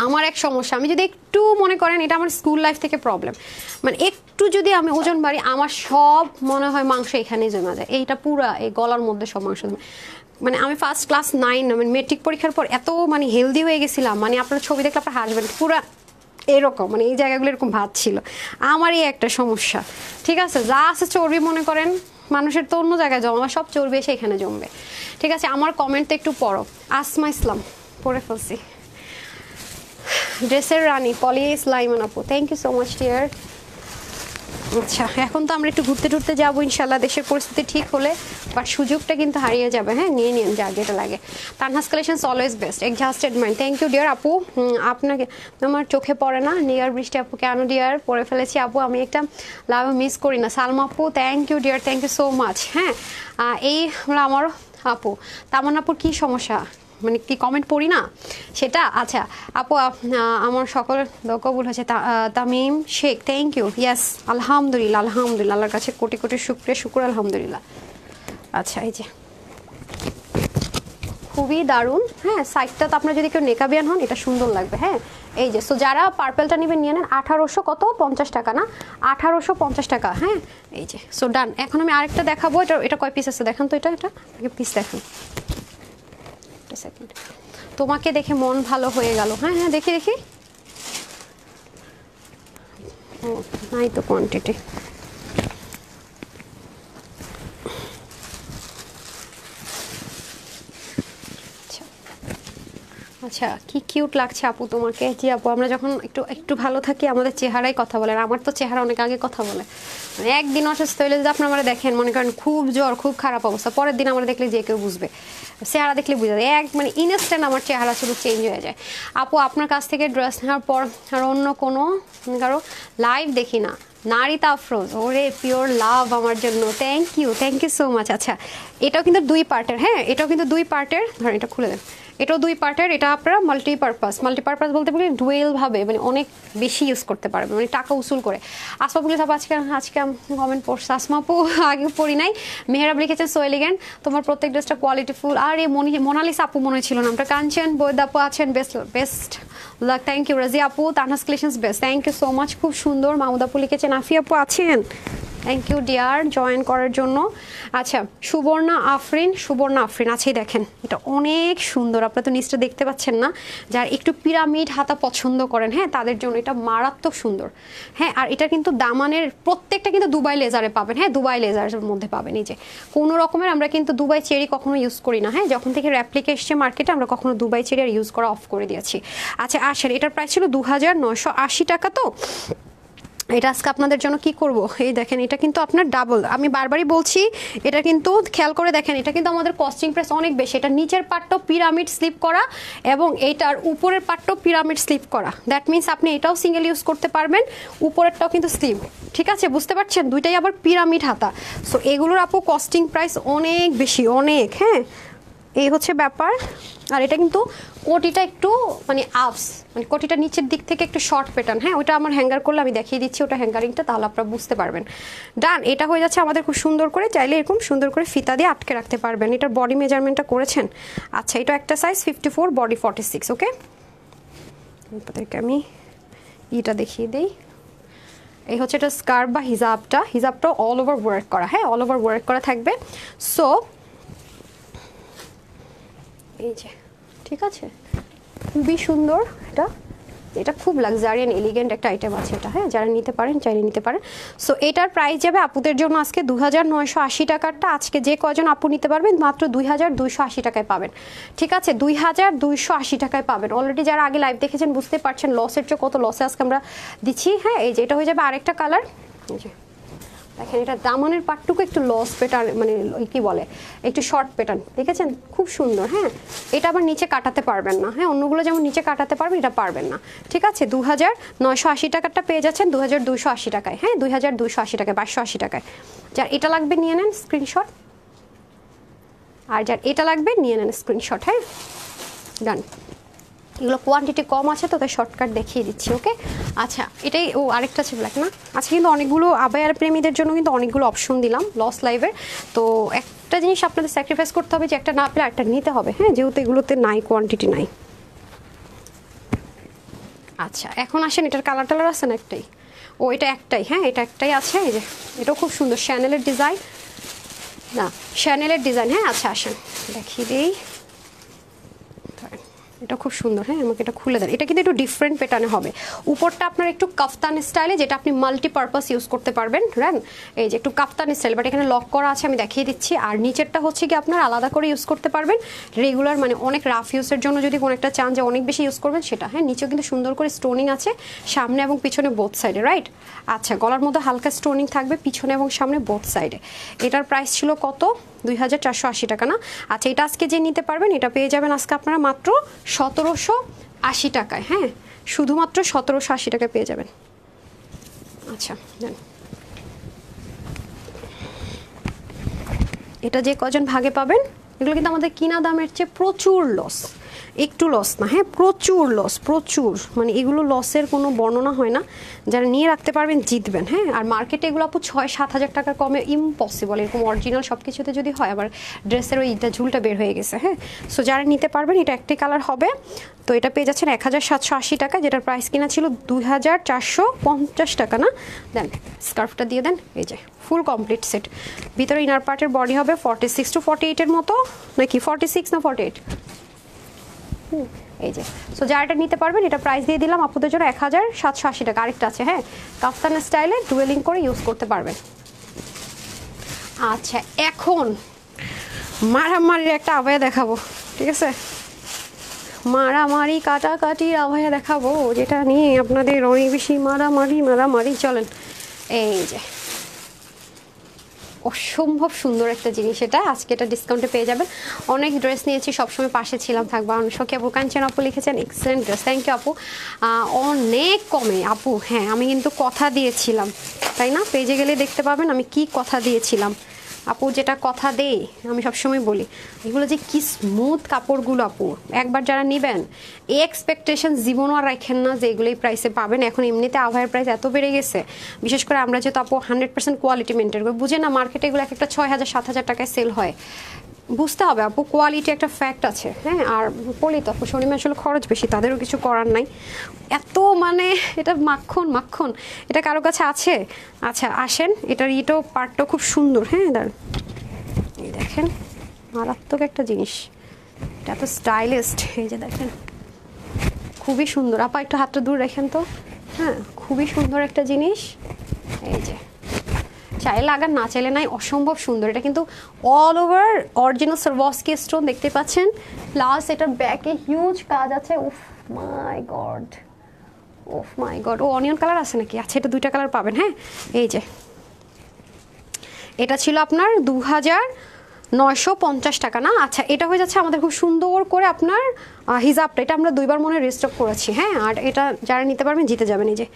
আমার এক সমস্যা, আমি যদি একটু মনে করেন এটা আমার স্কুল লাইফ থেকে প্রবলেম, মানে একটু যদি আমি ওজন বাড়ি আমার সব মনে হয় মাংস এখানেই জমা যায়, এইটা পুরা এই গলার মধ্যে সব মাংস জমে। মানে আমি ফার্স্ট ক্লাস 9 মানে মেট্রিক পরীক্ষার পর এত মানে হেলদি হয়ে গেছিলাম, মানে আপনার ছবি দেখলে আপনার হাসবেন পুরা এরকম, মানে এই জায়গাগুলো এরকম ভাত ছিল। আমারই একটা সমস্যা, ঠিক আছে, যা আছে চর্বি মনে করেন মানুষের তো অন্য জায়গায় জমা, সব চর্বি এসে এখানে জমবে। ঠিক আছে, আমার কমেন্টটা একটু পড়ো। আসমা ইসলাম পড়ে ফেলছি। ড্রেসের রানী পলি ইসলাইমান আপু thank you so much dear. আচ্ছা এখন তো আমরা একটু ঘুরতে টুরতে যাবো ইনশাল্লাহ, দেশের পরিস্থিতি ঠিক হলে, বাট সুযোগটা কিন্তু হারিয়ে যাবে। হ্যাঁ নিয়ে নিন যা যেটা লাগে। তানহাস collections always best, exhausted mind thank you dear আপু। আপনাকে আমার চোখে পড়ে না নিয়ার বৃষ্টি আপু, কেন ডিয়ার? পড়ে ফেলেছি আপু, আমি একটা লাভ মিস করি না। সালমা আপু thank you dear, thank you so much. হ্যাঁ এই আমার আপু তামান্নাপুর কী সমস্যা, মানে কি কমেন্ট পড়ি না সেটা? আচ্ছা আপু আমার সকল কবুল হয়েছে। তামিম শেখ থ্যাংক ইউ, ইয়াস আলহামদুলিল্লাহ আলহামদুলিল্লাহ, আল্লাহর কাছে কোটি কোটি শুক্রিয়া, শুকুর আলহামদুলিল্লাহ। আচ্ছা এই যে খুবই দারুণ। হ্যাঁ সাইডটা তো আপনার যদি কেউ নেকাবিয়ান হন এটা সুন্দর লাগবে। হ্যাঁ এই যে, সো যারা পার্পেলটা নেবেন নিয়ে নেন। 1800 কত 50 টাকা না, 1850 টাকা। হ্যাঁ এই যে, সো ডান। এখন আমি আরেকটা দেখাবো, এটা কয় পিস আছে দেখান তো, এটা পিস দেখান। সেকেন্ড, তোমাকে দেখে মন ভালো হয়ে গেল। হ্যাঁ হ্যাঁ দেখি দেখি, ও নাই তো কোয়ান্টিটি। আচ্ছা কি কিউট লাগছে আপু তোমাকে। জি আপু, আমরা যখন একটু একটু ভালো থাকি আমাদের চেহারাই কথা বলে, আর আমার তো চেহারা অনেক আগে কথা বলে। মানে একদিন অসুস্থ হইলে যদি আপনার দেখেন মনে করেন খুব জ্বর খুব খারাপ অবস্থা, পরের দিন আমরা দেখলে যে কেউ বুঝবে, চেহারা দেখলে বুঝা যায় এক মানে ইনস্ট্যান্ট আমার চেহারা শুধু চেঞ্জ হয়ে যায়। আপু আপনার কাছ থেকে ড্রেস নেওয়ার পর আর অন্য কোনো কারো লাইভ দেখি না। নারিতা আফরোজ ওরে পিওর লাভ আমার জন্য, থ্যাংক ইউ সো মাচ। আচ্ছা এটাও কিন্তু 2 পার্টের। হ্যাঁ এটাও কিন্তু 2 পার্টের, ধরেন এটা খুলে দেন, এটাও 2 পার্টের। এটা আপনারা মাল্টিপারপাস বলতে পারি ডুয়েল ভাবে, মানে অনেক বেশি ইউজ করতে পারবে, মানে টাকা উসুল করে। আসমা পুলিশ আপু আজকে কমেন্ট পড়ছে। আসমা আপু আগে পড়ি নাই। মেহরাব লিখেছেন সো এলিগেন্ট, তোমার প্রত্যেক ড্রেসটা কোয়ালিটিফুল। আর এই মোনালিসা আপু মনে ছিল নামটা, কাঞ্চন বৈদ আপু আছেন best lakh, thank you. Raji আপু Tanha's collections best, thank you so much, খুব সুন্দর। মাহমুদ আপু লিখেছেন, আফি আপু আছেন, থ্যাংক ইউ ডিয়ার জয়েন করার জন্য। আচ্ছা সুবর্ণা আফরিন আছেই দেখেন, এটা অনেক সুন্দর, আপনারা তো নিচটা দেখতে পাচ্ছেন না, যারা একটু পিরামিড হাতা পছন্দ করেন হ্যাঁ তাদের জন্য এটা মারাত্মক সুন্দর। হ্যাঁ আর এটা কিন্তু দামানের প্রত্যেকটা কিন্তু দুবাই লেজারে পাবেন। হ্যাঁ দুবাই লেজারের মধ্যে পাবেন। এই যে কোনো রকমের আমরা কিন্তু দুবাই চেরি কখনো ইউজ করি না। হ্যাঁ যখন থেকে র্যাপ্লিকা এসছে মার্কেটে আমরা কখনো দুবাই চেরি আর ইউজ করা অফ করে দিয়েছি। আচ্ছা আসেন, এটার প্রাইস ছিল 2980 টাকা। তো এটা আজকে আপনাদের জন্য কি করব, এই দেখেন এটা কিন্তু আপনার ডাবল, আমি বারবারই বলছি এটা কিন্তু খেয়াল করে দেখেন, এটা কিন্তু আমাদের কস্টিং প্রাইস অনেক বেশি। এটা নিচের পার্টটাও পিরামিড স্লিপ করা এবং এইটার উপরের পার্টটাও পিরামিড স্লিপ করা, দ্যাট মিনস আপনি এটাও সিঙ্গেল ইউজ করতে পারবেন, উপরেরটাও কিন্তু স্লিপ, ঠিক আছে বুঝতে পারছেন, দুইটাই আবার পিরামিড হাতা। সো এগুলোর আপু কস্টিং প্রাইস অনেক বেশি অনেক। হ্যাঁ এই হচ্ছে ব্যাপার। আর এটা কিন্তু কোটিটা একটু মানে আপস, মানে কোটিটা নিচের দিক থেকে একটু শর্ট প্যাটার্ন। হ্যাঁ ওটা আমার হ্যাঙ্গার করলে আমি দেখিয়ে দিচ্ছি ওটা হ্যাঙ্গারিংটা, তাহলে আপনারা বুঝতে পারবেন। ডান, এটা হয়ে যাচ্ছে আমাদের খুব সুন্দর করে, চাইলে এরকম সুন্দর করে ফিতা দিয়ে আটকে রাখতে পারবেন। এটার বডি মেজারমেন্টটা করেছেন? আচ্ছা এটা একটা সাইজ 54, বডি 46। ওকে আপনাদেরকে আমি এটা দেখিয়ে দিই। এই হচ্ছে এটা স্কার্ফ বা হিজাবটাও অল ওভার ওয়ার্ক করা। হ্যাঁ অল ওভার ওয়ার্ক করা থাকবে। সো এই যে ঠিক আছে, খুবই সুন্দর এটা খুব লাক্সারিয়ান এলিগেন্ট একটা আইটেম আছে এটা। হ্যাঁ যারা নিতে পারেন চাইলে নিতে পারেন। সো এটার প্রাইস যাবে আপুদের জন্য আজকে 2980 টাকারটা, আজকে যে কজন আপু নিতে পারবেন মাত্র 2280 টাকায় পাবেন। ঠিক আছে 2280 টাকায় পাবেন। অলরেডি যারা আগে লাইভ দেখেছেন বুঝতে পারছেন লসের চেয়ে কত লসে আজকে আমরা দিচ্ছি। হ্যাঁ এই যে এটা হয়ে যাবে আরেকটা কালার, এই যে দেখেন এটা দামানের পাটটুকু একটু লস প্যাটার্ন, মানে কি বলে একটু শর্ট প্যাটার্ন, দেখেছেন খুব সুন্দর। হ্যাঁ এটা আবার নিচে কাটাতে পারবেন না। হ্যাঁ অন্যগুলো যেমন নিচে কাটাতে পারবেন এটা পারবেন না। ঠিক আছে 2980 টাকারটা পেয়ে যাচ্ছেন 2280 টাকায়। হ্যাঁ 2280 টাকায়, 2280 টাকায়। যার এটা লাগবে নিয়ে নেন স্ক্রিনশট, আর যার এটা লাগবে নিয়ে নেন স্ক্রিনশট। হ্যাঁ ডান। এগুলো কোয়ান্টিটি কম আছে তো তাই শর্টকাট দেখিয়ে দিচ্ছি। ওকে, আচ্ছা এটাই। ও আরেকটা আছে ব্ল্যাক না? আচ্ছা, কিন্তু অনেকগুলো আবায়ার প্রেমীদের জন্য কিন্তু অনেকগুলো অপশন দিলাম লস লাইভের। তো একটা জিনিস আপনাদের স্যাক্রিফাইস করতে হবে যে একটা না পেলে একটা নিতে হবে, হ্যাঁ, যেহেতু এগুলোতে নাই, কোয়ান্টিটি নাই। আচ্ছা এখন আসেন, এটার কালার টালার আছে না? একটাই। ও এটা একটাই, হ্যাঁ এটা একটাই আছে। এই যে এটাও খুব সুন্দর, শ্যানেলের ডিজাইন, না শ্যানেলের ডিজাইন, হ্যাঁ। আচ্ছা আসেন দেখিয়ে দিই, এটা খুব সুন্দর, হ্যাঁ আমাকে এটা খুলে দেন। এটা কিন্তু একটু ডিফারেন্ট প্যাটার্নে হবে। উপরটা আপনার একটু কাফতান স্টাইলে, যেটা আপনি মাল্টিপারপাস ইউজ করতে পারবেন, রান। এই যে একটু কাফতান স্টাইল, বাট এখানে লক করা আছে, আমি দেখিয়ে দিচ্ছি। আর নিচেরটা হচ্ছে কি আপনার আলাদা করে ইউজ করতে পারবেন রেগুলার, মানে অনেক রাফ ইউজের জন্য যদি কোনো একটা চান যে অনেক বেশি ইউজ করবেন সেটা, হ্যাঁ। নিচেও কিন্তু সুন্দর করে স্টোনিং আছে সামনে এবং পিছনে বোথ সাইডে, রাইট। আচ্ছা গলার মধ্যে হালকা স্টোনিং থাকবে পিছনে এবং সামনে বোথ সাইডে। এটার প্রাইস ছিল কত? 2480 টাকা না? আচ্ছা এটা আজকে যে নিতে পারবেন এটা পেয়ে যাবেন আজকে আপনারা মাত্র 1780 টাকায়, হ্যাঁ শুধুমাত্র 1780 টাকায় পেয়ে যাবেন। আচ্ছা দেন, এটা যে কজন ভাগে পাবেন, এগুলো কিন্তু আমাদের কিনা দামের চেয়ে প্রচুর লস, একটু লস না, হ্যাঁ প্রচুর লস, প্রচুর, মানে এগুলো লসের কোনো বর্ণনা হয় না। যারা নিয়ে রাখতে পারবেন জিতবেন, হ্যাঁ। আর মার্কেটে এগুলো আপু 6-7 হাজার টাকার কমে ইম্পসিবল, এরকম অরিজিনাল সব কিছুতে যদি হয়। আবার ড্রেসের ওই ঝুলটা বের হয়ে গেছে, হ্যাঁ। সো যারা নিতে পারবেন, এটা একটাই কালার হবে। তো এটা পেয়ে যাচ্ছেন 1780 টাকা, যেটার প্রাইস কিনা ছিল 2450 টাকা না? দেন স্কার্ফটা দিয়ে দেন, এই যে ফুল কমপ্লিট সেট। ভিতরে ইনার পার্টের বডি হবে 46 to 48 মতো, নাকি 46 না 48? এই যে, সো যারা এটা নিতে পারবেন এটা প্রাইস দিয়ে দিলাম আপনাদের জন্য 1780 টাকা। আরেকটা আছে, হ্যাঁ কাফতান স্টাইলে ডুয়েলিং করে ইউজ করতে পারবেন। আচ্ছা এখন মারামারির একটা আবায়া দেখাবো, ঠিক আছে? মারামারি কাটাকাটির আবায়া দেখাবো, যেটা নিয়ে আপনাদের অনেক বেশি মারামারি। চলেন, এই যে অসম্ভব সুন্দর একটা জিনিস, এটা আজকে এটা ডিসকাউন্টে পেয়ে যাবেন। অনেক ড্রেস নিয়েছি, সবসময় পাশে ছিলাম, থাকবো। অনুষকে আপু, কাঞ্চন আপু লিখেছেন এক্সেলেন্ট ড্রেস, থ্যাংক ইউ আপু, অনেক কমে আপু। হ্যাঁ আমি কিন্তু কথা দিয়েছিলাম, তাই না? পেজে গেলে দেখতে পাবেন আমি কি কথা দিয়েছিলাম আপু, যেটা কথা দেই আমি সবসময় বলি, এগুলো যে কি স্মুথ কাপড়গুলো আপু, একবার যারা নেবেন এই এক্সপেকটেশন জীবনও আর রাখেন না যে এগুলো এই প্রাইসে পাবেন। এখন এমনিতে আভায়ের প্রাইস এত বেড়ে গেছে, বিশেষ করে আমরা যেহেতু আপু 100% কোয়ালিটি মেনটেন করি, বুঝে না মার্কেটে এগুলো একটা 6000-7000 টাকায় সেল হয়। বুঝতে হবে আপু, কোয়ালিটি একটা ফ্যাক্ট আছে, হ্যাঁ। আর বলি তো আপু, শনিমে আসলে খরচ বেশি, তাদেরও কিছু করার নাই। এত মানে এটা মাখন, এটা কারো কাছে আছে? আচ্ছা আসেন, এটার ইটাও পার্টটাও খুব সুন্দর, হ্যাঁ দাঁড়ান, এই দেখেন মারাত্মক একটা জিনিস, এটা তো স্টাইলিস্ট। এই যে দেখেন খুবই সুন্দর আপা, একটু হাতটা দূর রাখেন তো, হ্যাঁ খুবই সুন্দর একটা জিনিস। এই যে চাইলে লাগান, না চাইলে নাই, অসম্ভব সুন্দর। এটা কিন্তু অল ওভার অরিজিনাল সারভস্কি স্টোন দেখতে পাচ্ছেন, প্লাস এটার ব্যাকে হিউজ কাজ আছে। উফ মাই গড, ও অনিয়ন কালার আছে নাকি? আচ্ছা এটা 2টা কালার পাবেন, হ্যাঁ। এই যে এটা ছিল আপনার 2950 টাকা না? আচ্ছা এটা হয়ে যাচ্ছে আমাদের খুব সুন্দর করে আপনার হিজাবটা, এটা আমরা 2বার মনে রিস্টক করেছি, হ্যাঁ। আর এটা যারা নিতে পারবেন জিতে যাবেন। এই যে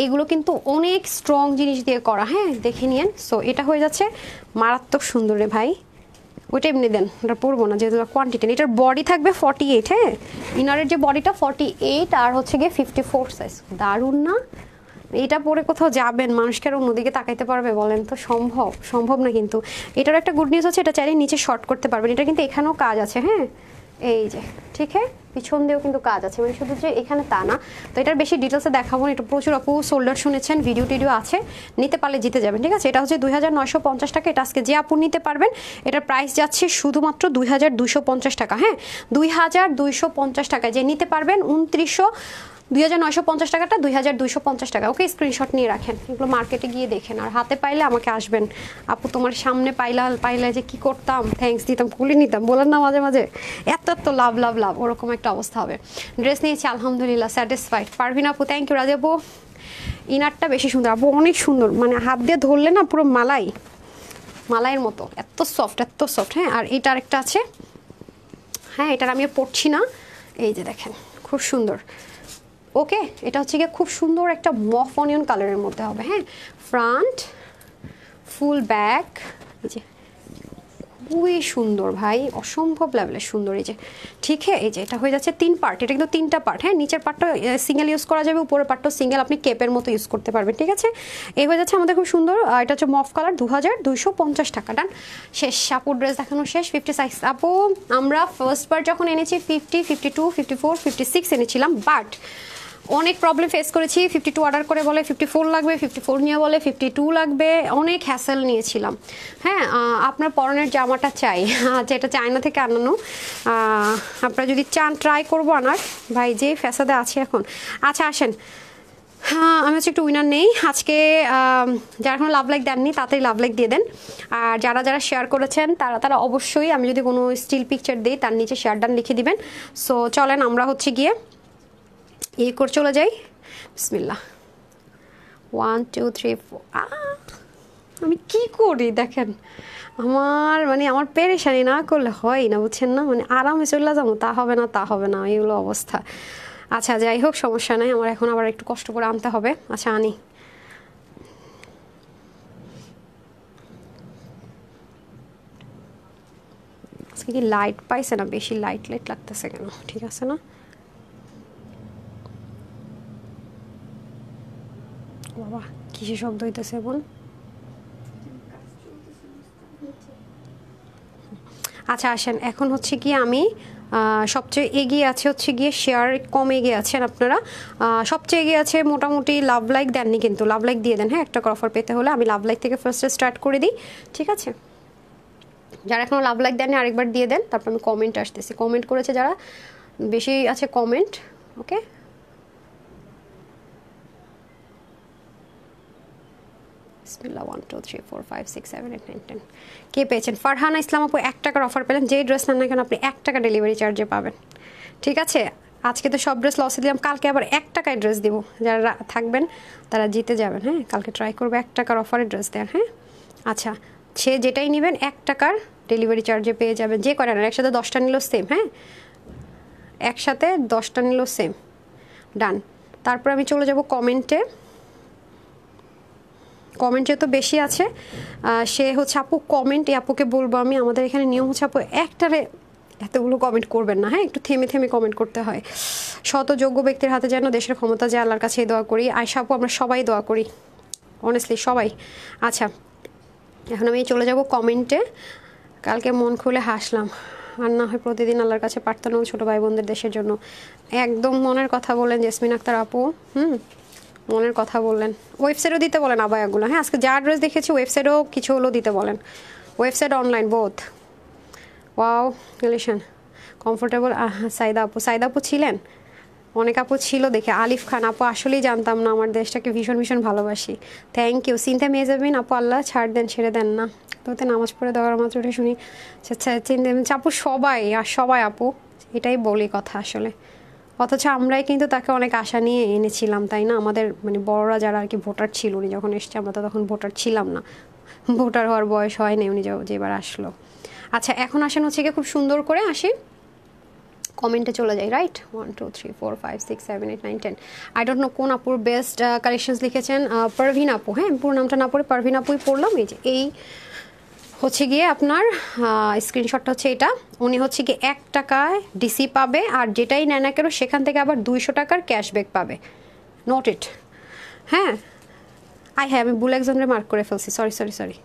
এগুলো কিন্তু অনেক স্ট্রং জিনিস দিয়ে করা, হ্যাঁ দেখে নিয়েন। সো এটা হয়ে যাচ্ছে মারাত্মক সুন্দর রে ভাই, ওইটা এমনি দেন, ওটা পরবো না যেহেতু কোয়ান্টিটি। এটার বডি থাকবে 48, হ্যাঁ ইনারের যে বডিটা 48 আর হচ্ছে গিয়ে 54 সাইজ। দারুণ না? এটা পরে কোথাও যাবেন, মানুষকে আর অন্যদিকে তাকাইতে পারবে বলেন তো? সম্ভব না। কিন্তু এটার একটা গুড নিউজ হচ্ছে, এটা চাইলে নিচে শর্ট করতে পারবেন। এটা কিন্তু এখানেও কাজ আছে, হ্যাঁ এই যে, ঠিক হ্যাঁ পিছন দিয়েও কিন্তু কাজ আছে, মানে শুধু যে এখানে তা না। তো এটার বেশি ডিটেলসে দেখাবো না, এটা প্রচুর আপু শোল্ডার শুনেছেন, ভিডিও আছে, নিতে পারলে জিতে যাবেন, ঠিক আছে? এটা হচ্ছে 2950 টাকা। এটা আজকে যে আপু নিতে পারবেন এটার প্রাইস যাচ্ছে শুধুমাত্র 2250 টাকা, হ্যাঁ 2250 টাকা। যে নিতে পারবেন 2950 টাকাটা 2250 টাকা। ওকে স্ক্রিনশট নিয়ে রাখেন, এগুলো মার্কেটে গিয়ে দেখেন, আর হাতে পাইলে আমাকে আসবেন আপু, তোমার সামনে পাইলে যে কি করতাম, থ্যাঙ্কস দিতাম, কুলি নিতাম, বলেন না মাঝে মাঝে, এত লাভ ওরকম একটা অবস্থা হবে। ড্রেস নিয়েছি আলহামদুলিল্লাহ, স্যাটিসফাইড। পারভিন আপু থ্যাংক ইউ। রাজা আপু ইনারটা বেশি সুন্দর আপু, অনেক সুন্দর, মানে হাত দিয়ে ধরলে না পুরো মালাইয়ের মতো, এত সফট। হ্যাঁ আর এটা আরেকটা আছে, হ্যাঁ এটার আমি পড়ছি না, এই যে দেখেন খুব সুন্দর। ওকে এটা হচ্ছে গিয়ে খুব সুন্দর একটা মফ অনিয়ন কালারের মধ্যে হবে, হ্যাঁ ফ্রন্ট ফুল ব্যাক, এই যে খুবই সুন্দর ভাই, অসম্ভব লেভেলের সুন্দর। এই যে ঠিক হ্যাঁ, এই যে এটা হয়ে যাচ্ছে 3 পার্ট, এটা কিন্তু 3টা পার্ট। হ্যাঁ, নিচের পার্টটা সিঙ্গেল ইউজ করা যাবে, উপরের পার্টটা সিঙ্গেল আপনি কেপের মতো ইউজ করতে পারবেন। ঠিক আছে, এই হয়ে যাচ্ছে আমাদের খুব সুন্দর। এটা হচ্ছে মফ কালার, 2250 টাকা। ডান, শেষ। আপুর ড্রেস দেখানো শেষ। 50 সাইজ আপু আমরা ফার্স্ট বার যখন এনেছি 50, 52, 54, 56 এনেছিলাম, বাট অনেক প্রবলেম ফেস করেছি। 52 অর্ডার করে বলে 54 লাগবে, 54 নিয়ে বলে 52 লাগবে, অনেক হ্যাসেল নিয়েছিলাম। হ্যাঁ, আপনার পরনের জামাটা চাই, যেটা চায়না থেকে আনানো। আপনারা যদি চান ট্রাই করবো আনার, ভাই যে ফ্যাসাদে আছে এখন। আচ্ছা আসেন, হ্যাঁ আমি হচ্ছে একটু উইনার নেই আজকে। যারা এখন লাভ লাইক দেননি তাড়াতাড়ি লাভ লাইক দিয়ে দেন, আর যারা যারা শেয়ার করেছেন তারা অবশ্যই, আমি যদি কোনো স্টিল পিকচার দিই তার নিচে শেয়ার ডান লিখে দিবেন। সো চলেন আমরা হচ্ছে গিয়ে করে চলে যাই। বিসমিল্লাহ। 1 2 3 4। আমি কি করি দেখেন, আমার পেরেশানি না করলে হয় না, বুঝছেন না? আরামে চলে যাবো, তা হবে না, তা হবে না, এইগুলো অবস্থা। আচ্ছা যাই হোক, সমস্যা নাই, আমার এখন আবার একটু কষ্ট করে আনতে হবে। আচ্ছা আনি। আজকে কি লাইট পাইছে না? বেশি লাইট লাগতেছে কেন? ঠিক আছে না? বাবা কিসে শব্দ হইতেছে এখন? আচ্ছা আসেন, এখন হচ্ছে কি আমি সবচেয়ে এগিয়ে আছে হচ্ছে গিয়ে শেয়ার কম এগিয়ে আছেন আপনারা। সবচেয়ে এগিয়ে আছে মোটামুটি লাভ লাইক দেননি, কিন্তু লাভ লাইক দিয়ে দেন। হ্যাঁ, একটা অফার পেতে হলে আমি লাভ লাইক থেকে ফার্স্টে স্টার্ট করে দিই। ঠিক আছে, যারা এখনও লাভ লাইক দেননি আরেকবার দিয়ে দেন, তারপর আমি কমেন্ট আসতেছি। কমেন্ট করেছে যারা, বেশি আছে কমেন্ট। ওকে, বিসমিল্লাহ। 1 2 3 4 5 6 7 8 9 10। কে পেয়েছেন? ফারহানা ইসলাম আপু 1 টাকার অফার পেলেন। যেই ড্রেস নেন না কেন আপনি 1 টাকা ডেলিভারি চার্জে পাবেন। ঠিক আছে, আজকে তো সব ড্রেস লসে দিলাম, কালকে আবার 1 টাকায় ড্রেস দিব। যারা থাকবেন তারা জিতে যাবেন। হ্যাঁ, কালকে ট্রাই করবো 1 টাকার অফারে ড্রেস দেওয়ার। হ্যাঁ, আচ্ছা সে যেটাই নেবেন 1 টাকার ডেলিভারি চার্জে পেয়ে যাবেন। যে করেন একসাথে 10টা নিলেও সেম। হ্যাঁ, একসাথে 10টা নিলেও সেম। ডান। তারপর আমি চলে যাব কমেন্টে। কমেন্ট যেহেতু বেশি আছে, সে হচ্ছে আপু কমেন্ট, এই আপুকে বলবো আমি, আমাদের এখানে নিয়ম হচ্ছে আপু একটারে এতগুলো কমেন্ট করবেন না। হ্যাঁ, একটু থেমে থেমে কমেন্ট করতে হয়। শত যোগ্য ব্যক্তির হাতে যেন দেশের ক্ষমতা যায়, আল্লাহর কাছে দোয়া করি। আয়শা আপু আমরা সবাই দোয়া করি, অনেস্টলি সবাই। আচ্ছা এখন আমি চলে যাব কমেন্টে। কালকে মন খুলে হাসলাম, আর না হয় প্রতিদিন আল্লাহর কাছে প্রার্থনা ছোটো ভাই বোনদের দেশের জন্য। একদম মনের কথা বলেন জেসমিন আক্তার আপু। মনের কথা বললেন। ওয়েবসাইটও দিতে বলেন আবায়াগুলো। হ্যাঁ, আজকে যা অ্যাড্রেস দেখেছি ওয়েবসাইটও কিছু হলেও দিতে বলেন। Website online both. Wow relation comfortable. Saida আপু ছিলেন, অনেক আপু ছিল দেখে। আলিফ খান আপু আসলেই জানতাম না, আমার দেশটাকে ভীষণ ভীষণ ভালোবাসি। Thank you. সিনথা মেজাবিন আপু আল্লাহ ছাড় দেন, ছেড়ে দেন না। তোতে নামাজ পড়ে দেওয়ার মাত্র ওটা শুনি। আচ্ছা চিন্তা আপু সবাই আপু এটাই বলি কথা আসলে। অথচ আমরাই কিন্তু তাকে অনেক আশা নিয়ে এনেছিলাম, তাই না? আমাদের বড়রা যারা আর কি ভোটার ছিল, উনি যখন এসছে আমরা তো তখন ভোটার ছিলাম না, ভোটার হওয়ার বয়স হয়নি উনি যেবার আসলো। আচ্ছা এখন আসেন হচ্ছে গিয়ে খুব সুন্দর করে আসি কমেন্টে চলে যাই। রাইট, 1 2 3 4 5 6 7 8 9 10। আই ডোন্ট নো কোন আপুর বেস্ট কালেকশনস লিখেছেন। পারভিন আপু। হ্যাঁ, পুরো নামটা না পড়ে পারভিন আপুই পড়লাম। এই যে এই হচ্ছে গিয়ে আপনার স্ক্রিনশটটা হচ্ছে এটা। উনি হচ্ছে গিয়ে 1 টাকায় ডিসি পাবে, আর যেটাই নেয় না কেন সেখান থেকে আবার 200 টাকার ক্যাশব্যাক পাবে। নোট ইট। হ্যাঁ, আমি ভুল একজনের মার্ক করে ফেলছি। সরি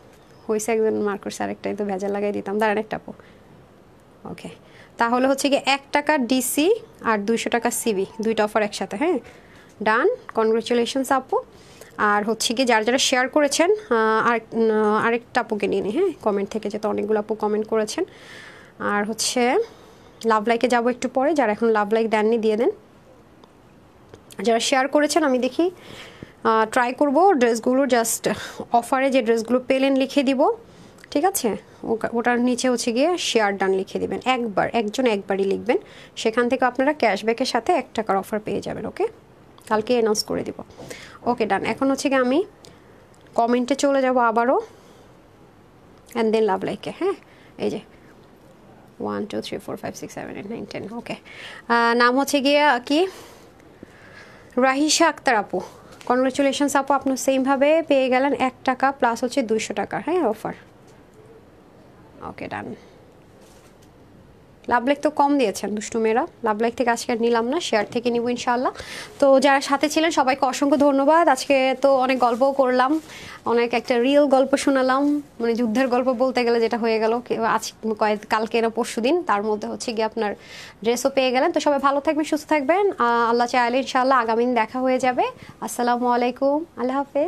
হয়েছে, একজন মার্ক করছে, আরেকটাই তো ভেজা লাগাই দিতাম। দাঁড়ান একটা আপু। ওকে, তাহলে হচ্ছে গিয়ে 1 টাকা ডিসি আর 200 টাকা সিবি, দুইটা অফার একসাথে। হ্যাঁ, ডান। কনগ্রাচুলেশনস আপু। আর হচ্ছে কি যারা যারা শেয়ার করেছেন, আরেকটা আপুকে নিয়ে নিই। হ্যাঁ, কমেন্ট থেকে যেহেতু অনেকগুলো আপু কমেন্ট করেছেন। আর হচ্ছে লাভ লাইকে যাব একটু পরে, যারা এখন লাভ লাইক দেননি দিয়ে দেন। যারা শেয়ার করেছেন আমি দেখি ট্রাই করব ড্রেসগুলো জাস্ট অফারে যে ড্রেসগুলো পেলেন লিখে দিব। ঠিক আছে, ওটার নিচে হচ্ছে গিয়ে শেয়ার ডান লিখে দিবেন। একবারই লিখবেন, সেখান থেকে আপনারা ক্যাশব্যাকের সাথে 1 টাকার অফার পেয়ে যাবেন। ওকে, কালকে অ্যানাউন্স করে দিব। ওকে ডান। এখন হচ্ছে গিয়ে আমি কমেন্টে চলে যাব আবারও, অ্যান্ড দেন লাভ লাইকে। হ্যাঁ, এই যে 1 2 3 4 5 6 7 8 9 10। ওকে, নাম হচ্ছে গিয়ে কি রাহিসা আক্তার আপু। কনগ্রাচুলেশনস আপু, আপনি সেমভাবে পেয়ে গেলেন 1 টাকা প্লাস হচ্ছে 200 টাকা। হ্যাঁ, অফার ওকে ডান। লাভ লাইক তো কম দিয়েছেন দুষ্টু মেয়েরা, লাভ লাইক থেকে আজকে আর নিলাম না, শেয়ার থেকে নিব ইনশাআল্লাহ। তো যারা সাথে ছিলেন সবাইকে অসংখ্য ধন্যবাদ। আজকে তো অনেক গল্পও করলাম, অনেক একটা রিয়েল গল্প শোনালাম, মানে যুদ্ধের গল্প বলতে গেলে যেটা হয়ে গেল আজ কালকে না পরশু দিন, তার মধ্যে হচ্ছে গিয়ে আপনার ড্রেসও পেয়ে গেলেন। তো সবাই ভালো থাকবেন, সুস্থ থাকবেন, আল্লাহ চাইলে ইনশাআল্লাহ আগামী দিন দেখা হয়ে যাবে। আসসালামু আলাইকুম, আল্লাহ হাফেজ।